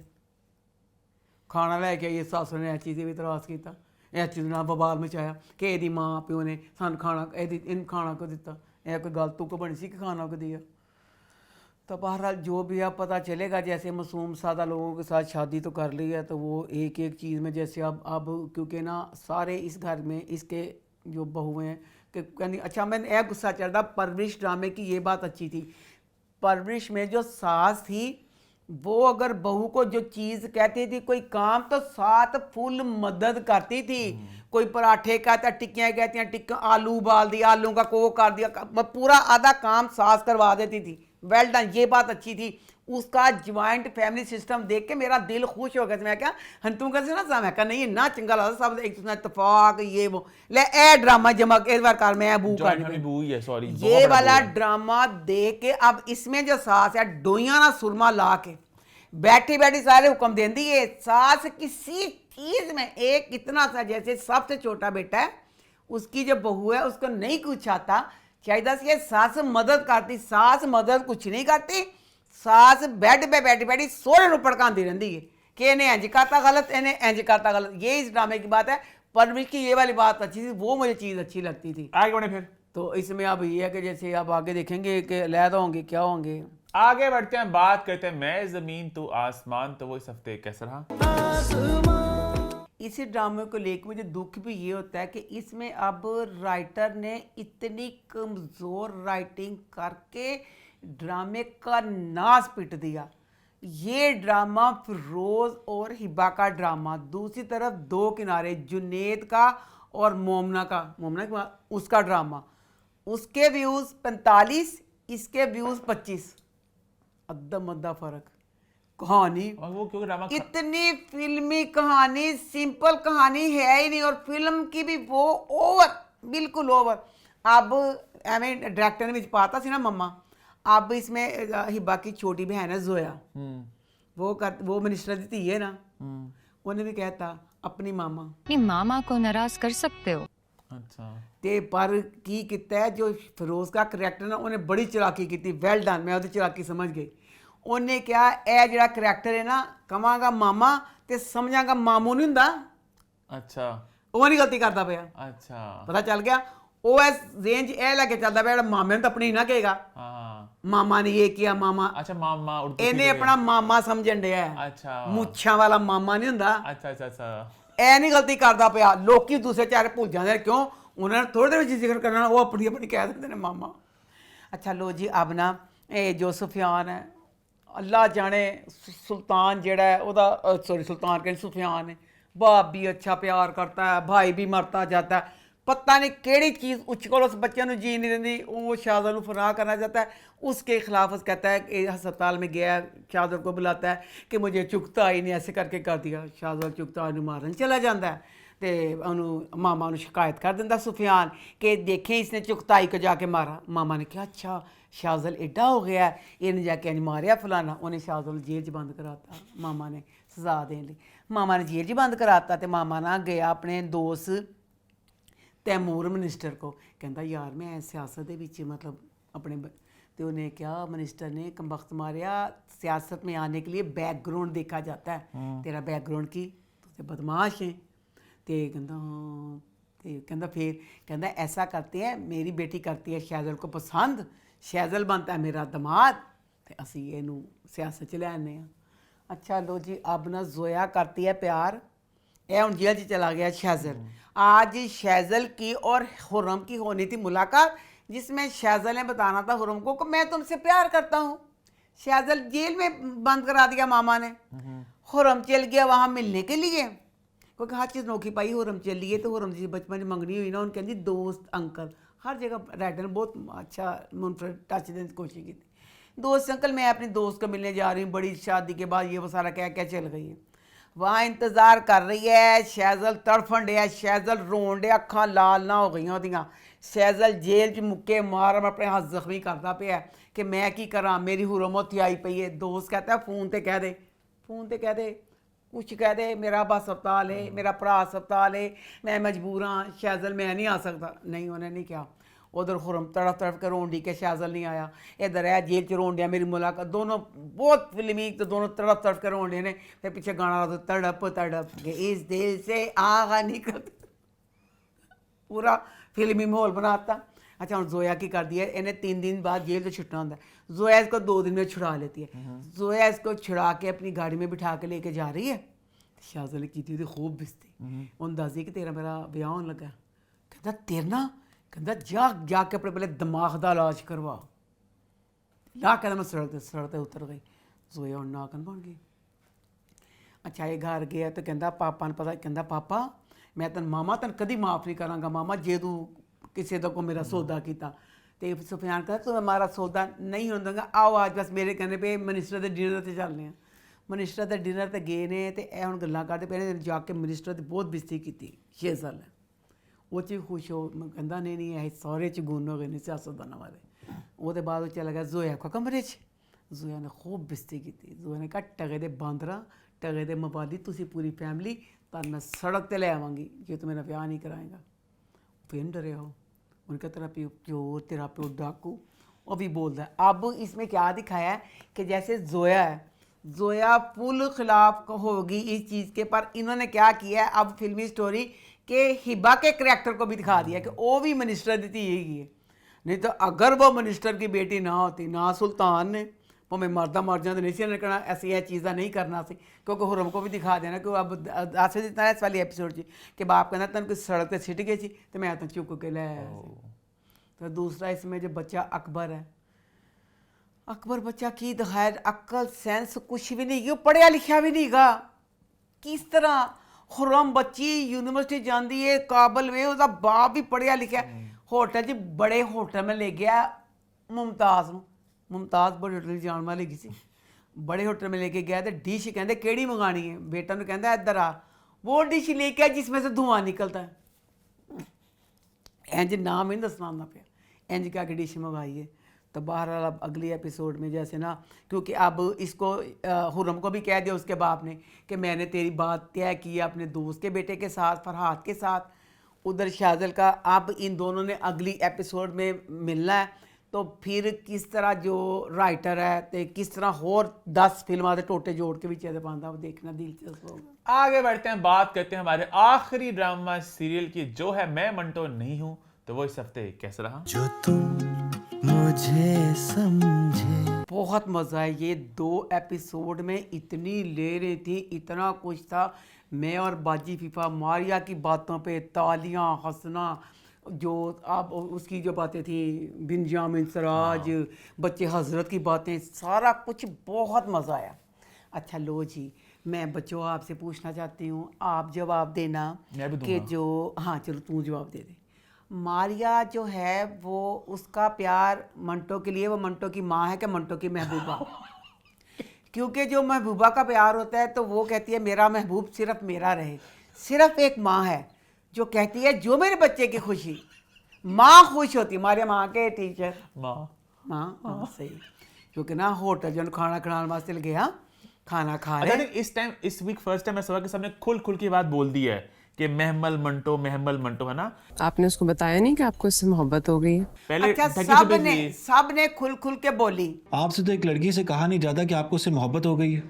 खाना लैके आइए सासू ने इस चीज़ भी इतराज़ किया इस चीज़ ने बवाल मचाया कि यदि माँ प्यो ने सानू खाना इन खाना को दिता यह कोई गल तुक बनी सी कि खाना को दिया। तो बहरहाल जो भी अब पता चलेगा जैसे मासूम सादा लोगों के साथ शादी तो कर ली है तो वो एक एक चीज़ में जैसे अब क्योंकि ना सारे इस घर में इसके जो बहुएँ हैं कि कहनी अच्छा मैंने यह गुस्सा चल रहा परवरिश ड्रामे की ये बात अच्छी थी। परवरिश में जो सास थी वो अगर बहू को जो चीज़ कहती थी कोई काम तो साथ फुल मदद करती थी। कोई पराठे कहता टिक्कियाँ कहती हैं टिक्का आलू उबाल दिया आलू का को कर दिया पूरा आधा काम सास करवा देती थी। वेल डन ये बात अच्छी थी। उसका ज्वाइंट फैमिली सिस्टम देख के मेरा दिल खुश हो गया। मैं क्या हम तुम कैसे ना मैं क्या नहीं ना चंगा लगता सब एक दूसरे इतफाक ये वो ले ए ड्रामा जमा इस बार कर मैं बू कर सॉरी ये वाला ड्रामा देख के अब इसमें जो सास है डोइया ना सुरमा ला के बैठी बैठी सारे हुक्म देती है। सास किसी चीज़ में एक इतना सा जैसे सबसे छोटा बेटा है उसकी जो बहू है उसको नहीं कुछ आता चाहिए कि सास मदद करती। सास मदद कुछ नहीं करती। सास बेड पे बैठी बैठी सोहरे नूं भड़काती रहती है कि इन्हें इंज करता गलत इन्हें इंज करता गलत। ये इस ड्रामे की बात है। परवरिश की ये वाली बात अच्छी थी वो मुझे चीज़ अच्छी लगती थी। आगे बढ़े फिर तो इसमें अब ये है कि जैसे अब आगे देखेंगे कि लैदा होंगे क्या होंगे। आगे बढ़ते हैं बात करते हैं मैं ज़मीन तू आसमान। तो वो इस हफ्ते कैसा रहा? इस ड्रामे को लेकर मुझे दुख भी ये होता है कि इसमें अब राइटर ने इतनी कमज़ोर राइटिंग करके ड्रामे का नाश पिट दिया। ये ड्रामा फिरोज़ और हिबा का ड्रामा, दूसरी तरफ दो किनारे जुनेद का और मोमना का उसका ड्रामा, उसके व्यूज़ 45, इसके व्यूज़ 25, अद्दा फ़र्क। कहानी वो क्योंकि ड्रामा इतनी फिल्मी कहानी, सिंपल कहानी है ही नहीं, और फिल्म की भी वो ओवर, बिल्कुल ओवर। अब एवें डायरेक्टर ने भी पाता सी ना मम्मा, अब इसमें हिबा की छोटी बहन है जोया, वो मिनिस्टर दी धी है ना, उन्हें भी कहता अपनी मामा, अपनी मामा को नाराज कर सकते हो। अच्छा ते पर की किता है जो फिरोज़ का करैक्टर ना, उन्हें बड़ी चलाकी की, वेल डन, मैं ਉਹਦੀ चलाकी समझ गई। ਉਹਨੇ ਕਿਹਾ ਇਹ ਜਿਹੜਾ ਕਰੈਕਟਰ ਹੈ ਨਾ, ਕਵਾਂਗਾ ਮਾਮਾ ਤੇ ਸਮਝਾਂਗਾ ਮਾਮੂ ਨਹੀਂ ਹੁੰਦਾ। अच्छा ਉਹ ਨਹੀਂ ਗਲਤੀ ਕਰਦਾ ਪਿਆ, अच्छा ਪਤਾ ਚੱਲ ਗਿਆ। ਉਹ ਇਸ ਰੇਂਜ ਇਹ ਲੈ ਕੇ ਚੱਲਦਾ ਪਿਆ, ਜਿਹੜਾ ਮਾਮੇ ਨੂੰ ਤਾਂ ਆਪਣੀ ਨਾ ਕਹੇਗਾ हाँ ਮਾਮਾ ਨੇ ਇਹ ਕਿਹਾ ਮਾਮਾ, अच्छा मामा उर्दू ਇਹਨੇ सीख ਆਪਣਾ ਮਾਮਾ ਸਮਝਣ ਡਿਆ। अच्छा ਮੁੱਛਾਂ ਵਾਲਾ ਮਾਮਾ ਨਹੀਂ ਹੁੰਦਾ। अच्छा अच्छा अच्छा ਇਹ ਨਹੀਂ ਗਲਤੀ ਕਰਦਾ ਪਿਆ, ਲੋਕੀ ਦੂਸਰੇ ਚਾਰੇ ਭੁੱਲ ਜਾਂਦੇ ਨੇ, ਕਿਉਂ ਉਹਨਾਂ ਨੇ ਥੋੜੇ ਦੇਰ ਵਿੱਚ ਜ਼ਿਕਰ ਕਰਨਾ, ਉਹ ਆਪਣੀ ਆਪਣੀ ਕਹਿ ਦਿੰਦੇ ਨੇ ਮਾਮਾ। ਅੱਛਾ ਲੋ ਜੀ, ਅਬ ਨਾ ਇਹ ਜੋ ਸੁਫਿਆਨ ਹੈ, अल्लाह जाने सुल्तान जेड़ा है ओदा, सॉरी सुल्तान के सुफियान है, बाप भी अच्छा प्यार करता है, भाई भी मरता जाता है, पता नहीं केड़ी चीज़ उछकोल उस बच्चे को जी नहीं देती, वो शाहजहां को फराह करना चाहता है, उसके खिलाफ उस कहता है कि हस्पताल में गया, शाहजहां को बुलाता है कि मुझे चुकता ही नहीं, ऐसे करके कर दिया। शाहजहां चुकता ही मारन चला जाता है, तो उन्होंने मामा ने शिकायत कर दिंदा सुफियान कि देखें इसने चुगताई को जाके मारा। मामा ने कहा अच्छा शाहजल एडा हो गया है, इन्हें जाके अज मारिया फलाना, उन्हें शाहजल जेल च बंद कराता, मामा ने सजा देने लई, मामा ने जेल च बंद कराता। तो मामा ना गया अपने दोस्त तैमूर मिनिस्टर को, कहता यार मैं सियासत के विच मतलब अपने, तो उन्हें क्या मिनिस्टर ने कमबख्त मारिया, सियासत में आने के लिए बैकग्राउंड देखा जाता है, तेरा बैकग्राउंड की, तो बदमाश है। तो कहता हाँ, तो कहता फिर कहता ऐसा करते हैं, मेरी बेटी करती है शहजल को पसंद, शहजल बनता है मेरा दमाद, तो असी इनू सियासत च लैने। अच्छा लो जी, अब ना जोया करती है प्यार, यह हूँ जेल च चला गया शहजल। आज शहजल की और खुर्रम की होनी थी मुलाकात, जिसमें शहजल ने बताना था खुर्रम को कि मैं तुमसे प्यार करता हूँ। शहजल जेल में बंद करा दिया मामा ने, खुर्रम चल गया वहाँ मिलने के लिए, क्योंकि हर चीज़ नौखी पाई। खुर्रम चलिए तो खुर्रम जी बचपन में मंगनी हुई ना, उन्हें कहती दोस्त अंकल, हर जगह राइटर ने बहुत अच्छा मुनफरद टच देने की कोशिश की थी। दोस्त अंकल मैं अपनी दोस्त को मिलने जा रही हूँ, बड़ी शादी के बाद ये वो सारा क्या क्या चल गई है। वहाँ इंतज़ार कर रही है शहजल, तड़फन डे, शहजल रोन डे, अखां लाल ना हो गई ओदियां। शहजल जेल च मुक्के मार अपने हाथ जख्मी करता पे कि मैं की करा, मेरी हुरम उत्थे आई पई है। दोस्त कहता है फ़ोन ते कह दे, फ़ोन ते कह दे, कुछ कह दे, मेरा अब्बा अस्पताल है, मेरा भरा अस्पताल है, मैं मजबूर हाँ शहजल मैं नहीं आ सकता। नहीं उन्हें नहीं कहा। उधर खुरम तड़प तड़प के रोन डी के शहजल नहीं आया, इधर है जेल च रोन दिया, मेरी मुलाकात, दोनों बहुत फिल्मी, तो दोनों तड़प तड़प के रोन डे ने। फिर पीछे गाना तो तड़प तड़प के इस दिल से आगा निकलता, पूरा फिल्मी माहौल बनाता। अच्छा हम जोया की कर दिया, इन्हें 3 दिन बाद जेल से छुट्टना होता है। जोया इसको 2 दिन में छुड़ा लेती है। जोया इसको छुड़ा के अपनी गाड़ी में बिठा के लेके जा रही है। शाहजल ने की थी खूब बिस्ती, उन्हें दसी कि तेरा मेरा ब्याह होने लगा। कहता तेरे ना, कहता जा के अपने पहले दिमाग का इलाज करवा ला। कहता मैं सड़क उतर गई। जोया और नाकन बन गई। अच्छा ये घर गया तो कहता पापा ने पता, कहता पापा मैं तेन मामा तेन कभी माफ़ नहीं करांगा मामा जे तू किसी को मेरा सौदा किया। तो सुफियान कहता तू हमारा सौदा नहीं होने दूंगा, आओ आज बस मेरे कहने पे मिनिस्टर के डिनर से चलने हैं। मिनिस्टर के डिनर ते गए ने, तो यह हम गल्लां करते पे जाके मिनिस्टर की बहुत बेइज्जती की 6 साल है। वो च खुश हो, कहता नहीं ऐसे सारे च गुण हो गए ने सियासतदाना वाले। वो बाद चला गया जोया को कमरे च। जोया ने खूब बेइज्जती की। जोया ने कहा टगे दे बांदरा, टगे दे मवाली, तुसी पूरी फैमिली पर मैं सड़क ते ले आवांगी जे तू मेरा ब्याह नहीं कराएगा। फिर डरे हो, उनका तेरा प्यो चोर, तेरा प्यो डाकू, वो भी बोलता है। अब इसमें क्या दिखाया है कि जैसे जोया है, जोया फुल खिलाफ होगी इस चीज़ के, पर इन्होंने क्या किया है अब फिल्मी स्टोरी के हिबा के करैक्टर को भी दिखा दिया कि वो भी मिनिस्टर दी थी यही है। नहीं तो अगर वो मिनिस्टर की बेटी ना होती, ना सुल्तान ने भावें मरदा मर जाए तो नहीं सी निकलना, ऐसी चीज़ा नहीं करना सी, क्योंकि हुरम को भी दिखा देना कि अब दस दिता इस वाली एपीसोड जी कि बाप कहना तेन कोई सड़क पर सिट गई सी तो मैं तो चुक के लै आया सी। तो दूसरा इसमें जो बच्चा अकबर है, अकबर बच्चा की दिखाया, अक्ल सेंस कुछ भी नहीं, वो पढ़िया लिखा भी नहीं गा। किस तरह खुरम बच्ची यूनिवर्सिटी जाती है, काबल वे उसका बाप भी पढ़िया लिखा, होटल च बड़े होटल में ले गया मुमताज़ नूं, मुमताज़ बड़े होटल जान वाली गई सी, बड़े होटल में लेके गया तो डिश कहते केड़ी मंगानी है, बेटा ने कहता इधर आ, वो डिश लेके आया जिसमें से धुआं निकलता है, इंज नाम नहीं दसना आंदा पे, इंज क्या कि डिश मंगाई है। तो बहरहाल अब अगली एपिसोड में जैसे ना, क्योंकि अब इसको हुरम को भी कह दिया उसके बाप ने कि मैंने तेरी बात तय की है अपने दोस्त के बेटे के साथ, फरहाद के साथ, उधर शाजल का, अब इन दोनों ने अगली एपिसोड में मिलना है। तो फिर किस तरह जो राइटर है तो किस तरह होर 10 फिल्मां दे टोटे जोड़ के भी पाता, वो देखना दिलचस्प होगा। आगे बढ़ते हैं, बात करते हैं हमारे आखिरी ड्रामा सीरियल की, जो है मैं मंटो नहीं हूं। तो वो इस हफ्ते कैसा रहा? जो तुम मुझे समझे। बहुत मज़ा है, ये 2 एपिसोड में इतनी ले रही थी, इतना कुछ था। मैं और बाजी फीफा मारिया की बातों पे तालियां, हंसना, जो आप उसकी जो बातें थी, बिंजामिन सराज, बच्चे हजरत की बातें, सारा कुछ बहुत मज़ा आया। अच्छा लो जी, मैं बच्चों आपसे पूछना चाहती हूँ, आप जवाब देना कि जो, हाँ चलो तू जवाब दे दे, मारिया जो है वो उसका प्यार मंटो के लिए, वो मंटो की माँ है कि मंटो की महबूबा? क्योंकि जो महबूबा का प्यार होता है तो वो कहती है मेरा महबूब सिर्फ मेरा रहे। सिर्फ एक माँ है जो कहती है जो मेरे बच्चे की खुशी, माँ खुश होती है। हमारे माँ के टीचर माँ सही, क्योंकि ना होटल जो खाना खाने वास्ते लगे, हाँ खाना खा रहे। इस टाइम, इस वीक फर्स्ट टाइम मैं सबके सामने खुल की बात बोल दी है कि महमल मंटो है ना। आपने उसको बताया नहीं कि आपको इससे मोहब्बत हो गई है? पहले अच्छा, सब ने खुल के बोली। आपसे तो एक लड़की से कहा नहीं जाता कि आपको उससे मोहब्बत हो गई है।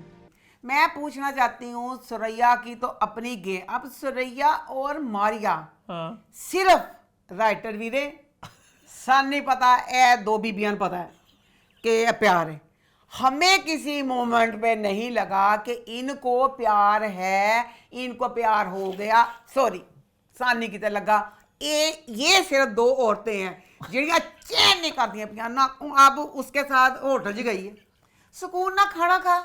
मैं पूछना चाहती हूँ, सुरैया की तो अपनी गेम, अब सुरैया और मारिया सिर्फ राइटर वीरे सन नहीं पता, ए 2 बीबियां पता है कि ये प्यार है। हमें किसी मोमेंट पे नहीं लगा कि इनको प्यार है, इनको प्यार हो गया। सॉरी, सानी की तरह लगा ये सिर्फ 2 औरतें हैं जिहड़ियां चैन नहीं करती पियां ना। अब उसके साथ होटल च गई है, सुकून ना खाना खा,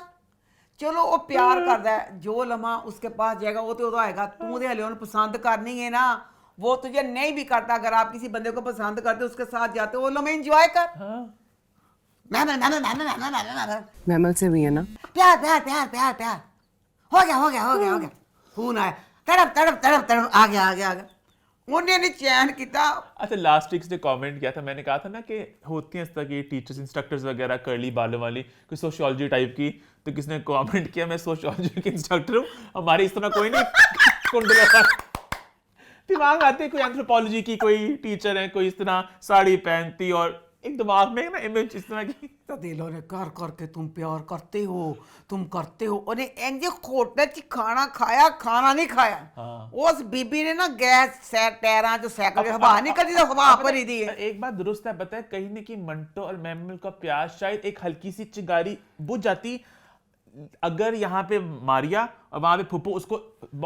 चलो वो प्यार करता है, जो लम्हा उसके पास जाएगा वो तो आएगा। तू दे हले उन्हें पसंद करनी है ना, वो तुझे नहीं भी करता। अगर आप किसी बंदे को पसंद करते उसके साथ जाते हो, वो लम्हे एंजॉय कर। महमल से हुई है ना प्यार प्यार प्यार प्यार प्यार, हो गया खून आया, तड़प आ गया उन्हें नहीं चैन किया। अच्छा, लास्ट वीक ने कमेंट किया था, मैंने कहा था ना कि होती हैं इस तरह की टीचर्स, इंस्ट्रक्टर्स वगैरह कर्ली बालों वाली, कोई सोशियोलॉजी टाइप की, तो किसने कमेंट किया मैं सोशियोलॉजी के इंस्ट्रक्टर हूँ, हमारी इस तरह कोई नहीं दिमाग आते, कोई एंथ्रोपोलॉजी की कोई टीचर है, कोई इस तरह साड़ी पहनती और एक दिमाग में ना इमेज इस तरह की। तो दिलों ने कर करके तुम प्यार करते हो और इंजे खोटे च खाना खाया, खाना नहीं खाया। उस बीबी ने ना गैस टायरा जो साइकिल की हवा निकलती तो हवा भरी दी है। एक बात दुरुस्त है, पता है कहीं ना कहीं मंटो और महमल का प्यार शायद एक हल्की सी चिंगारी बुझ जाती अगर यहाँ पे मारिया और वहां पे फुप्पू उसको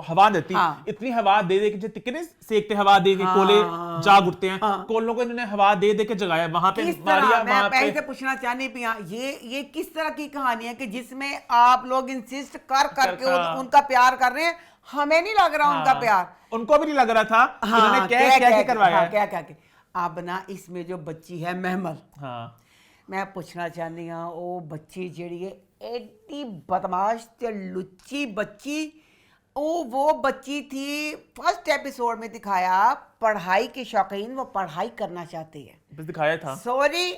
हवा देती। इतनी हवा दे के कितने सेकते हवा दे के कोले जाग उठते हैं, कोलों को इन्होंने हवा दे के जगाया वहां पे मारिया। मैं पहले से पूछना चाहनी पिया, ये किस तरह की कहानी है कि जिसमें आप लोग इंसिस्ट करके उनका प्यार कर रहे हैं? हमें नहीं लग रहा उनका प्यार, उनको भी नहीं लग रहा था। इन्होंने क्या करवाया, क्या अब ना इसमें जो बच्ची है महमल, मैं पूछना चाहनी हाँ, वो बच्ची जी है एडी बदमाश ते लुच्ची बच्ची, वो बच्ची थी फर्स्ट एपिसोड में दिखाया पढ़ाई की शौकीन, वो पढ़ाई करना चाहती है, बस दिखाया था। सॉरी,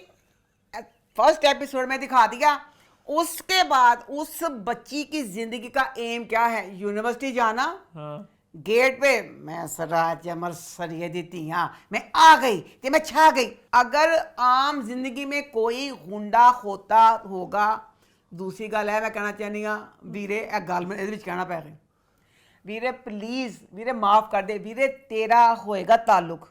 फर्स्ट एपिसोड में दिखा दिया। उसके बाद उस बच्ची की जिंदगी का एम क्या है? यूनिवर्सिटी जाना। गेट पे मैं सराज अमर सरिये देती, हाँ मैं आ गई तो मैं छा गई। अगर आम जिंदगी में कोई हुंडा होता होगा, दूसरी गल है मैं कहना चाहनी हाँ वीरे, एक गल मैं इहदे विच कहना पै गई वीरे, प्लीज़ वीरे माफ़ कर दे वीरे, तेरा होएगा ताल्लुक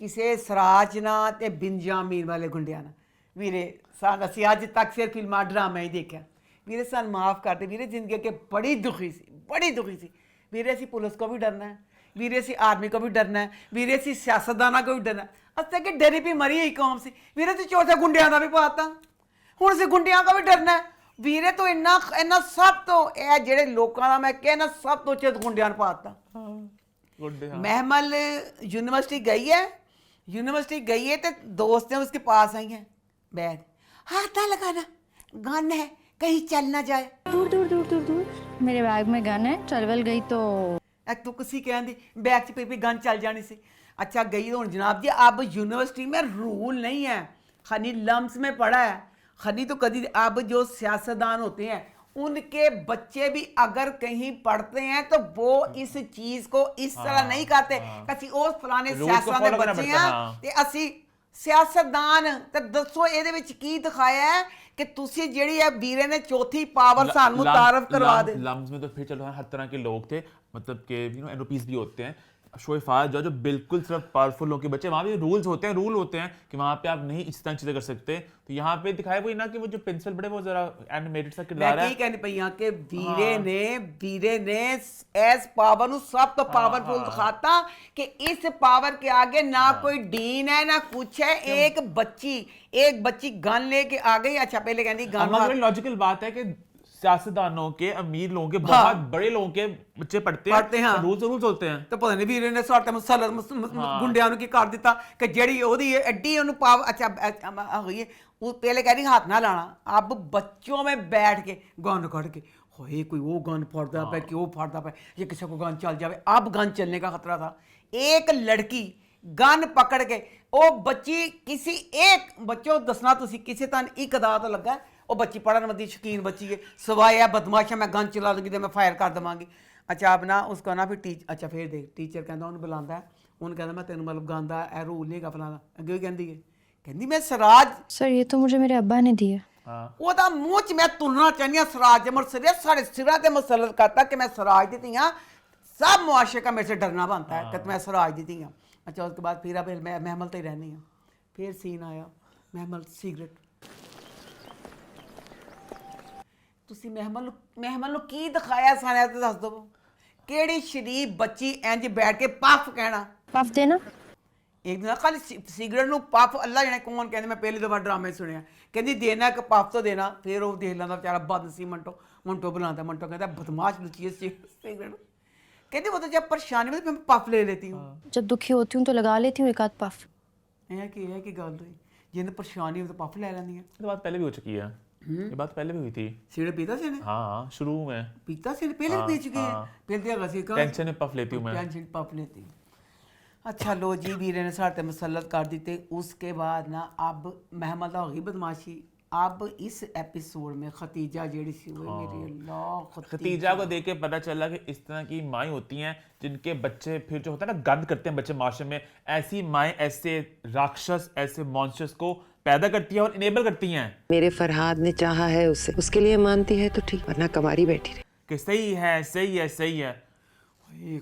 किसी सराज ना ते बिंजामीन वाले गुंडिया ना, ਵੀਰੇ ਸਾਨੂੰ ਅਸੀਂ ਅੱਜ ਤੱਕ ਸਿਰ ਫਿਲਮਾਂ ਡਰਾਮਾ ਹੀ ਦੇਖਿਆ ਵੀਰੇ ਸਾਨੂੰ ਮਾਫ ਕਰ ਦੇ ਵੀਰੇ ਜ਼ਿੰਦਗੀ ਅੱਗੇ ਬੜੀ ਦੁਖੀ ਸੀ ਵੀਰੇ ਅਸੀਂ ਪੁਲਿਸ ਕੋ ਵੀ ਡਰਨਾ ਹੈ ਵੀਰੇ ਅਸੀਂ ਆਰਮੀ ਕੋ ਵੀ ਡਰਨਾ ਹੈ ਵੀਰੇ ਅਸੀਂ ਸਿਆਸਤਦਾਨਾਂ ਕੋ ਵੀ ਡਰਨਾ ਅਸੀਂ ਕਿ ਡਰੀ ਵੀ ਮਰੀ ਹੋਈ ਕੌਮ ਸੀ ਵੀਰੇ ਤੂੰ ਚੌਥਾ ਗੁੰਡਿਆਂ ਦਾ ਵੀ ਪਾਤਾ ਹੁਣ ਅਸੀਂ ਗੁੰਡਿਆਂ ਕੋ ਵੀ ਡਰਨਾ ਹੈ ਵੀਰੇ ਤੂੰ ਇੰਨਾ ਸਭ ਤੋਂ ਇਹ ਜਿਹੜੇ ਲੋਕਾਂ ਦਾ ਮੈਂ ਕਹਿਣਾ ਸਭ ਤੋਂ ਉੱਚੇ ਗੁੰਡਿਆਂ ਨੂੰ ਪਾਤਾ महमल यूनिवर्सिटी गई है तो दोस्त उसके पास आई हैं बैग हाथ ना लगाना गन है कहीं चल ना जाए दूर दूर दूर दूर दूर मेरे बैग में गन है चलवल गई तो तू किसी कहती बैग च पे गन चल जानी सी अच्छा गई तो जनाब जी अब यूनिवर्सिटी में रूल नहीं है खनी लम्स में पढ़ा है खनी तो कभी अब जो सियासतदान होते हैं उनके बच्चे भी अगर कहीं पढ़ते हैं तो वो इस चीज को इस तरह नहीं करते कि उस फलाने सियासतदान के बच्चे हैं ते ਅਸੀਂ ਸਿਆਸਤਦਾਨ ਤੇ ਦੱਸੋ ਇਹਦੇ ਵਿੱਚ ਕੀ ਦਿਖਾਇਆ ਹੈ कि तुसी जेड़ी है वीरे ने चौथी पावर सानू तारफ करवा दे लम्स में तो फिर चलो हर तरह के लोग थे मतलब कि एनओपीज भी होते हैं शोएफाज जो बिल्कुल सिर्फ पावरफुल लोगों के बच्चे वहाँ पे रूल होते हैं कि वहाँ पे आप नहीं इस तरह चीजें कर सकते तो यहाँ पे दिखाया वही ना कि वो जो पेंसिल बड़े वो जरा एनिमेटेड सा किरदार है कहने पे यहाँ के वीरे ने एस पावर सब तो पावरफुल दिखाता कि इस पावर के आगे ना कोई डीन है ना कुछ है एक बच्ची गन लेके आ गई अच्छा पहले कहती गन लॉजिकल बात है कि सियासतदानों के अमीर लोगों के बहुत बड़े लोगों के बच्चे पढ़ते हैं रूल्स होते हैं तो पता नहीं वीरे ने सारे मसलत गुंडियां की कर दिता कि जेड़ी ओदी एडी ओनु पाव अच्छा होई है वो पहले कह रही हाथ ना लाना अब बच्चों में बैठ के गन कढ़ के होए कोई वो गन फड़दा पे कि वो फड़दा पे ये किसी को गन चल जावे अब गन चलने का खतरा था एक लड़की गन पकड़ के वो बच्ची किसी एक बच्चों दसना तुसी किसी तन एक अदा तो लगा वो बच्ची पढ़ने वाली शौकीन बच्ची है सवाया बदमाशा मैं गन चला दूंगी तो मैं फायर कर देवांगी अच्छा अब ना उसका ना फिर अच्छा फिर देख टीचर कहता उन्हें बुलाता है उन्हें कहता मैं तेन मतलब गांदा ए रूल नहीं गा फलाना अगे कहती मैं सराज सर ये तो मुझे मेरे अब्बा ने दिया ਉਹਦਾ ਮੂੰਹ 'ਚ ਮੈਂ ਤੁਰਨਾ ਚਾਹਨੀ ਆ ਸਰਾਜ ਅਮਰ ਸਰੇ सारे सिरा ਤੇ मसलत करता कि मैं सराज दी हां सब मुआशरे का मेरे से डरना बनता है कि मैं सराज दी हां अच्छा उसके बाद फिर अब मैं महमल तो ही रहनी हूं फिर सीन आया महमल सिगरेट ਤੁਸੀਂ ਮਹਿਮਲ ਨੂੰ ਕੀ ਦਿਖਾਇਆ ਸਾਰਿਆਂ ਤੇ ਦੱਸ ਦਿਓ ਕਿਹੜੀ ਸ਼ਰੀਫ ਬੱਚੀ ਇੰਜ ਬੈਠ ਕੇ ਪਫ ਕਹਿਣਾ पफ देना ਇੱਕ ਦਿਨ ਕੱਲ ਸਿਗਰਟ ਨੂੰ ਪਫ ਅੱਲਾ ਜਾਣੇ ਕੌਣ ਕਹਿੰਦੇ ਮੈਂ ਪਹਿਲੀ ਦਫਾ ਡਰਾਮੇ ਸੁਣਿਆ ਕਹਿੰਦੀ ਦੇਣਾ ਕਿ ਪਫ ਤੋਂ ਦੇਣਾ ਫਿਰ ਉਹ ਦੇਖ ਲੈਂਦਾ ਵਿਚਾਰਾ ਬਦ ਸੀ ਮੰਟੋ ਬੁਲਾਉਂਦਾ ਮੰਟੋ ਕਹਿੰਦਾ ਬਦਮਾਸ਼ ਲੁਚੀ सिगरेट कहती वो तो जब परेशानी में मैं पफ ले लेती हूँ जब दुखी होती हूँ तो लगा लेती हूँ एक आध पफ है कि गल हुई जिन्हें परेशानी हो तो पफ ले लेंदी है ये बात पहले भी हो चुकी है ये बात पहले भी हुई थी सिगरेट पीता से हाँ शुरू में पीता से पहले पी चुके हैं पहले टेंशन में पफ लेती हूँ मैं टेंशन पफ लेती हूँ अच्छा लो जी वीरे ने सारे मसलत कर दी उसके बाद ना अब महमद होगी बदमाशी अब इस एपिसोड में खतीजा जेड़ी सी हुई मेरी अल्लाह खतीजा को देख के पता चला कि इस तरह की माएँ होती हैं जिनके बच्चे फिर जो होता है ना गंद करते हैं बच्चे माशरे में ऐसी माएँ ऐसे राक्षस ऐसे मॉन्स्टर्स को पैदा करती हैं और इनेबल करती हैं मेरे फरहाद ने चाहा है उसे उसके लिए मानती है तो ठीक वरना कमारी बैठी रहे कि सही है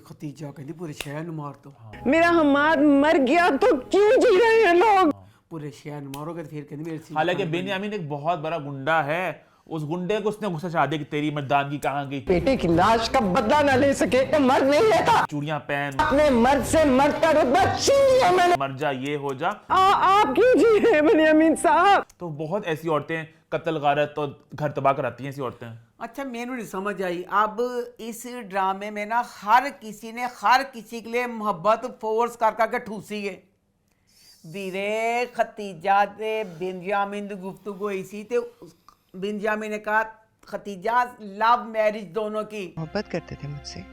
खतीजा कहती पूरे शहर ਨੂੰ मार दो मेरा हमाद मर गया तो क्यों जी रहे हैं लोग पूरे शहर ਨੂੰ मारोगे तो फिर कहती मेरी हालांकि बेनियामीन एक बहुत बड़ा गुंडा है उस गुंडे को उसने गुस्सा चढ़ा दिया कि तेरी मर्दानगी कहाँ गई बेटे की लाश का बदला न ले सके तो मर्द नहीं लेता चूड़ियां पहन अपने मर्द से मर्द का रुतबा छीन लिया मैंने मर जा ये हो जा आप क्यों जी रहे हैं बेनियामीन साहब तो बहुत ऐसी औरतें कत्ल गारत तो घर तबाह कराती हैं ऐसी औरतें अच्छा मैंने नहीं समझ आई अब इस ड्रामे में ना हर किसी ने हर किसी के लिए मोहब्बत फोर्स कर करके ठूसी है वीरे खतीजा ते बेंजामिन दी गुफ्तगू हुई सी ते बेंजामिन ने कहा खतीजा लव मैरिज दोनों की मोहब्बत करते थे मुझसे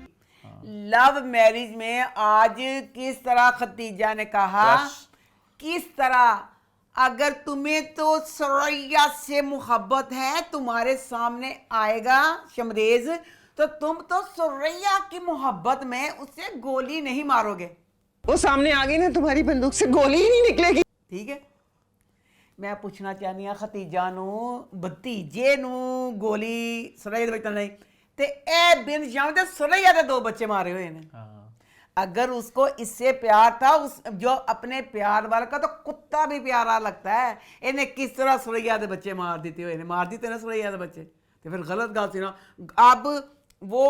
लव मैरिज में आज किस तरह खतीजा ने कहा किस तरह अगर तुम्हें तो सरैया से मोहब्बत है तुम्हारे सामने आएगा शमरेज तो तुम तो सरैया की मोहब्बत में उससे गोली नहीं मारोगे वो सामने आ गई ना तुम्हारी बंदूक से गोली ही नहीं निकलेगी ठीक है मैं पूछना चाहनी हाँ खतीजा नू भतीजे नू गोली सरैया दे नहीं ते ए बिन जाम दे सरैया दे दो बच्चे मारे हुए ने अगर उसको इससे प्यार था, उस जो अपने प्यार वाला का तो कुत्ता भी प्यारा लगता है। इन्हें किस तरह सुरैया के बच्चे मार देते हो, इन्हें मार देते ना सुरैया के बच्चे, तो फिर गलत गल थी ना। अब वो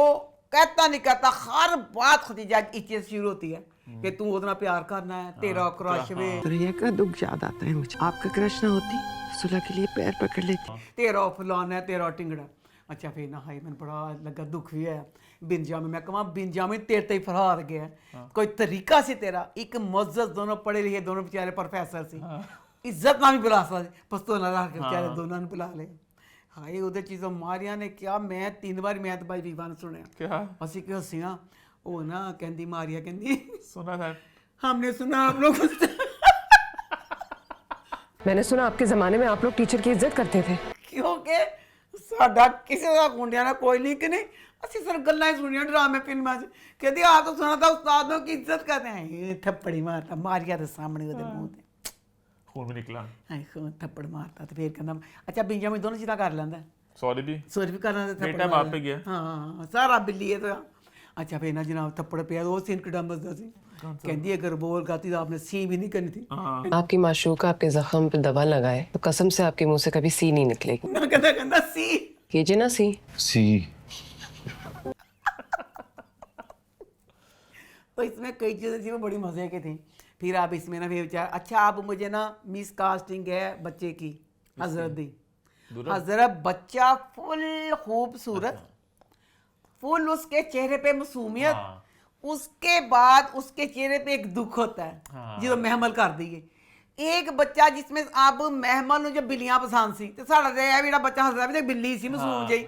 कहता नहीं कहता, हर बात खदीजा इच्छे से शुरू होती है कि तू उतना प्यार करना है, तेरा क्रश में। सुरैया का दुख याद आता है मुझे। आपका क्रश ना होती सुलह के लिए पैर पकड़ लेती। तेरा फलाना है, तेरा टिंगड़ा। अच्छा फिर ना हाई, मैंने बड़ा लगा, दुख भी है। बिंजा में मैं कहा, बिंजा में तेरे ते फरार गया, कोई तरीका से तेरा एक मज्जत, दोनों पढ़े लिखे, दोनों बेचारे प्रोफेसर से, इज्जत ना भी बुला सकते, पस्तो ना रख के बेचारे दोनों ने बुला ले। हाय उधर चीज़ों मारिया ने क्या, मैं 3 बार मैं तो भाई विवान सुने क्या ਅਸੀਂ ਕਿ ਹੱਸੀਆਂ ਉਹ ਨਾ ਕਹਿੰਦੀ ਮਾਰੀਆ ਕਹਿੰਦੀ सुना था हमने सुना आप लोग मैंने सुना आपके जमाने में आप लोग टीचर की इज्जत करते थे। ਕਿਉਂਕਿ ਸਾਡਾ ਕਿਸੇ ਦਾ ਗੁੰਡਿਆਂ ਨਾਲ ਕੋਈ ਲਿੰਕ ਨਹੀਂ, ਅਸੀਂ ਸਿਰ ਗੱਲਾਂ ਹੀ ਸੁਣੀਆਂ ਡਰਾਮੇ ਫਿਲਮਾਂ 'ਚ। ਕਹਿੰਦੀ ਆਪ ਤਾਂ ਸੁਣਾ ਤਾਂ ਉਸਤਾਦ ਨੂੰ ਕੀ ਇੱਜ਼ਤ ਕਰਦੇ ਹੈ, ਇਹ ਥੱਪੜੀ ਮਾਰਤਾ ਮਾਰੀਆ ਦੇ ਸਾਹਮਣੇ ਉਹਦੇ ਮੂੰਹ ਤੇ, खून भी निकला, ਹਾਏ ਖੂਨ ਥੱਪੜ ਮਾਰਤਾ। ਤੇ ਫਿਰ ਕਹਿੰਦਾ ਅੱਛਾ ਬਿੰਜਾ ਮੈਂ ਦੋਨੋਂ ਚੀਜ਼ਾਂ ਕਰ ਲੈਂਦਾ, सॉरी भी ਸੋਚ ਵੀ ਕਰ ਲੈਂਦਾ, बेटा बाप पे गया। ਹਾਂ ਸਾਰਾ ਬਿੱਲੀ ਹੈ ਤਾਂ। अच्छा फिर ना जनाब थप्पड़ पे वो सीन कड़ा मजदा सी, कहती अगर बोल गाती तो आपने सी भी नहीं करनी थी। आपकी माशूका आपके जख्म पे दवा लगाए तो कसम से आपके मुंह से कभी सी नहीं निकलेगी। ना कहता कहता सी कीजिए ना सी सी। तो इसमें कई चीज़ें थी वो बड़ी मज़े की थी। फिर आप इसमें ना फिर विचार, अच्छा आप मुझे ना मिस कास्टिंग है बच्चे की, हजरत दी, हजरत बच्चा फुल खूबसूरत, फुल उसके चेहरे पे मासूमियत, उसके बाद उसके चेहरे पे एक दुख होता है जो महमल कर दिए। एक बच्चा जिसमें आप महमल जो बिल्लियां पसंद सी, तो साड़ा जेड़ा बच्चा हसदा भी बिल्ली सी मासूम जी,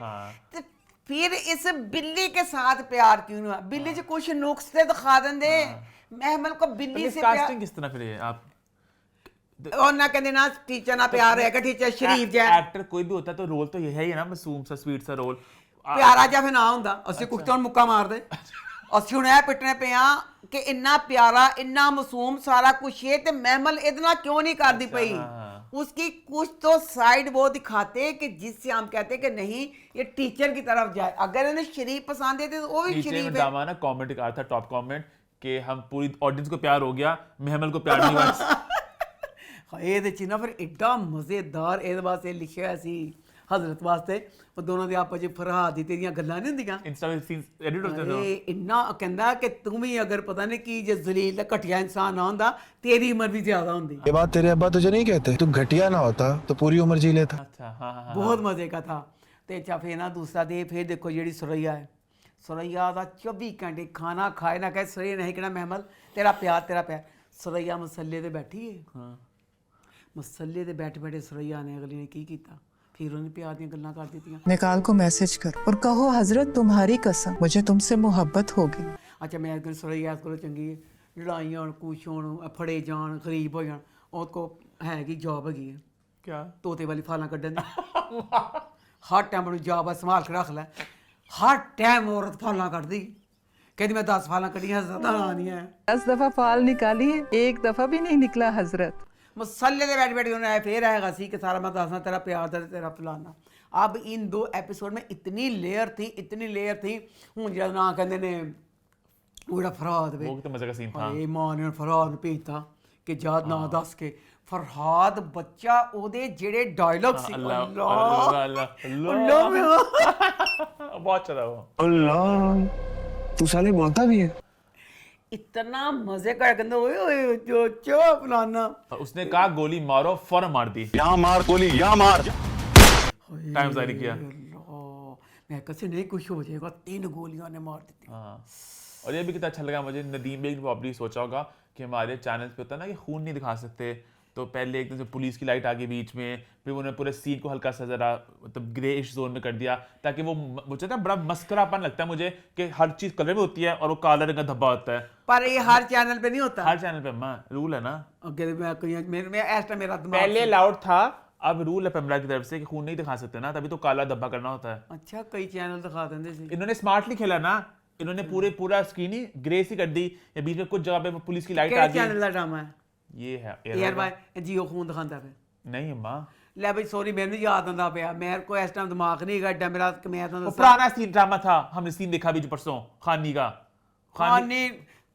तो फिर इस बिल्ली के साथ प्यार क्यों नहीं हुआ? बिल्ली च कुछ नुक्स ते दिखा देंदे, महमल को बिल्ली से प्यार कास्टिंग किस तरह फिर आप और ना कहते ना टीचर ना प्यार है, टीचर शरीफ जै एक्टर कोई भी होता है तो रोल तो यही है ना, मासूम सा स्वीट सा रोल, प्यारा जा फिर ना हुंदा, ਅਸੀਂ ਕੁਝ ਤਾਂ ਮੁੱਕਾ ਮਾਰਦੇ, ਅਸੀਂ ਹੁਣ ਇਹ ਪਿੱਟਣੇ ਪਏ ਆ ਕਿ ਇੰਨਾ ਪਿਆਰਾ ਇੰਨਾ ਮਾਸੂਮ ਸਾਰਾ ਕੁਛ ਹੈ ਤੇ महमल इतना क्यों नहीं करती पई? उसकी कुछ तो साइड वो दिखाते कि जिससे हम कहते कि नहीं ये टीचर की तरफ जाए। अगर इन्हें शरीफ पसंद है तो वो भी शरीफ है। दामा ना कमेंट कहा था, टॉप कमेंट कि हम पूरी ऑडियंस को प्यार हो गया, महमल को प्यार नहीं हुआ। ਇਹਦੇ ਚ ਨਾ ਫਿਰ ਐਡਾ ਮਜ਼ੇਦਾਰ ਇਹਦੇ ਵਾਸਤੇ ਲਿਖਿਆ ਸੀ हजरत वास्ते, वो दोनों के आपस में फरहाद दी तेरियां गल्लां नहीं हुंदियां, इंस्टा पे सीन्स एडिट होते थे, इन्ना कहंदा कि तू भी अगर पता नहीं की जे जलील घटिया इंसान ना होंदा तेरी उम्र भी ज्यादा होंदी। ये बात तेरे अब्बा तुझे नहीं कहते? तू घटिया ना होता तो पूरी उम्र जी लेता। अच्छा हाँ बहुत मजे का था। ते अच्छा फिर ना दूसरा दे फिर देखो जेड़ी सुरैया है, सुरैया दा 24 घंटे खाना खाए ना कहे सुरैया नहीं कहना महमल तेरा प्यार। सुरैया मसल्ले ते बैठी है, मसल्ले ते बैठे बैठे सुरैया ने अगली ने की कीता, फिर उन्हें प्यार दी गल्लां कर दी। निकाल को मैसेज कर और कहो हजरत तुम्हारी कसम मुझे तुमसे मोहब्बत होगी। अच्छा मैं अगर सुरैया को चंगी लड़ाइयां होण कुछ होण फड़े जान गरीब हो जान, उसको हैगी जॉब हैगी है क्या तोते वाली फालां कड्ढन दी, हर टाइम बड़ी जॉब संभाल के रख लै, हर टाइम औरत फालां कड्ढदी, कहती मैं 10 फालां कड्ढियां ज़्यादा नहीं है। 10 दफा फाल निकाली है, एक दफा भी नहीं निकला हजरत। मसल्ले से बैठ बैठ उन्हें फिर आएगा सी कि सारा मैं दसना तेरा प्यार था तेरा फलाना। अब इन 2 एपिसोड में इतनी लेयर थी हूँ जब ना कहते ने वो फरहाद वे, वो तो मजे का सीन था, मां ने फरहाद भेजता कि जाद ना दस के फरहाद बच्चा ओदे जेड़े डायलॉग सी, बहुत चला वो अल्लाह तू साले बोलता भी है, इतना मजे का कहते ओए ओए जो चो फलाना। उसने कहा गोली मारो, फौरन मार दी, यहाँ मार गोली यहाँ मार, टाइम जारी किया। मैं कैसे नहीं कुछ हो जाएगा, 3 गोलियां ने मार दी। और ये भी कितना अच्छा लगा मुझे, नदीम बेग ने प्रॉब्ली सोचा होगा कि हमारे चैनल पे होता है ना कि खून नहीं दिखा सकते, तो पहले एकदम से पुलिस की लाइट आ गई बीच में, फिर उन्होंने पूरे सीन को हल्का सा जरा मतलब ग्रेइश जोन में कर दिया ताकि वो मुझे ना बड़ा मस्करापन लगता है मुझे कि हर चीज कलर में होती है और वो काला रंग का धब्बा होता है, पर ये हर चैनल पे नहीं होता, हर चैनल पे अम्मा रूल है ना। मेरा पहले अलाउड था, अब रूल है पेमरा की तरफ से कि खून नहीं दिखा सकते ना, तभी तो काला धब्बा करना होता है। अच्छा कई चैनल दिखा देंगे, इन्होंने स्मार्टली खेला ना, इन्होंने पूरा स्क्रीन ही ग्रे सी कर दी, या बीच में कुछ जगह पे पुलिस की लाइट आ गई। चैनल का ड्रामा है ये है यार भाई, जियो खून दिखाता है नहीं अम्मा, ले भाई सॉरी मैंने याद आंदा पिया, मेरे को इस टाइम दिमाग नहीं गड्ढा मेरा, मैं तो पुराना सीन ड्रामा था, हमने सीन देखा भी जो परसों खानी का, खानी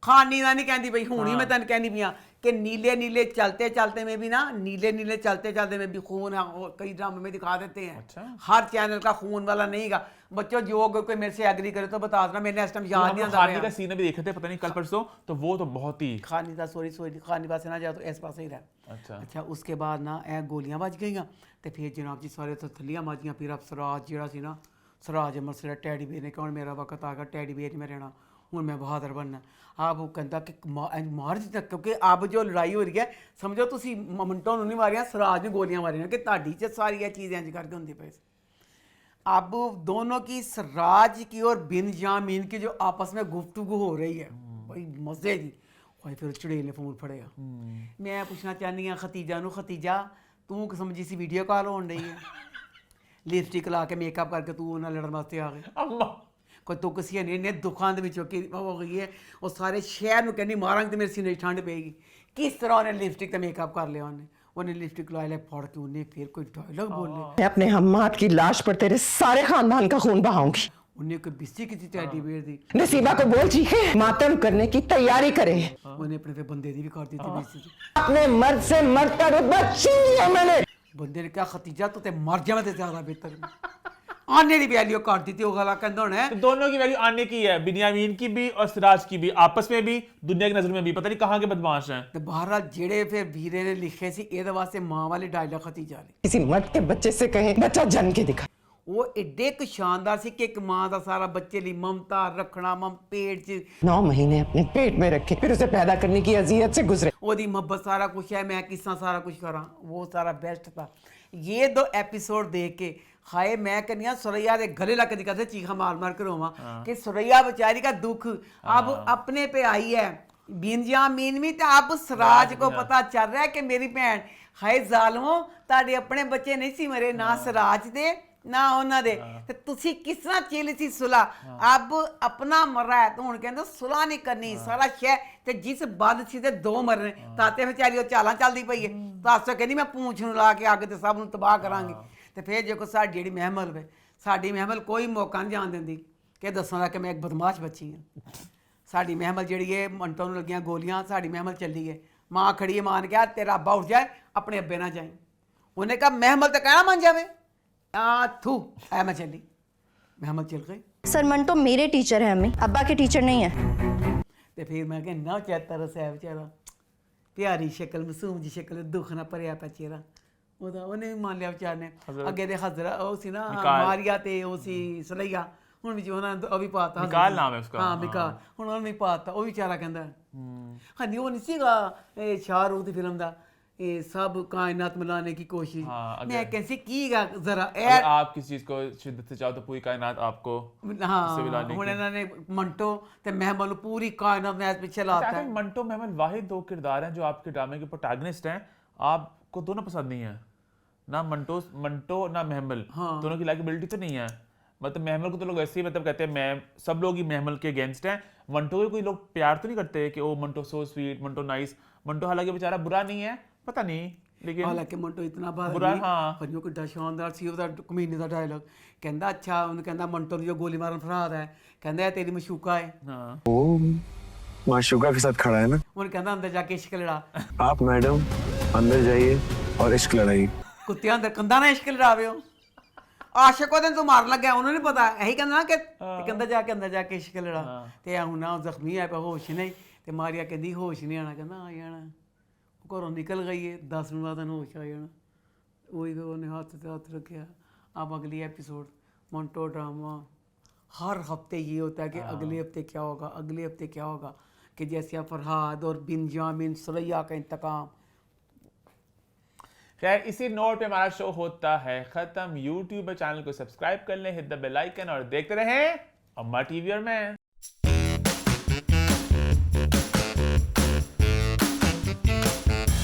खानी ना नहीं कहती भाई हूँ ही मैं तेन कहनी पिया कि नीले नीले चलते चलते में भी ना नीले नीले चलते चलते में भी खून है और कई ड्रामे में दिखा देते हैं। अच्छा? हर चैनल का खून वाला नहीं गा बच्चों, जो कोई मेरे से एग्री करे तो बता देना, मैंने इस टाइम याद नहीं आता। खानी का सीन भी देखे थे पता नहीं कल परसों, तो वो तो बहुत ही खानी का सॉरी खानी पास ना जाओ तो इस पास ही रह। अच्छा उसके बाद ना ए गोलियां बज गई तो फिर जनाब जी सारे तो थलियां माजियां, फिर अब सराज जरा सी ना सराज मसला टैडी बेयर ने कहा मेरा वक्त आ गया, टैडी बेयर में रहना हूँ मैं बहादुर बनना। आप वो कहता कि मार दी तक, क्योंकि अब जो लड़ाई हो रही है समझो तुम मिंटों नहीं मारिया, सराज ने गोलियां मारियां कि ताड़ी च सारी ये चीज़ें इंज करके होंगी पे। अब दोनों की सराज की और बिन जामीन की जो आपस में गुफ्तगू हो रही है भाई मजे की, भाई फिर चुड़ैल ने फोन फड़ेगा। मैं पूछना चाहनी हाँ खतीजा नू, खतीजा तू समझी सी वीडियो कॉल होने रही है, लिपस्टिक ला के मेकअप करके तू उन्हें लड़न वास्ते आ गए। कोई तो किसी ने इन्हें दुखों के हो गई है और सारे शहर में कहनी मारांगे तो मेरे सीने ठंड पेगी। किस तरह उन्हें लिपस्टिक का मेकअप कर लिया, उन्हें लिपस्टिक ला फाड़ के उन्हें फिर कोई डायलॉग बोल ले, मैं अपने हम्मात की लाश पर तेरे सारे खानदान का खून बहाऊंगी। उन्हें कोई बिस्सी की टैडी बेयर दी, नसीबा को बोल चीखे मातम करने की तैयारी करे। उन्हें अपने पे बंदे दी भी कर दी थी बिस्सी। अपने मर्द से मर्द का रुतबा छीन लिया मैंने। बंदे ने क्या खतीजा तो ते मर जावे ते ज्यादा बेहतर आने की वैल्यू कर दी थी वो गला कहंदा होना है। तो दोनों की वैल्यू आने की है, बिन्यामीन की भी और सिराज की भी, आपस में भी दुनिया की नजर में भी पता नहीं कहाँ के बदमाश हैं। तो बहरहाल जेड़े फिर वीरे ने लिखे सी एदे वास्ते मां वाले डायलॉग खतीजा ले किसी मर्द के बच्चे से कहे बच्चा जन के दिखा, वो एडे क शानदार सी कि एक मां दा सारा बच्चे लिए ममता रखना, मम पेट च 9 महीने अपने पेट में रखे फिर उसे पैदा करने की अजियत से गुजरे। ओदी मोहब्बत सारा कुछ है, मैं किस तरह सारा कुछ करा, वो सारा बेस्ट था। ये 2 एपिसोड देख के हाय मैं कन्या सुरैया दे गले लग दिखा चीखा मार मार के रोवा कि सुरैया बेचारी का दुख अब अपने पे आई है। बिंजामीन भी तो अब सराज को पता चल रहा है कि मेरी भैन हाय जालमो ताड़े अपने बच्चे नहीं सी मरे, ना सराज दे ना उन्होंने दे, तो तुसी किस तरह चेली सी सुला अब अपना मरा है तो हूँ कहते सुला नहीं करनी सारा शह ते जिस बंद सी ते 2 मरने ताते बेचारी चालां चलती पई है तो अस कहनी मैं पूंछ नूं ला के अग ते सब नूं तबाह करांगी। तो फिर जो साड़ी जेह्ड़ी महमल वे साड़ी महमल कोई मौका नहीं जान देंदी कि दस्सां कि मैं एक बदमाश बच्ची हाँ। साड़ी महमल जेह्ड़ी है मंटों नूं लगियां गोलियां, साड़ी महमल चली है, माँ खड़ी है, मां ने कहा तेरा अब्बा उठ जाए अपने अब्बे ना जाए, उन्हें कहा महमल तो कहना मान जावे थू ऐ मैं चली, महमल चल गई। सर मंटो मेरे टीचर है, अम्मी अब्बा के टीचर नहीं है। तो फिर मैं कहना चैतर से बेचारा प्यारी शक्ल मासूम जी शक्ल दुख ना भरिया पा चेहरा ਉਹਦਾ ਉਹਨੇ ਵੀ ਮੰਨ ਲਿਆ ਵਿਚਾਰ ਨੇ ਅੱਗੇ ਦੇ ਹਜ਼ਰਾ ਉਹ ਸੀ ਨਾ ਮਾਰੀਆ ਤੇ ਉਹ ਸੀ ਸੁਲਈਆ ਹੁਣ ਵੀ ਉਹਨਾਂ ਉਹ ਵੀ ਪਾਤਾ ਮਿਕਾਲ ਨਾਮ ਹੈ ਉਸका ਹਾਂ ਮਿਕਾਲ ਹੁਣ ਉਹਨੇ ਵੀ ਪਾਤਾ ਉਹ ਵਿਚਾਰਾ ਕਹਿੰਦਾ ਹਾਂ ਨਹੀਂ ਉਹ ਨਹੀਂ ਸੀਗਾ ਇਹ ਸ਼ਾਹਰੂਖ ਦੀ ਫਿਲਮ ਦਾ ये सब कायनात मिलाने की कोशिश मैं कैसे कीगा जरा अगर आप किसी चीज को शिद्दत से चाहो तो पूरी कायनात आपको हुण इन्होंने मंटो ते महमल पूरी कायनात में पीछे लाता है। मंटो महमल वाहिद 2 किरदार हैं जो आपके ड्रामे के प्रोटैगनिस्ट हैं, आपको दोनों पसंद नहीं है ना, मंटो ना महमल, दोनों की लाइकेबिलिटी तो नहीं है। मतलब महमल को तो लोग ऐसे ही मतलब कहते हैं, मैं सब लोग ही महमल के अगेंस्ट हैं, मंटो को कोई लोग प्यार तो नहीं करते कि oh Manto so sweet, Manto nice. Manto हालांकि बेचारा बुरा नहीं है, पता नहीं लेकिन हालांकि मंटो इतना बुरा पर जो कितना शानदार सी ਉਹਦਾ ਕਮੀਨੇ ਦਾ ਡਾਇਲੌਗ ਕਹਿੰਦਾ अच्छा ਉਹਨੂੰ ਕਹਿੰਦਾ ਮੰਟੋ ਨੂੰ ਜੋ ਗੋਲੀ ਮਾਰਨ ਫਰਾਦ ਹੈ ਕਹਿੰਦਾ ਤੇਰੀ ਮਸ਼ੂਕਾ ਹੈ वो माशूका के साथ खड़ा है ना, ਉਹਨੂੰ ਕਹਿੰਦਾ ਅੰਦਰ ਜਾ ਕੇ ਇਸ਼ਕ ਲੜਾ आप मैडम अंदर जाइए और इश्क लड़ाइए। ਕੁੱਤਿਆਂ ਅੰਦਰ ਕੰਦਾ ਨਾ ਇਸ਼ਕ ਲੜਾਵੇ ਉਹ ਆਸ਼ਿਕ ਉਹਦੇ ਤੋਂ ਮਾਰਨ ਲੱਗਿਆ ਉਹਨੂੰ ਨਹੀਂ ਪਤਾ ਇਹੀ ਕਹਿੰਦਾ ਨਾ ਕਿ ਕਹਿੰਦਾ ਜਾ ਕੇ ਅੰਦਰ ਜਾ ਕੇ ਇਸ਼ਕ ਲੜਾ ਤੇ ਹੁਣ ਨਾ ਜ਼ਖਮੀ ਹੈ ਪਿਆ ਹੋਸ਼ ਨਹੀਂ ਤੇ ਮਾਰੀਆ ਕਹਿੰਦੀ ਹੋਸ਼ ਨਹੀਂ ਆਣਾ ਕਹਿੰਦਾ ਆ ਜਾਣਾ घरों निकल गई है 10 मिनट बाद होश आ जाना वही तो उन्हें हाथ से हाथ रखा। अब अगली एपिसोड मंटो ड्रामा हर हफ्ते ये होता है कि अगले हफ्ते क्या होगा, अगले हफ्ते क्या होगा, कि जैसे फरहाद और बिंजामिन सुरैया का इंतकाम। खैर इसी नोट पे हमारा शो होता है खत्म। यूट्यूब चैनल को सब्सक्राइब कर लें, हिट द बेल आइकन और देखते रहें अम्मा टीवी और मैं।